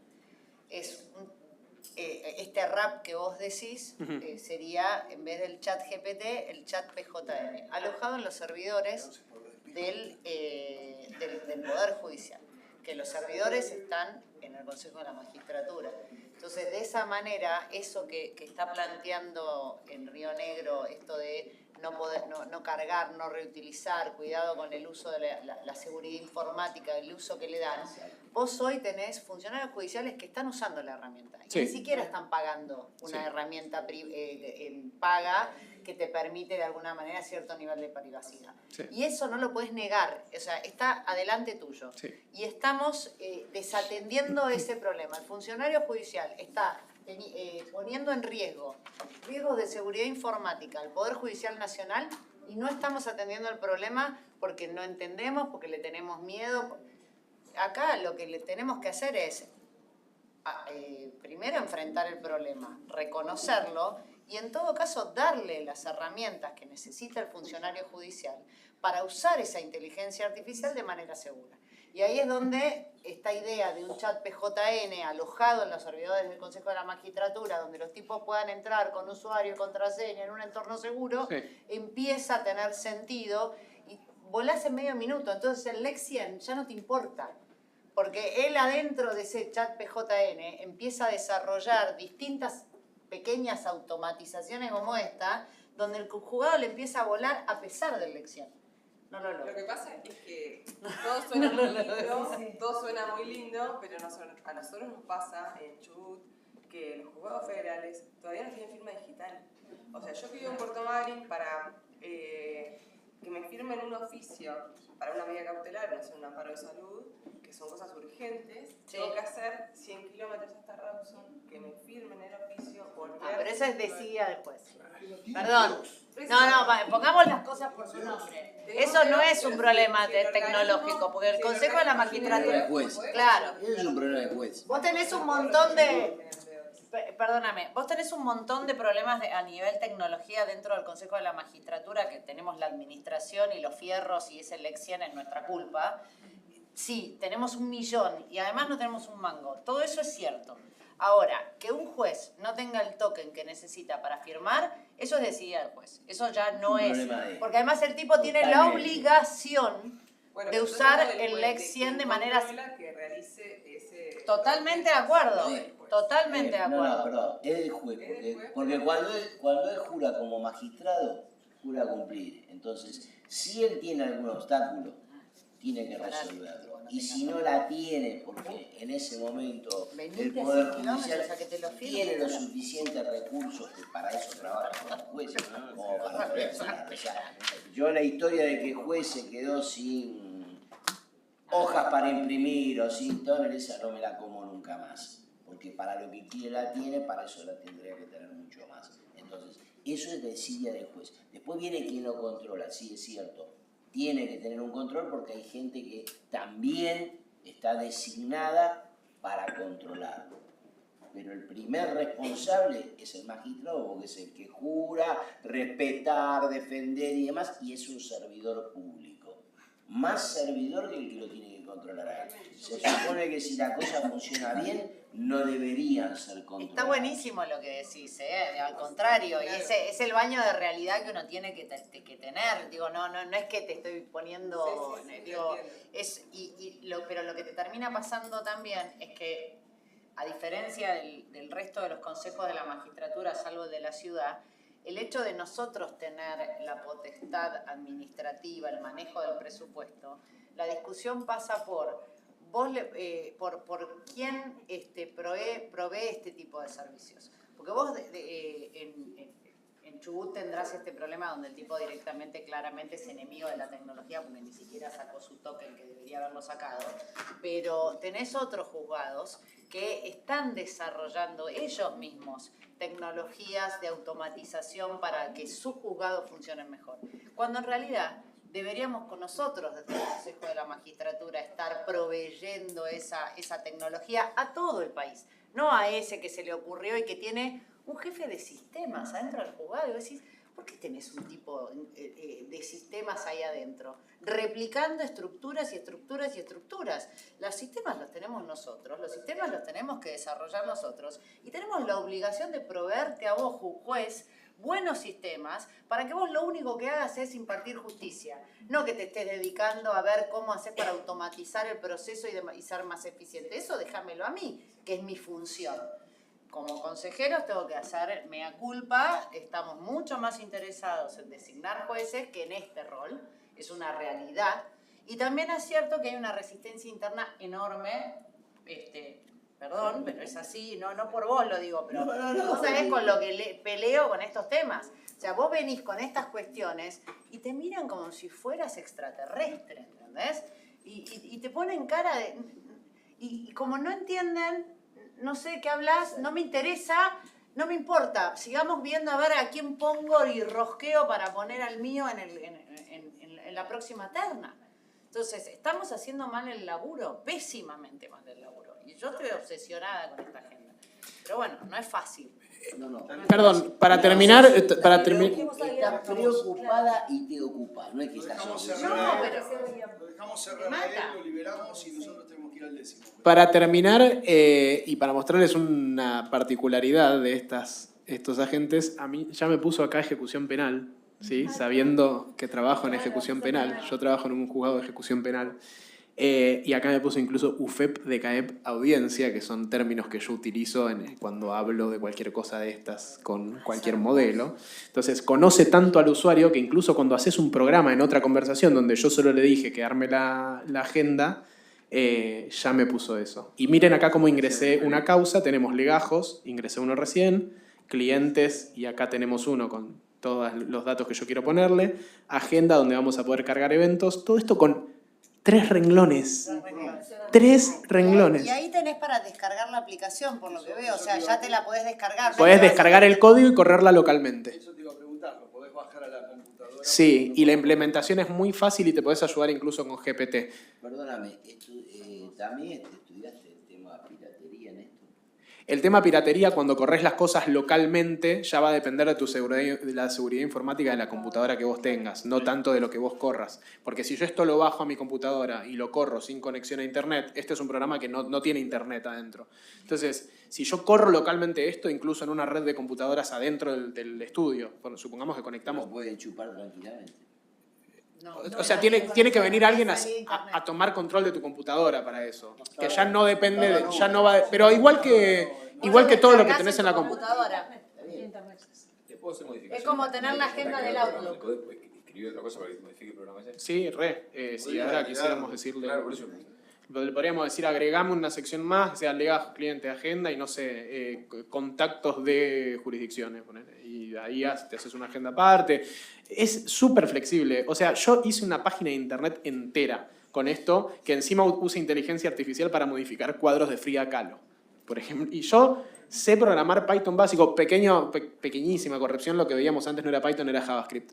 Este RAP que vos decís sería, en vez del chat GPT, el chat PJN, alojado en los servidores del Poder Judicial, que los servidores están en el Consejo de la Magistratura. Entonces, de esa manera, eso que está planteando en Río Negro, esto de no cargar, no reutilizar, cuidado con el uso de la seguridad informática, el uso que le dan, vos hoy tenés funcionarios judiciales que están usando la herramienta, y ni siquiera están pagando una herramienta paga que te permite de alguna manera cierto nivel de privacidad. Y eso no lo puedes negar, o sea, está adelante tuyo. Y estamos desatendiendo ese problema. El funcionario judicial está poniendo en riesgos de seguridad informática al Poder Judicial Nacional, y no estamos atendiendo el problema porque no entendemos, porque le tenemos miedo. Acá lo que le tenemos que hacer es primero enfrentar el problema, reconocerlo, y en todo caso darle las herramientas que necesita el funcionario judicial para usar esa inteligencia artificial de manera segura. Y ahí es donde esta idea de un chat PJN alojado en los servidores del Consejo de la Magistratura, donde los tipos puedan entrar con usuario y contraseña en un entorno seguro, empieza a tener sentido, y volás en medio minuto. Entonces el Lex-100 ya no te importa, porque él adentro de ese chat PJN empieza a desarrollar distintas pequeñas automatizaciones como esta, donde el juzgado le empieza a volar a pesar del Lex-100. No lo logra. Lo que pasa es que todo suena muy lindo, todo suena muy lindo, pero a nosotros nos pasa en Chubut que los juzgados federales todavía no tienen firma digital. O sea, yo vivo en Puerto Madryn para que me firmen un oficio para una medida cautelar, no sé, un amparo de salud, que son cosas urgentes. Tengo que hacer 100 kilómetros hasta Rawson, que me firmen el oficio, volver... pero eso es decía después. Perdón. No, pongamos las cosas por su nombre. Eso no es un problema tecnológico, porque el Consejo de la Magistratura... Claro. Eso es un problema de juez. Vos tenés un montón de... Perdóname, vos tenés un montón de problemas a nivel tecnología dentro del Consejo de la Magistratura, que tenemos la administración y los fierros y ese Lex-100 es nuestra culpa. Sí, tenemos 1 millón y además no tenemos un mango. Todo eso es cierto. Ahora, que un juez no tenga el token que necesita para firmar, eso es decidir del juez. Eso ya no es. Porque además el tipo tiene la obligación de usar el Lex-100 de manera... Totalmente de acuerdo. Totalmente de acuerdo. No, perdón, es el juez. Porque cuando él jura como magistrado, jura cumplir. Entonces, si él tiene algún obstáculo, tiene que resolverlo. Y si no la tiene, porque en ese momento el Poder Judicial tiene los suficientes recursos, que para eso trabajan los jueces, como para reaccionar. O sea, yo la historia de que el juez se quedó sin hojas para imprimir o sin tóner, esa no me la como nunca más. Porque para lo que quiere la tiene, para eso la tendría que tener mucho más. Entonces, eso es desidia del juez. Después viene quien lo controla, sí es cierto. Tiene que tener un control porque hay gente que también está designada para controlarlo. Pero el primer responsable es el magistrado, porque es el que jura respetar, defender y demás, y es un servidor público. Más servidor que el que lo tiene que controlar a él. Se supone que si la cosa funciona bien, no deberían ser controlados. Está buenísimo lo que decís, al contrario, y es el baño de realidad que uno tiene que tener. Digo, no es que te estoy poniendo, digo, pero lo que te termina pasando también es que a diferencia del resto de los consejos de la magistratura, salvo el de la ciudad, el hecho de nosotros tener la potestad administrativa, el manejo del presupuesto, la discusión pasa por quién provee este tipo de servicios. Porque vos en Chubut tendrás este problema donde el tipo directamente, claramente es enemigo de la tecnología porque ni siquiera sacó su token que debería haberlo sacado, pero tenés otros juzgados que están desarrollando ellos mismos tecnologías de automatización para que sus juzgados funcionen mejor. Cuando en realidad deberíamos con nosotros, desde el Consejo de la Magistratura, estar proveyendo esa tecnología a todo el país, no a ese que se le ocurrió y que tiene un jefe de sistemas adentro del juzgado. Y vos decís, ¿por qué tenés un tipo de sistemas ahí adentro? Replicando estructuras y estructuras y estructuras. Los sistemas los tenemos nosotros, los sistemas los tenemos que desarrollar nosotros y tenemos la obligación de proveerte a vos, juez, buenos sistemas para que vos lo único que hagas es impartir justicia, no que te estés dedicando a ver cómo hacer para automatizar el proceso y ser más eficiente. Eso déjamelo a mí, que es mi función. Como consejeros tengo que hacer mea culpa, estamos mucho más interesados en designar jueces que en este rol, es una realidad. Y también es cierto que hay una resistencia interna enorme, perdón, pero es así, no por vos lo digo, pero vos sabés con lo que peleo con estos temas. O sea, vos venís con estas cuestiones y te miran como si fueras extraterrestre, ¿entendés? Y te ponen cara de... Y como no entienden... No sé qué hablas, no me interesa, no me importa. Sigamos viendo a ver a quién pongo y rosqueo para poner al mío en la próxima terna. Entonces, estamos haciendo mal el laburo, pésimamente mal el laburo. Y yo estoy obsesionada con esta agenda. Pero bueno, no es fácil. Perdón, para terminar... Estás preocupada y te ocupa, no es que estás... Lo dejamos cerrar a él, lo liberamos y nosotros tenemos que ir al 10º. Para terminar, y para mostrarles una particularidad de estos agentes, a mí ya me puso acá ejecución penal, ¿sí? Sabiendo que trabajo en ejecución penal. Yo trabajo en un juzgado de ejecución penal. Y acá me puso incluso UFEP, DECAEP, audiencia, que son términos que yo utilizo cuando hablo de cualquier cosa de estas con cualquier modelo. Entonces, conoce tanto al usuario que incluso cuando haces un programa en otra conversación donde yo solo le dije que arme la agenda, ya me puso eso. Y miren acá cómo ingresé una causa. Tenemos legajos, ingresé uno recién, clientes, y acá tenemos uno con todos los datos que yo quiero ponerle, agenda donde vamos a poder cargar eventos, todo esto con 3 renglones. 3 renglones. Y ahí tenés para descargar la aplicación, por lo que veo. O sea, ya te la podés descargar. Podés descargar el código y correrla localmente. Eso te iba a preguntar, ¿lo podés bajar a la computadora? Sí, y la implementación es muy fácil y te podés ayudar incluso con GPT. Perdóname, ¿también estudiaste el tema piratería en esto? El tema piratería, cuando corres las cosas localmente, ya va a depender de de la seguridad informática de la computadora que vos tengas, no tanto de lo que vos corras. Porque si yo esto lo bajo a mi computadora y lo corro sin conexión a internet, este es un programa que no tiene internet adentro. Entonces, si yo corro localmente esto, incluso en una red de computadoras adentro del estudio, supongamos que conectamos... ¿Lo pueden chupar tranquilamente? O sea, tiene que venir alguien a tomar control de tu computadora para eso. Que ya no depende de... Ya no va, pero igual que todo lo que tenés en la computadora. Es como tener la agenda del Outlook. ¿Escribir otra cosa para que modifique el programa ese? Sí, si ahora quisiéramos decirle... Claro, por eso. Podríamos decir, agregamos una sección más, que sea legajo, cliente, agenda y no sé, contactos de jurisdicciones. Y ahí te haces una agenda aparte. Es súper flexible. O sea, yo hice una página de internet entera con esto, que encima usa inteligencia artificial para modificar cuadros de Frida Kahlo, por ejemplo. Y yo sé programar Python básico, pequeñísima corrección. Lo que veíamos antes no era Python, era JavaScript.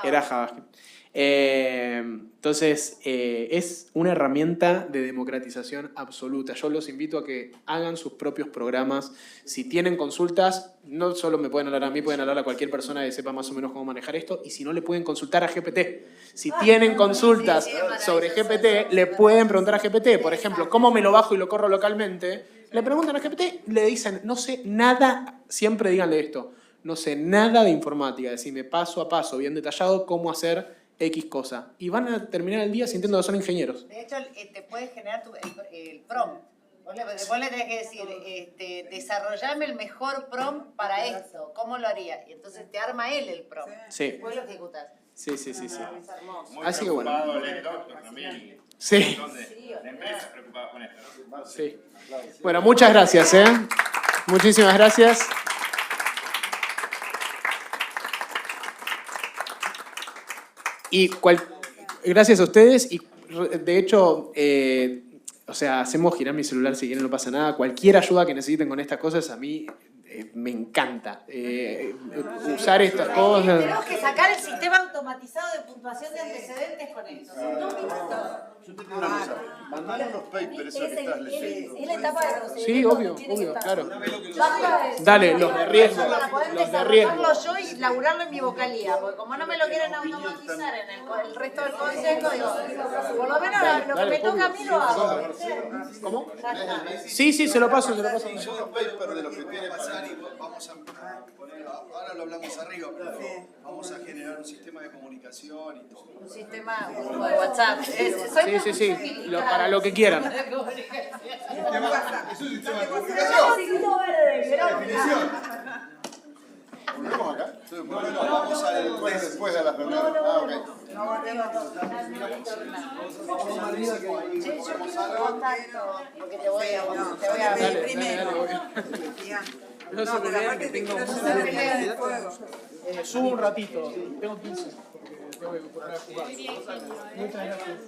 Era JavaScript. Entonces, es una herramienta de democratización absoluta. Yo los invito a que hagan sus propios programas. Si tienen consultas, no solo me pueden hablar a mí, pueden hablar a cualquier persona que sepa más o menos cómo manejar esto, y si no, le pueden consultar a GPT. Si tienen consultas sobre GPT, le pueden preguntar a GPT. Por ejemplo, ¿cómo me lo bajo y lo corro localmente? Le preguntan a GPT, le dicen, no sé nada, siempre díganle esto, no sé nada de informática, decime paso a paso, bien detallado, cómo hacer X cosa. Y van a terminar el día sintiendo que son ingenieros. De hecho, te puedes generar el prompt. Vos le tenés que decir, desarrollame el mejor prompt para esto. ¿Cómo lo haría? Y entonces te arma él el prompt. Sí. Después lo ejecutás. Sí. Es hermoso. Así que bueno. También. Sí. La empresa preocupada con esto, ¿no? Sí. Bueno, muchas gracias, Muchísimas gracias. Y gracias a ustedes. Y de hecho, o sea, hacemos girar mi celular si quieren, no pasa nada. Cualquier ayuda que necesiten con estas cosas, a mí me encanta. Usar estas cosas. Tenemos que sacar el sistema automatizado de puntuación de antecedentes con esto. En 2 minutos. Yo te pido una cosa, mandale unos papers eso que estás leyendo. Es la etapa de procedimiento. Sí, obvio, claro. Basta de- Dale, los de riesgo. Para poder Los de riesgo. desarrollarlo yo y laburarlo en mi vocalía, porque como no me lo quieren automatizar en el resto del consejo, digo, por lo menos lo que me toca a mí lo hago. ¿Cómo? Sí, se lo paso. Yo los papers de lo que tiene pasar y vamos a poner, ahora lo hablamos arriba, pero vamos a generar un sistema de comunicación y todo. Un sistema como de WhatsApp. Sí, para lo que quieran. Es un sistema de Definición. ¿Volvemos acá? Vamos al después de la reunión. Ok. Porque te voy a pedir primero. No se peleen, que tengo subo un ratito, tengo 15. Porque tengo que correr a jugar. Muchas gracias.